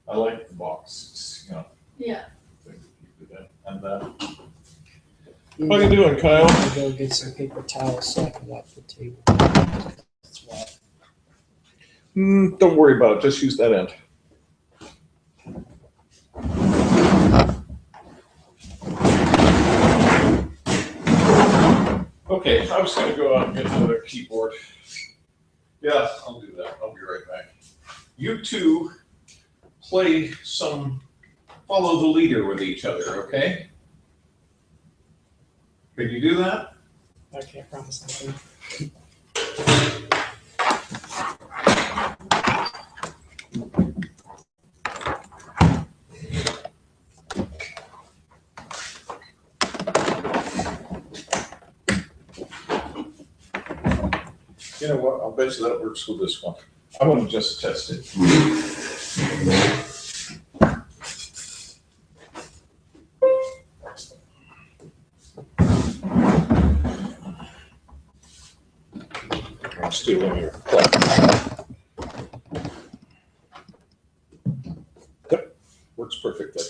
I like the box. It's, you know, Yeah. thing to keep it in. And how you doing, Kyle? I'll go get some paper towels so I can wipe the table. That's why. Don't worry about it. Just use that end. Okay, I was going to go out and get another keyboard. Yeah, I'll do that. I'll be right back. You two play some follow the leader with each other, okay? Can you do that? I can't promise anything. You know what? I'll bet you that works with this one. I want to just test it. I'm stealing your clock. Yep, works perfectly.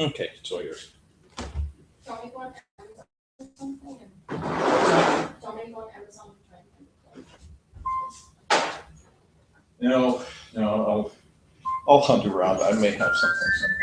Okay, it's all yours. Do you want me to go on Amazon or something? Do you want me to go on Amazon and try and find it? No, I'll hunt around. I may have something somewhere.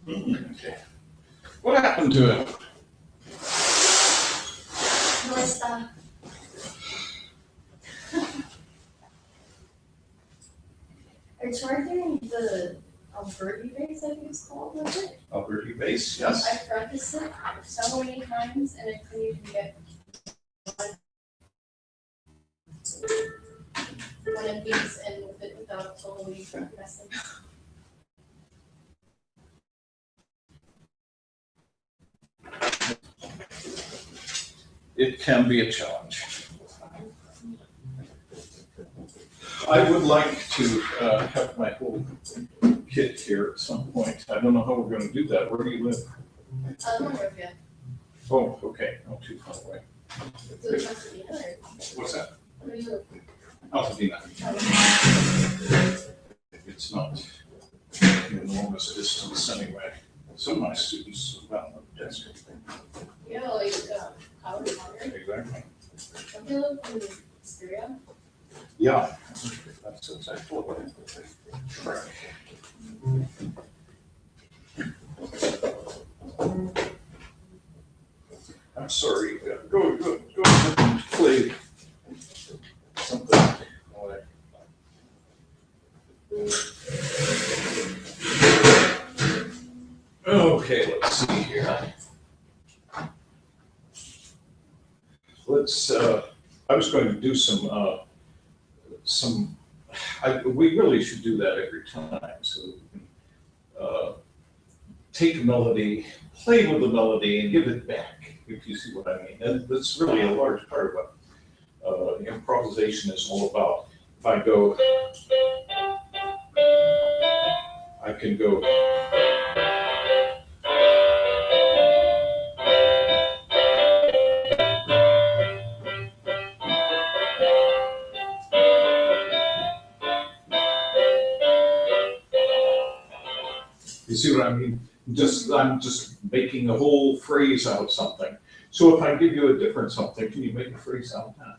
Okay. What happened to it? No está. Are charging the Alberti base, I think it's called, was it? Alberti base, yes. I practiced it so many times and I couldn't even get one of these and with it without totally messing up. It can be a challenge. I would like to have my whole kit here at some point. I don't know how we're going to do that. Where do you live? I don't know if you Oh, okay, not too far away. do it Pasadena or What's that? what do you Altadena. It's not an enormous distance anyway. Some of my students are about the desk. Yeah, like Howard Potter. Exactly. Don't you live in Syria? Yeah, that's exactly what I right. I'm sorry, go and play something. Okay, let's see here. I was going to do we really should do that every time, so we can take a melody, play with the melody, and give it back, if you see what I mean. And that's really a large part of what improvisation is all about. If I go, I can go. You see what I mean? I'm just making a whole phrase out of something. So if I give you a different something, can you make a phrase out of that?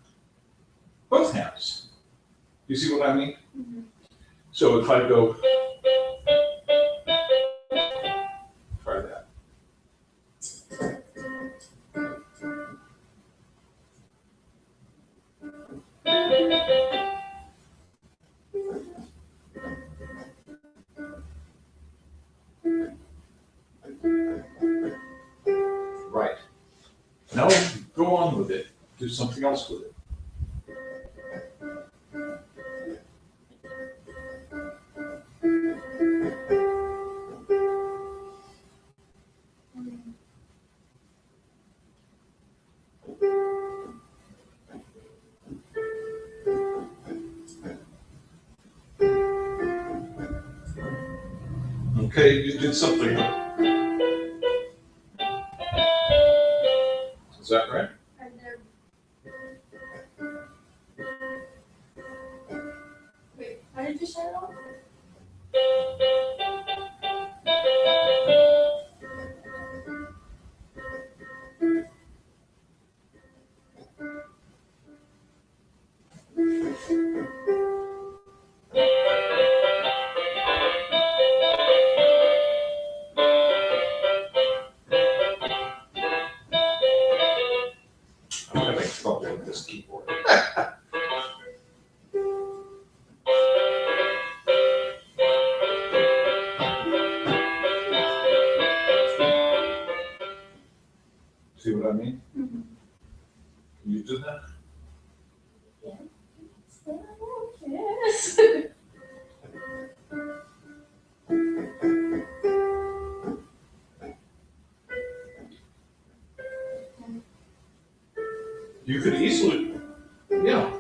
Both hands. You see what I mean? Mm-hmm. So if I go, try that. Right. Now go on with it. Do something else with it. Okay, you did something. Is that right? Right there. Wait, how did you shut it off? I'm having trouble with this keyboard. Yes. You could easily, yeah.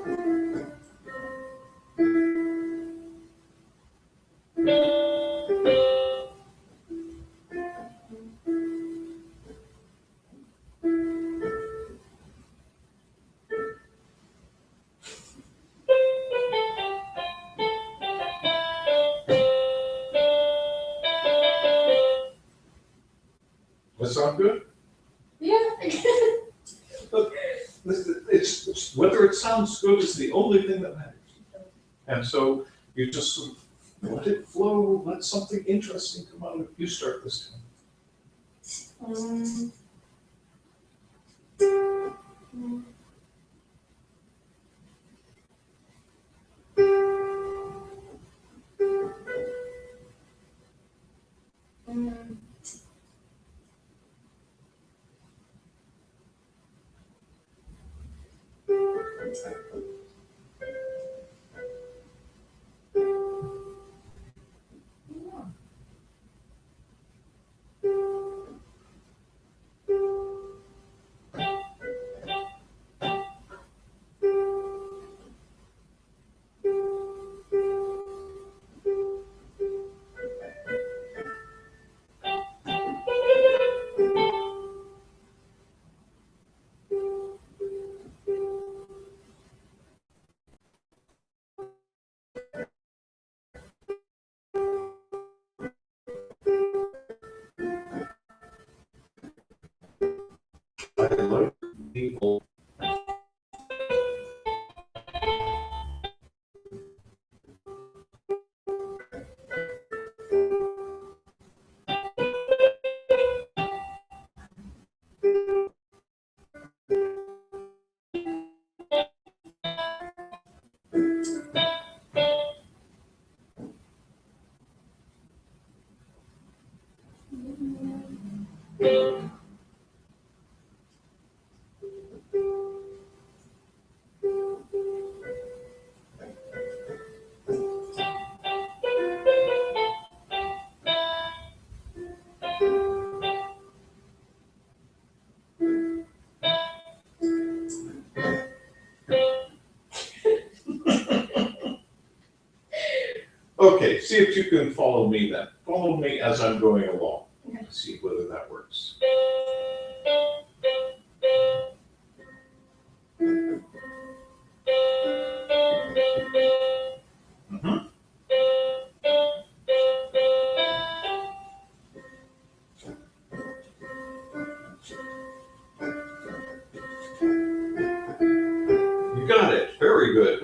That sound good? Yeah. It's whether it sounds good is the only thing that matters. And so you just sort of let it flow, let something interesting come out of it. You start this time. I like people. Okay, see if you can follow me then. Follow me as I'm going along. See whether that works. Mhm. You got it. Very good.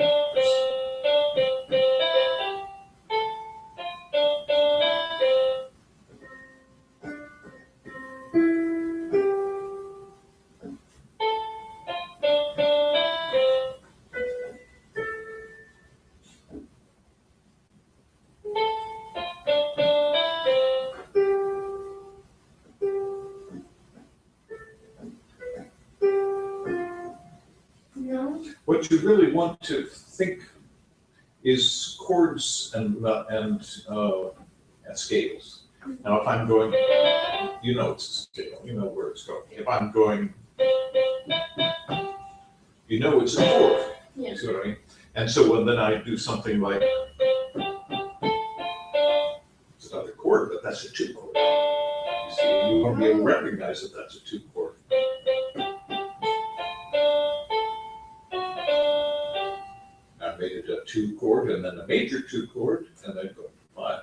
No. What you really want to think is chords and scales. Now, if I'm going, you know it's a scale, you know where it's going. If I'm going, you know it's a chord. Yeah. See what I mean? And so when then I do something like, it's another chord, but that's a two chord. You see, you won't be able to recognize that that's a two chord. I made it a two chord and then a major two chord and then go to five.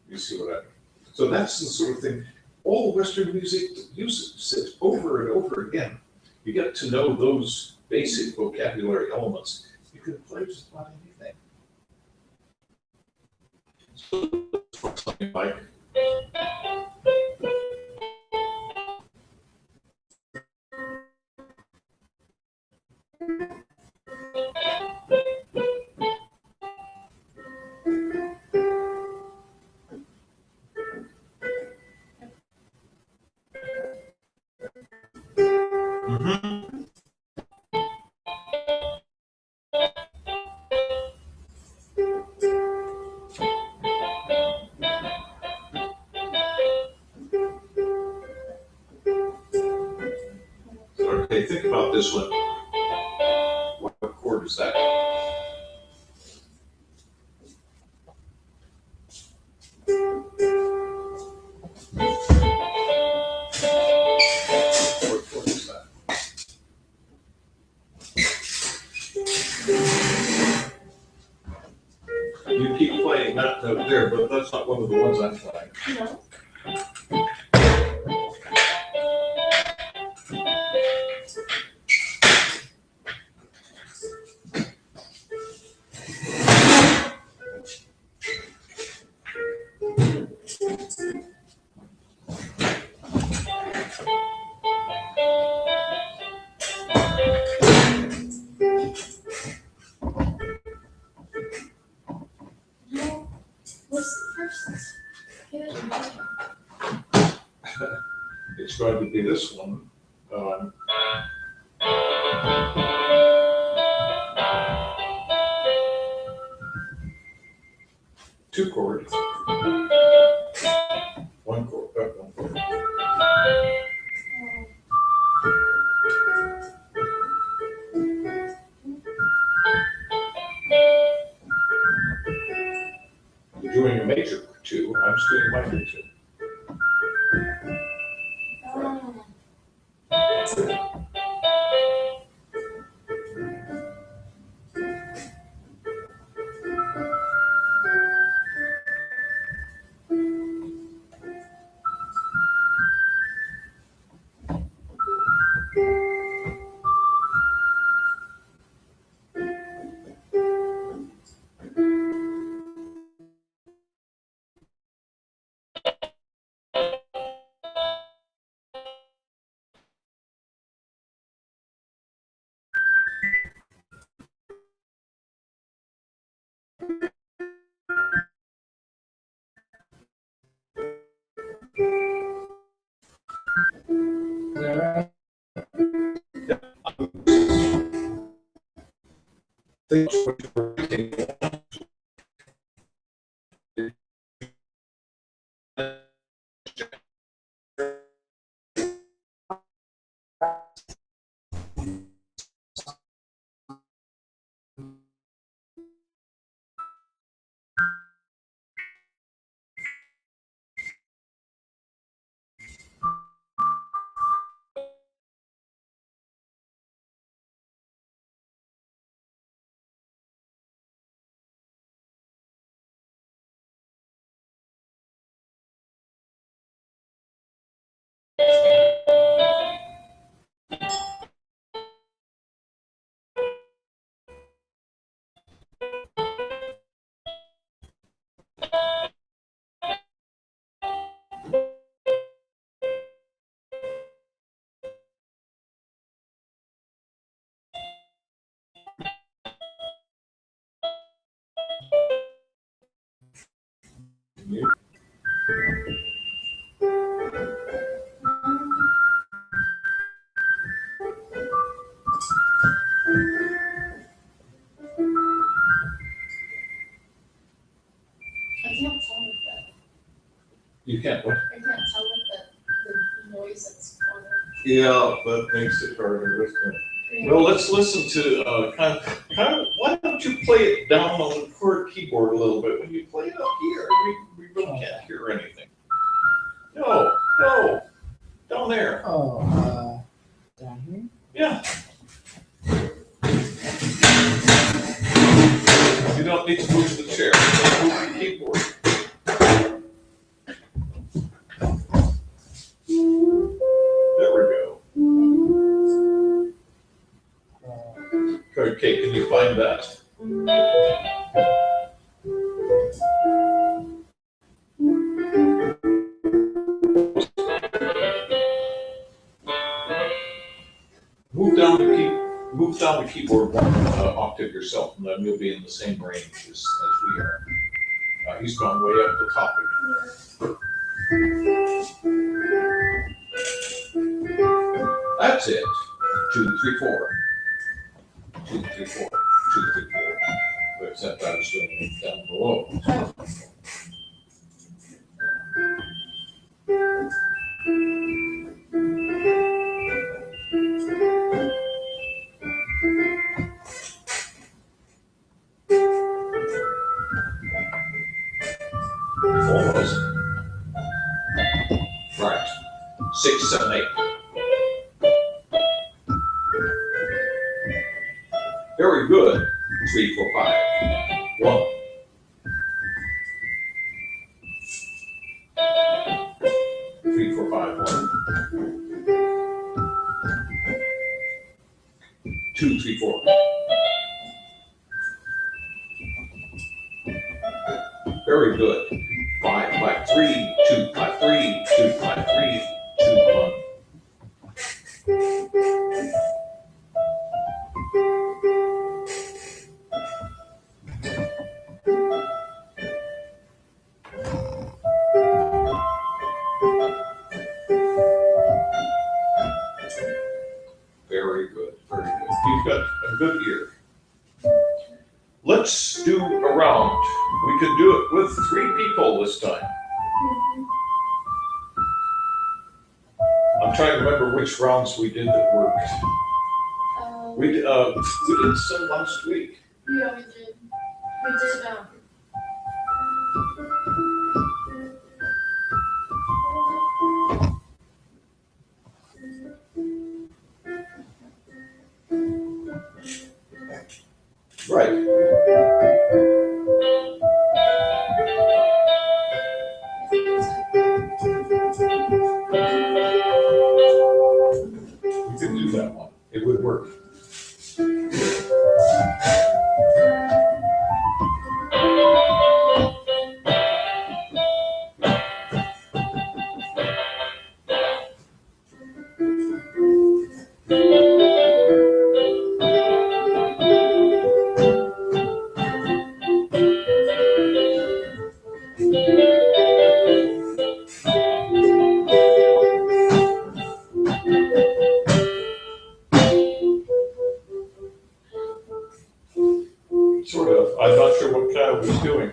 You see what I mean? So that's the sort of thing, all Western music uses it over and over again. You get to know those basic vocabulary elements. You can play just about anything. So something like, Okay, think about this one. What chord is that? What chord is that? You keep playing that note there, but that's not one of the ones I'm playing. No. No. What's the first? It's going to be this one. Two chords. One chord, one chord. You're doing a major two, I'm just doing minor two. Is that right? I can't tell with that. You can't what? I can't tell with the noise that's on it. Yeah, that makes it harder, doesn't it? Well, let's listen to kind of. Why don't you play it down on the chord keyboard a little bit? When you play it up here, we really can't hear anything. No, down there. Oh, down here? Yeah. You don't need to move the chair. Just move the keyboard. There we go. Okay, can you find that? Move down the keyboard one octave yourself, and then you'll be in the same range as we are. He's gone way up the top again. That's it. 2, 3, 4. 2, 3, 4. 2, 3, 4. Except I was doing it down below. 6, 7, 8. Very good. 3, 4, 5. 1. 3, 4, 5, 1. 2, 3, 4. Very good. 5, 5, 3, 2, 5, 3, 2, 5, 3, 2, 1. Very good, very good. You've got a good ear. Let's do a round. We could do it with 3 people this time. I'm trying to remember which rounds we did that worked. We did some last week. Yeah, we did. We did, Right. We could do that one. It would work. Sort of. I'm not sure what Kyle was doing.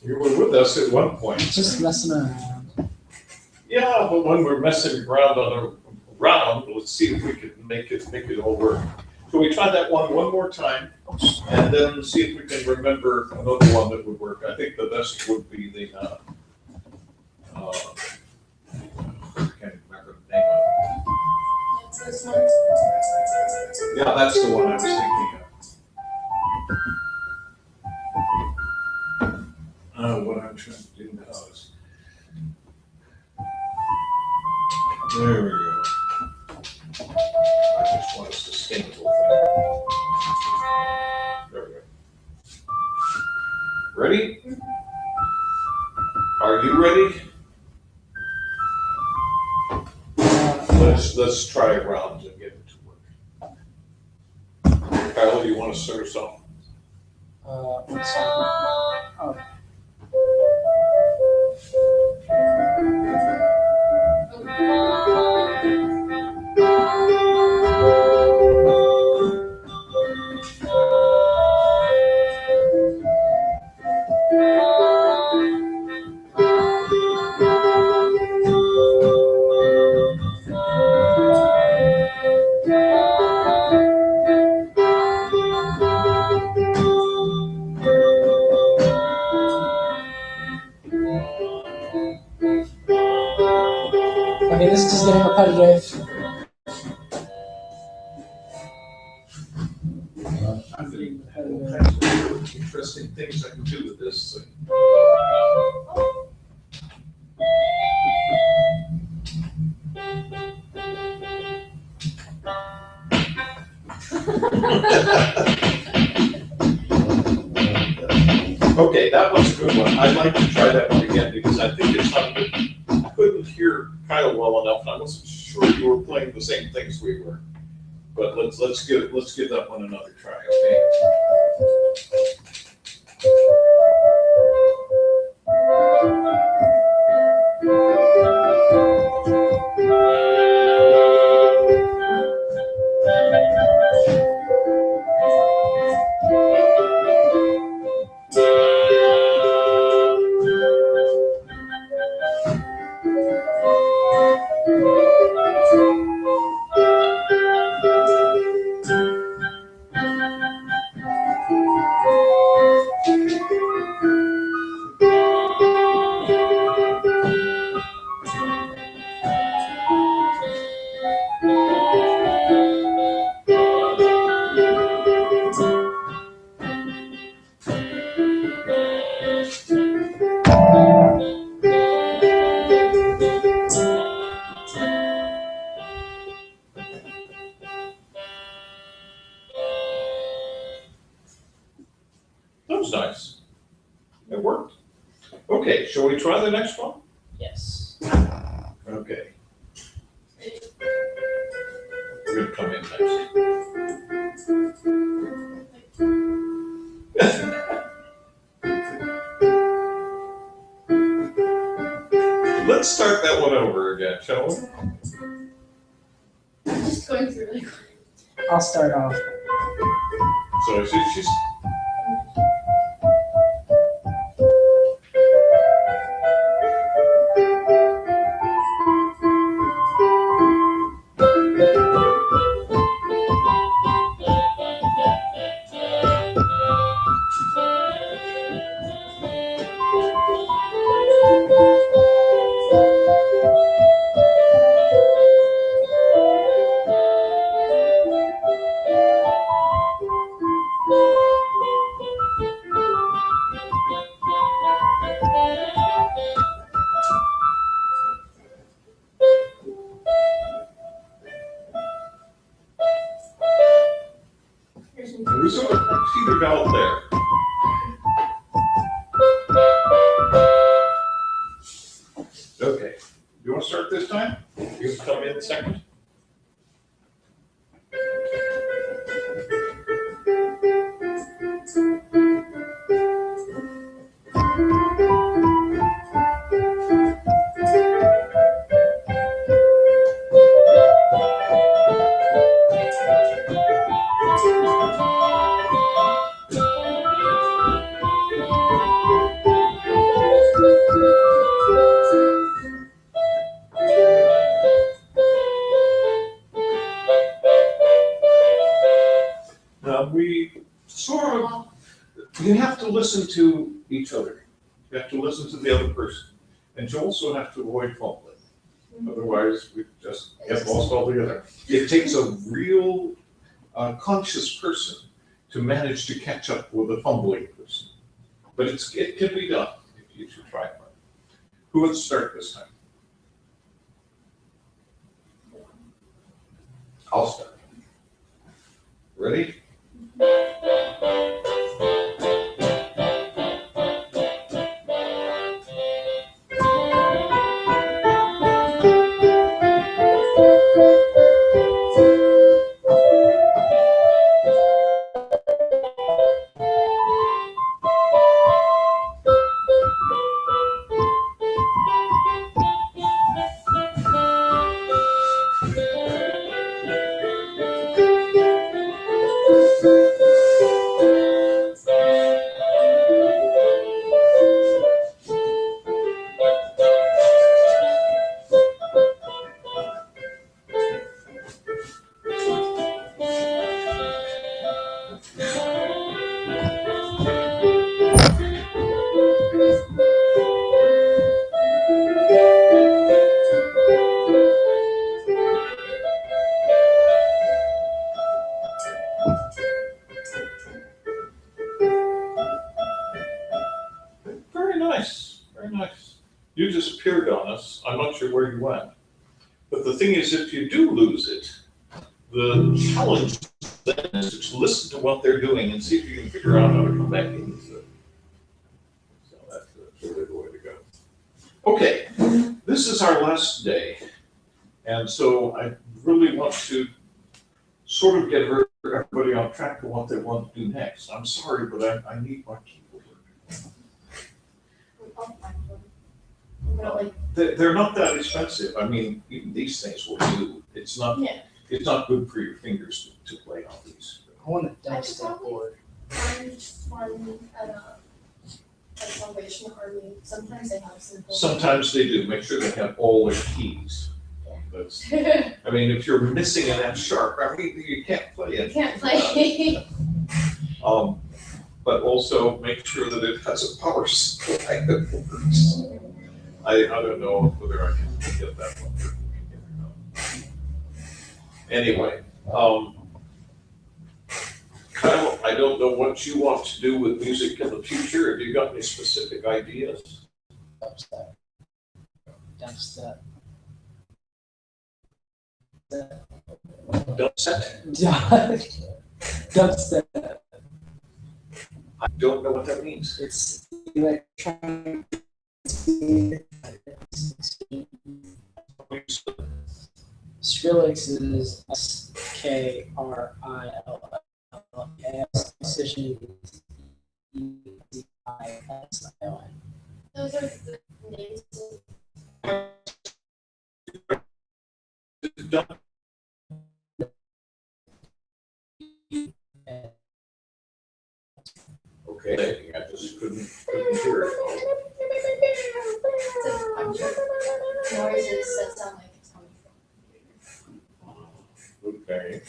You were with us at one point. Just messing around. Yeah, but when we're messing around on a round, let's see if we can make it all work. So we try that one more time, and then see if we can remember another one that would work. I think the best would be the, I can't remember the name of it. It's this one. Yeah, that's the one I was thinking of. What I'm trying to do now is, there we go. I just want a sustainable thing. There we go. Ready? Are you ready? Let's try a round and get it to work. Kyle, do you want to start us off? What song? Oh. Okay, this is just getting repetitive. I think I have all kinds of interesting things I can do with this thing. Okay, that was a good one. I'd like to try that one again because I think it's something I couldn't hear Kyle well enough, and I wasn't sure you were playing the same things we were. But let's give that one another try, okay? was nice. It worked. Okay, shall we try the next one? Yes. Okay. We're gonna come in next. Let's start that one over again, shall we? I'm just going through really quick. I'll start off. So she's Here's we sort of petered out there. Okay, you want to start this time? You can come in second. We sort of, you have to listen to each other. You have to listen to the other person. And you also have to avoid fumbling. Otherwise, we just get lost altogether. It takes a real conscious person to manage to catch up with a fumbling person. But it can be done if you should try hard. Who wants to start this time? I'll start. Ready? Very nice, very nice. You just appeared on us. I'm not sure where you went. But the thing is, if you do lose it, the challenge then is to listen to what they're doing and see if you can figure out how to come back into it. So that's really the way to go. Okay, this is our last day. And so I really want to sort of get everybody on track to what they want to do next. I'm sorry, but I need my keyboard. They're not that expensive. I mean, even these things will do. It's not good for your fingers to play on these. I want a I could dubstep probably board. find one at Salvation Army. Sometimes they have simple. Sometimes they do. Make sure they have all their keys. That's, I mean, if you're missing an F sharp, I mean, you can't play it. You can't play. But also make sure that it has a power supply that works. I don't know whether I can get that one working or not. Anyway, Kyle, I don't know what you want to do with music in the future. Have you got any specific ideas? Dubstep. Dubstep. Dubstep? Dubstep. I don't know what that means. It's electronic. Skrillex is Skrillx. Musician is EISION. Those are the names. Okay, I just couldn't hear it. I'm sure noises that sound like it's coming from. Okay.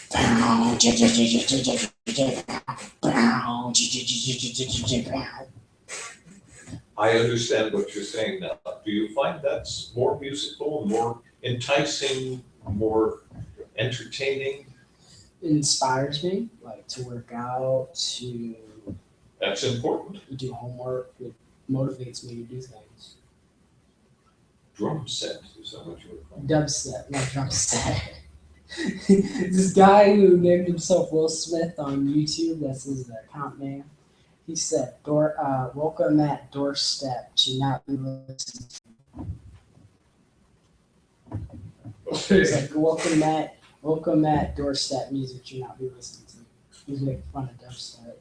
I understand what you're saying now. Do you find that's more musical, more enticing, more entertaining? It inspires me, like to work out, to That's important. do homework. It motivates me to do things. Drum set, is that what you were calling? Dubstep, not drum set. This guy who named himself Will Smith on YouTube, that's his account name. He said, welcome at doorstep to not be listened to. He's Okay. like, welcome at doorstep music to not be listening to. He's making fun of dubstep.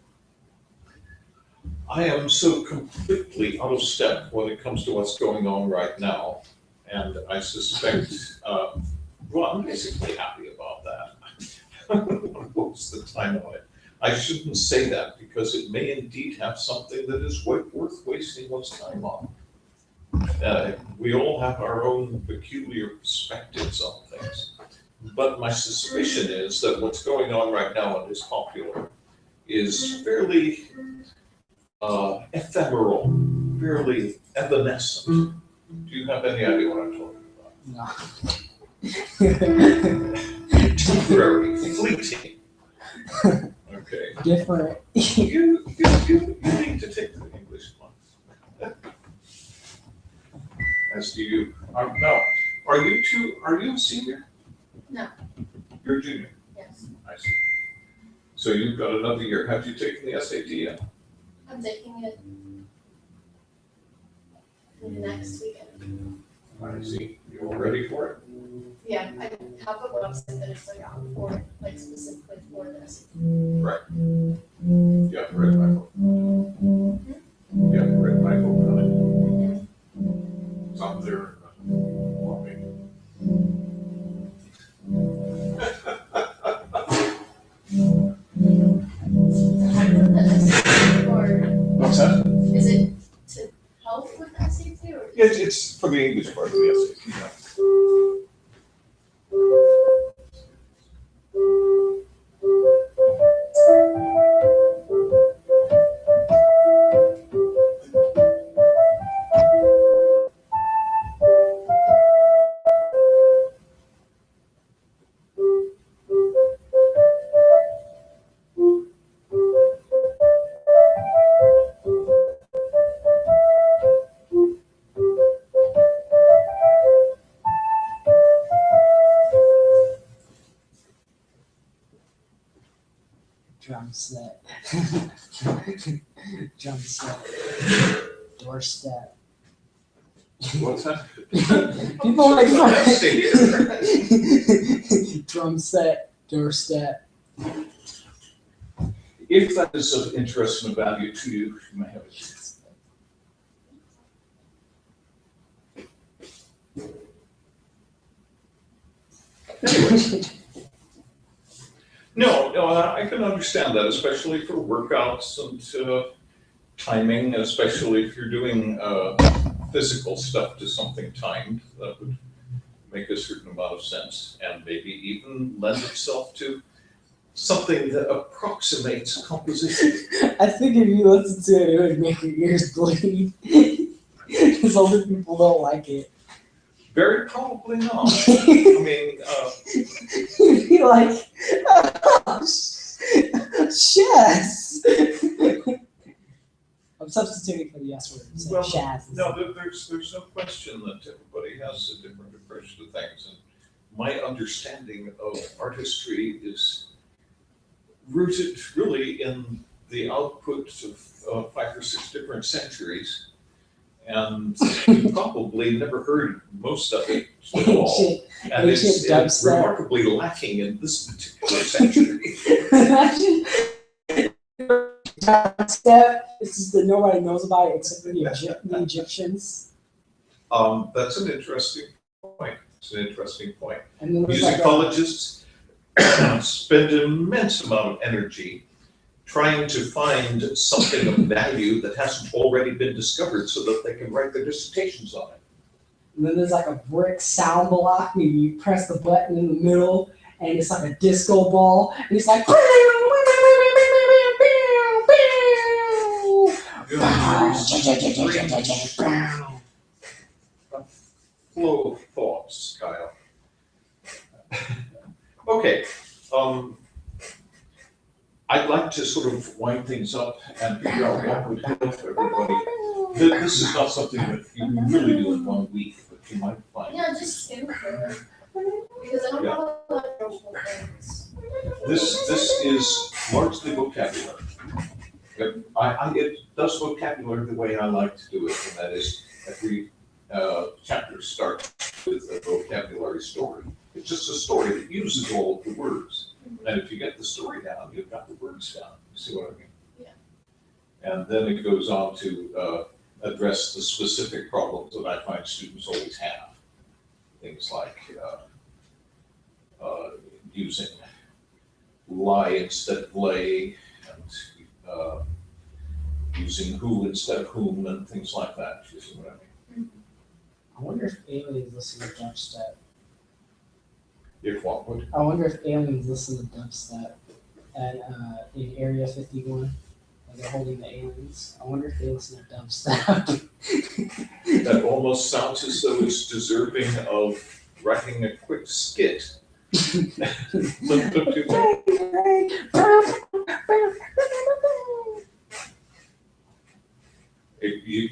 I am so completely out of step when it comes to what's going on right now. And I suspect, well, I'm basically happy about that. Most of the time on it. I shouldn't say that because it may indeed have something that is worth wasting one's time on. We all have our own peculiar perspectives on things. But my suspicion is that what's going on right now and is popular is fairly ephemeral, fairly evanescent. Do you have any idea what I'm talking about? No. Temporary, fleeting. Okay. Different. You need to take the English class. As do you. No. Are you a senior? No. You're a junior. Yes. I see. So you've got another year. Have you taken the SAT yet? I'm taking it next weekend. I see. You all ready for it? Yeah, I have a website that is like on for it, like specifically for this. Right. You haven't read my book. You haven't read my book on it. It's up there. On me. Or What's that? is it to help with SAT or? It's for the English part of the SAT. Yeah. Drum set. Drum set. Doorstep. What's that? People like Let's see here. drum set, doorstep. If that is of interest and value to you, you may have it. Anyway. No, I can understand that, especially for workouts and timing, especially if you're doing physical stuff to something timed. That would make a certain amount of sense and maybe even lend itself to something that approximates composition. I think if you listen to it, it would make your ears bleed. Because other people don't like it. Very probably not. I mean, You'd be like, oh, Shaz. I'm substituting for the S word. So well, Shaz. no, there's no question that everybody has a different approach to things. And my understanding of artistry is rooted really in the output of 5 or 6 different centuries, and you probably never heard most of it at all. And it's dubstep. remarkably lacking in this particular century. Imagine dubstep. This is the nobody knows about it except for the Egyptians. That's an interesting point. It's an interesting point. And then there's like Musicologists spend an immense amount of energy trying to find something of value that hasn't already been discovered so that they can write their dissertations on it. And then there's like a brick sound block where you press the button in the middle and it's like a disco ball. And it's like Flow of thoughts, Kyle. Okay, I'd like to sort of wind things up and figure out what would help everybody. This is not something that you can really do in 1 week, but you might find. Yeah, just skim through it. Because I don't have a lot of notable things. This is largely vocabulary. It does vocabulary the way I like to do it, and that is every chapter starts with a vocabulary story. It's just a story that uses all of the words. And if you get the story down, you've got the words down. You see what I mean? Yeah. And then it goes on to address the specific problems that I find students always have. Things like using lie instead of lay, and using who instead of whom, and things like that. You see what I mean? I wonder if aliens listen to dubstep. If what would? I wonder if aliens listen to dubstep at in Area 51. When they're holding the aliens. I wonder if they listen to dubstep. That almost sounds as though it's deserving of writing a quick skit. Don't you think?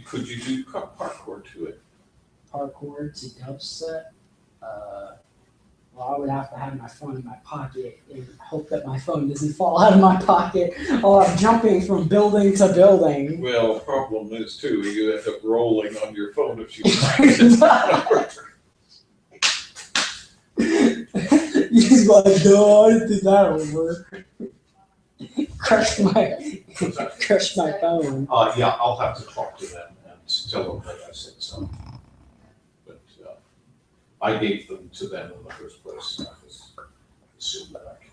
Could you do parkour to it? Parkour to dubstep. Well, I would have to have my phone in my pocket and hope that my phone doesn't fall out of my pocket while I'm jumping from building to building. Well, problem is too, you end up rolling on your phone if you practice. He's like, no, I didn't think that would work. Crush my phone. Yeah, I'll have to talk to them and tell them that I said so. But I gave them to them in the first place. I was assuming that I can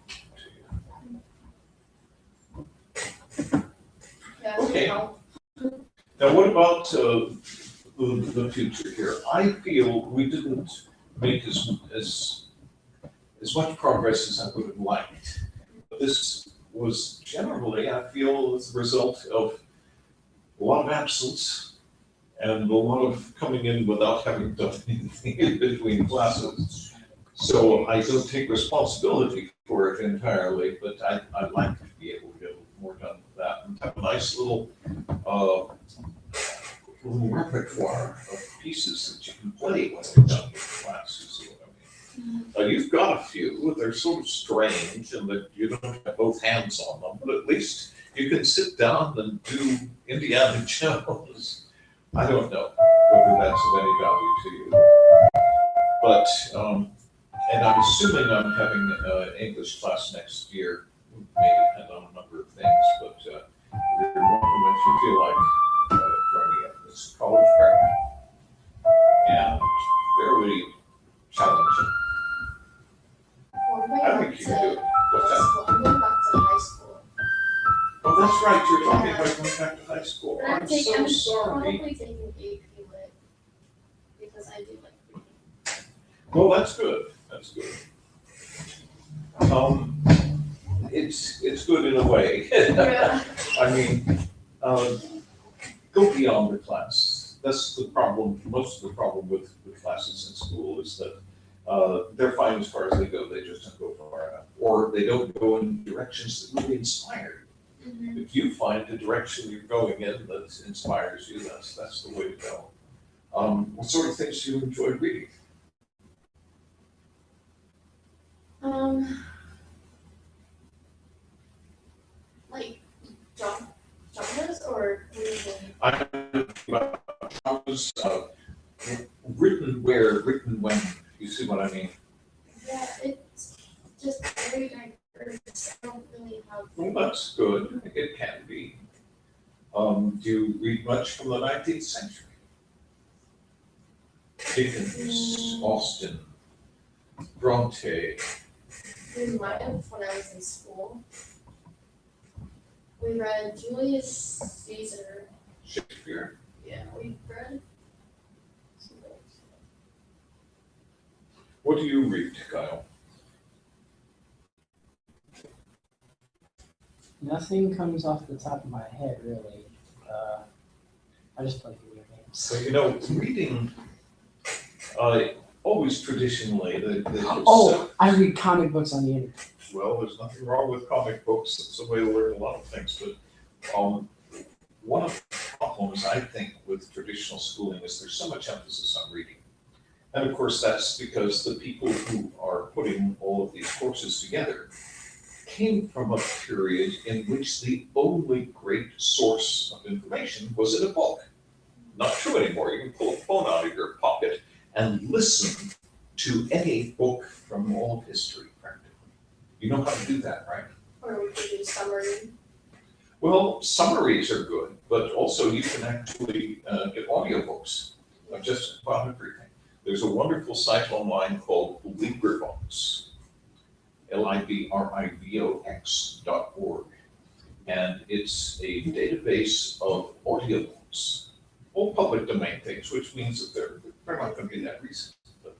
Yeah, Okay. help. Now, what about the future here? I feel we didn't make as much progress as I would have liked. But this was generally, I feel, as a result of a lot of absence and a lot of coming in without having done anything in between classes. So I don't take responsibility for it entirely, but I'd like to be able to get more done with that and have a nice little repertoire of pieces that you can play when you're done with class. You see what I mean? You've got a few. They're sort of strange and that you don't have both hands on them, but at least you can sit down and do Indiana Jones. I don't know whether that's of any value to you. But, and I'm assuming I'm having an English class next year. It may depend on a number of things, but you're welcome if you feel like joining it. It's college prep and fairly challenging. Well, I'm I going think you back can do to it. What's that? high school. I'm going back to high school. Oh, that's right, you're talking about going back to high school. But I'm so sorry. probably taking AP Lit because I do like reading. Well, that's good, that's good. It's good in a way. Yeah. I mean, go beyond the class. That's the problem, most of the problem with classes in school is that they're fine as far as they go, they just don't go far enough. Or they don't go in directions that really inspire you. Mhm. If you find the direction you're going in that inspires you, that's the way to go. What sort of things do you enjoy reading? Like Genres or reason? I was written where, written when. You see what I mean? Yeah, it's just very diverse. I don't really have. Well, that's good. It can be. Do you read much from the 19th century? Dickens, Austen, Bronte. We might have when I was in school. We read Julius Caesar. Shakespeare. Yeah, we read. some books. What do you read, Kyle? Nothing comes off the top of my head, really. I just play video games. So, reading, always traditionally, Oh, I read comic books on the internet. well, there's nothing wrong with comic books. It's a way to learn a lot of things. But one of the problems, I think, with traditional schooling is there's so much emphasis on reading. And of course, that's because the people who are putting all of these courses together came from a period in which the only great source of information was in a book. Not true anymore. You can pull a phone out of your pocket and listen to any book from all of history, practically. You know how to do that, right? Or we could do summary. Well, summaries are good, but also you can actually get audiobooks of just about everything. There's a wonderful site online called LibriVox, LibriVox.org, and it's a database of audiobooks, all public domain things, which means that they're not going to be that recent, but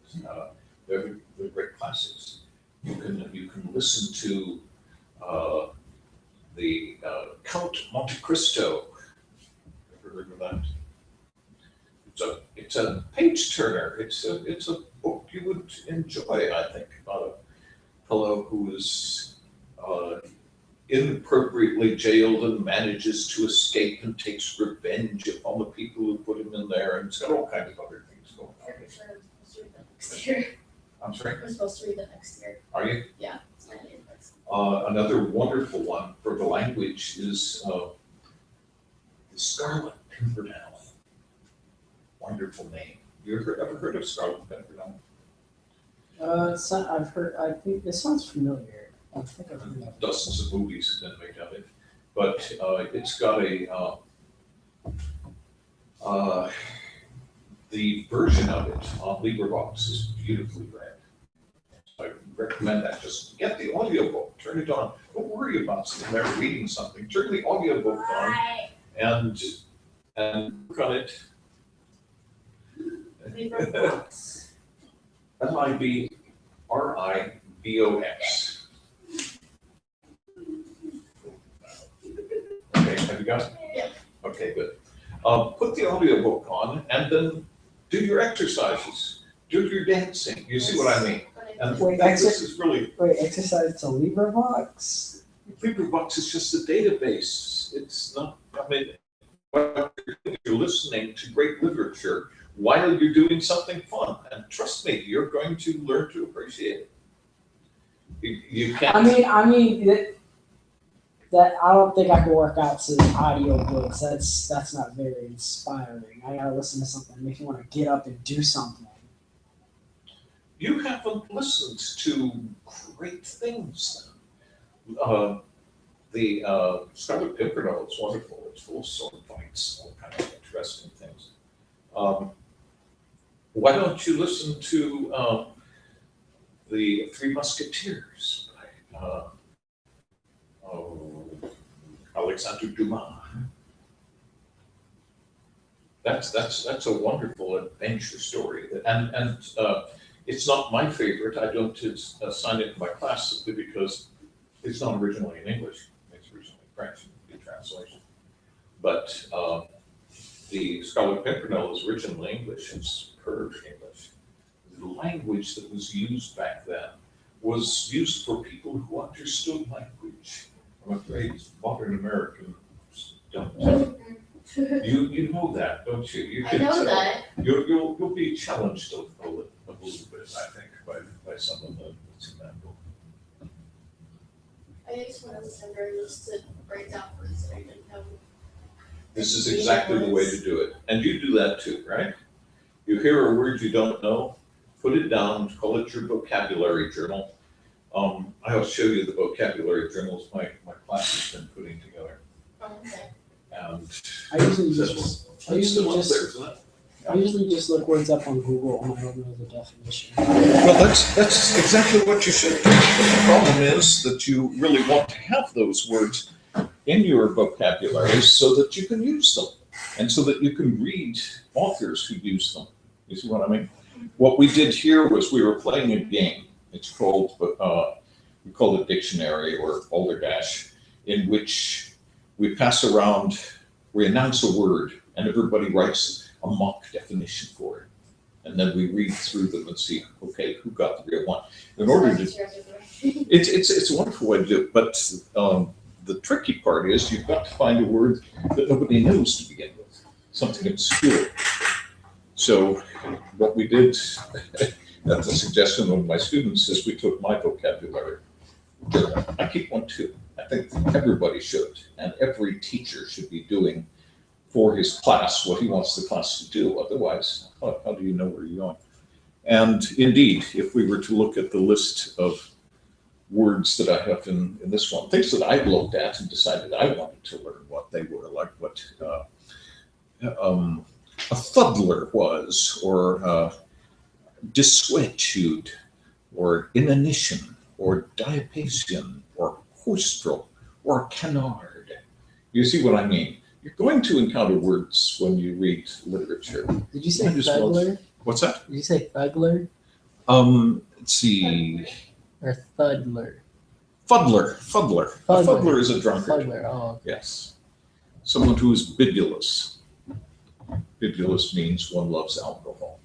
they're great classics. You can listen to the Count Monte Cristo. Ever heard of that? It's a page turner. It's a book you would enjoy, I think, about a fellow who is inappropriately jailed and manages to escape and takes revenge upon the people who put him in there, and it's got all kinds of other things going on. I'm sure I'm supposed to read that next year. I'm sorry, I'm supposed to read that next year. are you? Yeah, it's my name. Another wonderful one for the language is The Scarlet Pimpernel. Wonderful name. You ever heard of Scarlet Pimpernel? I've heard. I think it sounds familiar. I think I've heard of it. Dozens of movies have been made of it, but it's got the version of it on LibriVox is beautifully read. I recommend that. Just get the audiobook, turn it on. Don't worry about sitting there reading something. Turn the audiobook on and work on it. LibriVox. LibriVox. Okay, have you got it? Yeah. Okay, good. Put the audiobook on and then do your exercises. Do your dancing. You see what I mean? And Wait, this is really, exercise to LibriVox? LibriVox is just a database. It's not, I mean, you're listening to great literature while you're doing something fun. And trust me, you're going to learn to appreciate it. You can't. I mean that I don't think I can work out to audiobooks. That's not very inspiring. I gotta listen to something that makes me want to get up and do something. You haven't listened to great things then. The Scarlet Pimpernel is wonderful. It's full of sword fights, all kinds of interesting things. Why don't you listen to The Three Musketeers by Alexandre Dumas? That's a wonderful adventure story, and it's not my favorite. I don't assign it to my class simply because it's not originally in English. It's originally French, the translation. But the Scarlet Pimpernel is originally English. It's superb English. The language that was used back then was used for people who understood language. I'm afraid modern Americans don't. You know that, don't you? I know that. You'll be challenged a little bit, I think, by some of the that's in that book. I used when I was younger, I used to write down words that I didn't know. This is exactly the way to do it. And you do that too, right? You hear a word you don't know, put it down, call it your vocabulary journal. I'll show you the vocabulary journals my class has been putting together. Okay. And I usually that's, just that's still up there, isn't it? I usually just look words up on Google and I don't know the definition. Well, that's exactly what you should do. But the problem is that you really want to have those words in your vocabulary so that you can use them and so that you can read authors who use them. You see what I mean? What we did here was we were playing a game. It's called, we call it dictionary or balderdash, in which we pass around, we announce a word and everybody writes a mock definition for it. And then we read through them and see, okay, who got the real one? In order to, it's a wonderful way to do it, but the tricky part is you've got to find a word that nobody knows to begin with, something obscure. So what we did at the suggestion of my students is we took my vocabulary journal. I keep one too. I think everybody should, and every teacher should be doing for his class what he wants the class to do. Otherwise, how do you know where you're going? And indeed, if we were to look at the list of words that I have in this one, things that I've looked at and decided I wanted to learn what they were, like what a fuddler was, or desuetude, or inanition, or diapason, or hostrel, or canard. You see what I mean? You're going to encounter words when you read literature. Did you say Might as well- fuddler? What's that? Did you say fuggler Let's see. or thudler? Fuddler. A fuddler is a drunkard. Fuddler. Oh, Yes. Someone who is bibulous. Bibulous means one loves alcohol.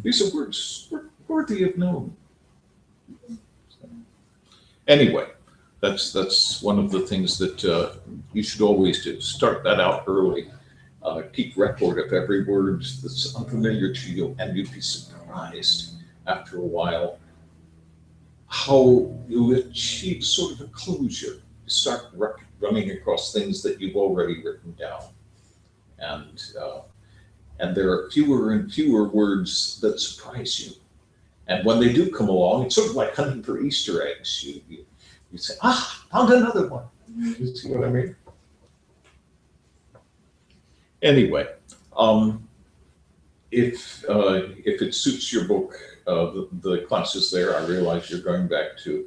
These are words worthy of knowing. Anyway, that's one of the things that you should always do. Start that out early. Keep record of every word that's unfamiliar to you, and you'd be surprised after a while how you achieve sort of a closure. You start running across things that you've already written down, and there are fewer and fewer words that surprise you. And when they do come along, it's sort of like hunting for Easter eggs. You say, found another one. You see what I mean? Anyway, if it suits your book, the classes there, I realize you're going back to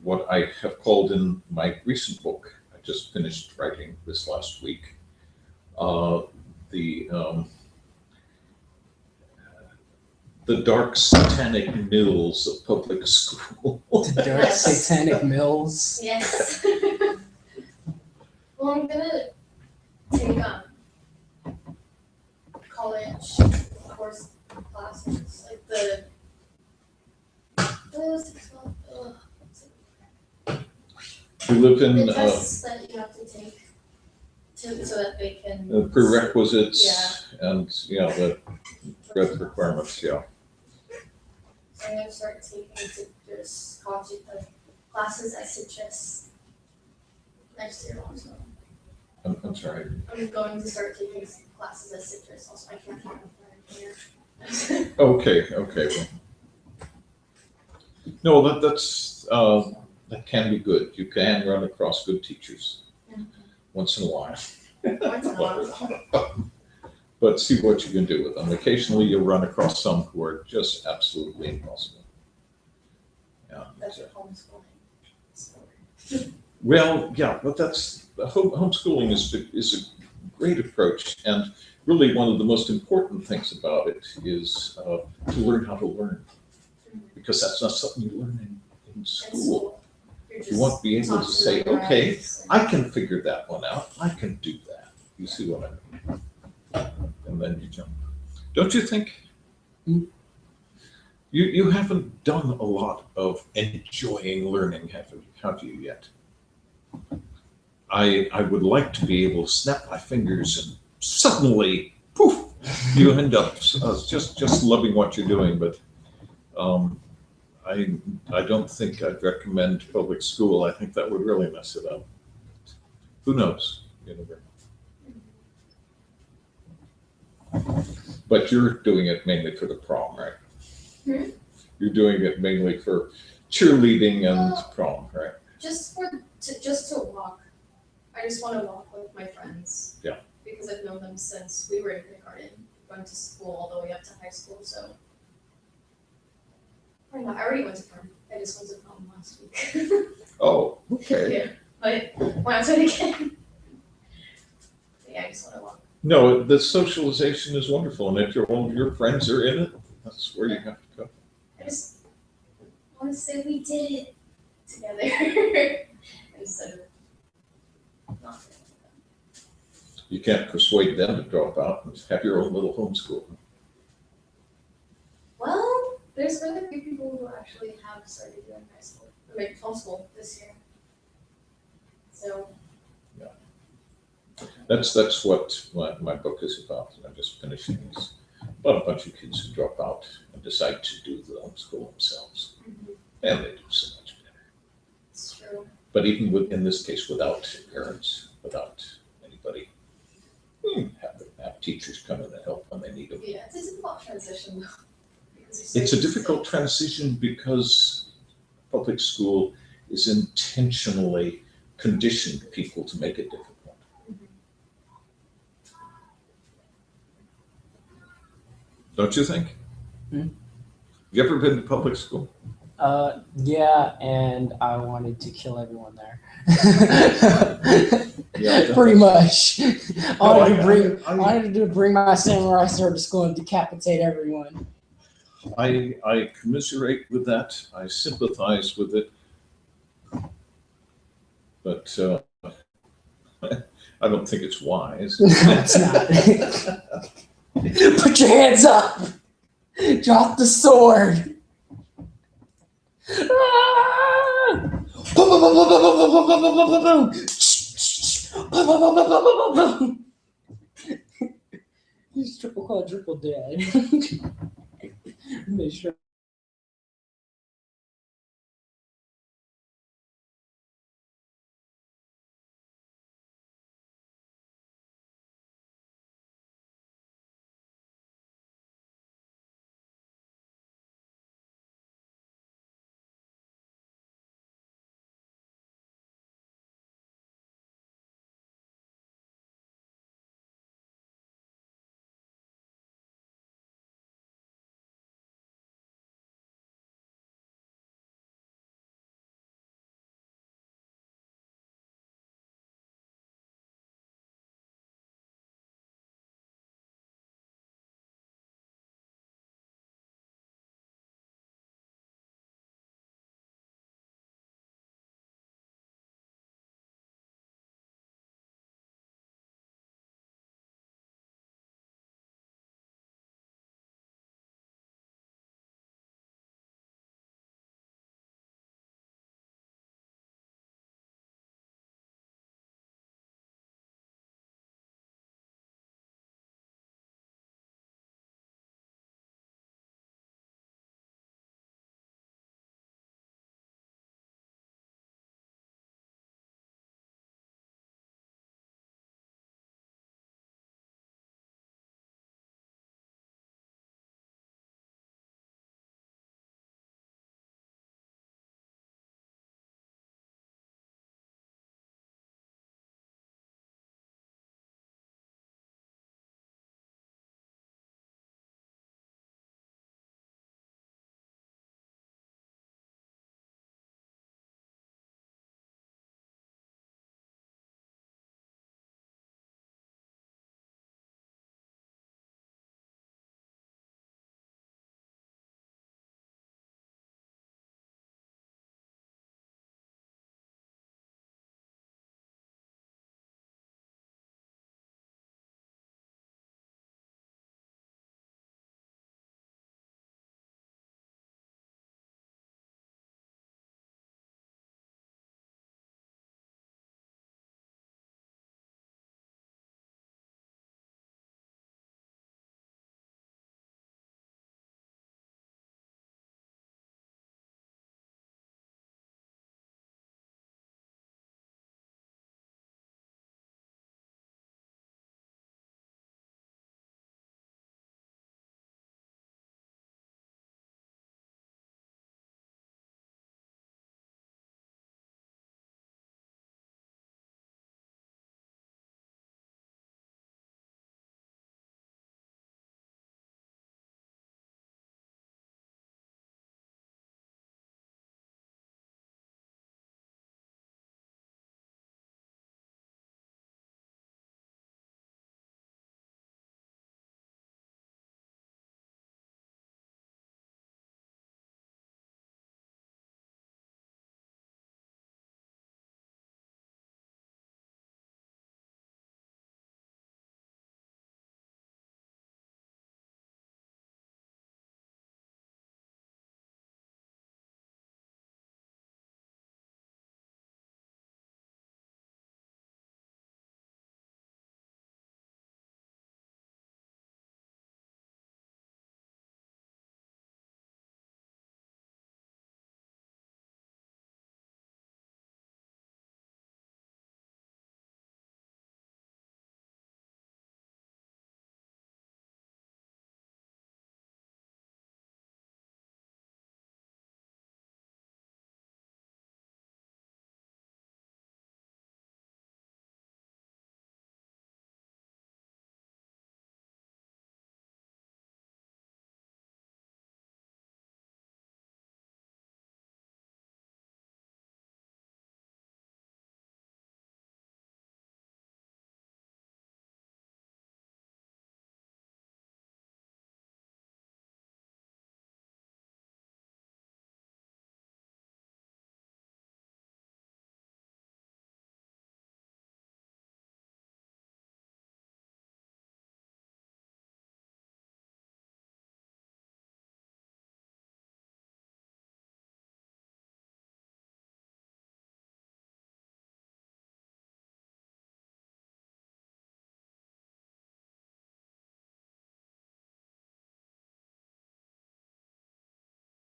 what I have called in my recent book. I just finished writing this last week. The dark satanic mills of public school. the dark satanic mills. Yes. Well, I'm gonna take college course classes, like the what was it called? We live in The tests that you have to take so that they can. the prerequisites and the requirements. Yeah. So I'm gonna start taking citrus classes at Citrus next year also. I'm sorry. I'm going to start taking classes at Citrus also. I can't find them here. Okay. Well. No, that can be good. You can run across good teachers once in a while. Once in a while. But see what you can do with them. Occasionally you'll run across some who are just absolutely impossible. Yeah. That's your homeschooling story. Well, yeah, but homeschooling is a great approach, and really one of the most important things about it is to learn how to learn, because that's not something you learn in school. You want to be able to say, okay, I can figure that one out. I can do that. You see what I mean? And then you jump. Don't you think? You haven't done a lot of enjoying learning, have you yet? I would like to be able to snap my fingers and suddenly, poof, you end up just loving what you're doing. But I don't think I'd recommend public school. I think that would really mess it up. Who knows? You never know. But you're doing it mainly for the prom, right? Hmm? You're doing it mainly for cheerleading and Well, prom, right? Just to walk. I just want to walk with my friends. Yeah. Because I've known them since we were in kindergarten, going to school all the way up to high school. So I don't know. I already went to prom. I just went to prom last week. Oh, okay. Yeah, but want to do it again. Yeah, I just want to walk. No, the socialization is wonderful, and if all of your friends are in it, that's where you have to go. I just want to say we did it together instead of not. You can't persuade them to drop out and have your own little homeschool. Well, there's really few people who actually have started doing high school, homeschool this year. So That's what my book is about. I'm just finishing this. About a bunch of kids who drop out and decide to do the homeschool themselves. And they do so much better. it's true. But even in this case, without parents, without anybody, have teachers come in and help when they need them. Yeah, it's a difficult transition though. Because you're It's a so used difficult to- transition because public school is intentionally conditioned people to make it difficult. Don't you think? You ever been to public school? Yeah, and I wanted to kill everyone there. Yeah, Pretty much. I- I wanted to bring my samurai sword to school and decapitate everyone. I commiserate with that. I sympathize with it. But I don't think it's wise. No, it's not. Put your hands up. Drop the sword. Ah! He's triple quadruple dead. Make sure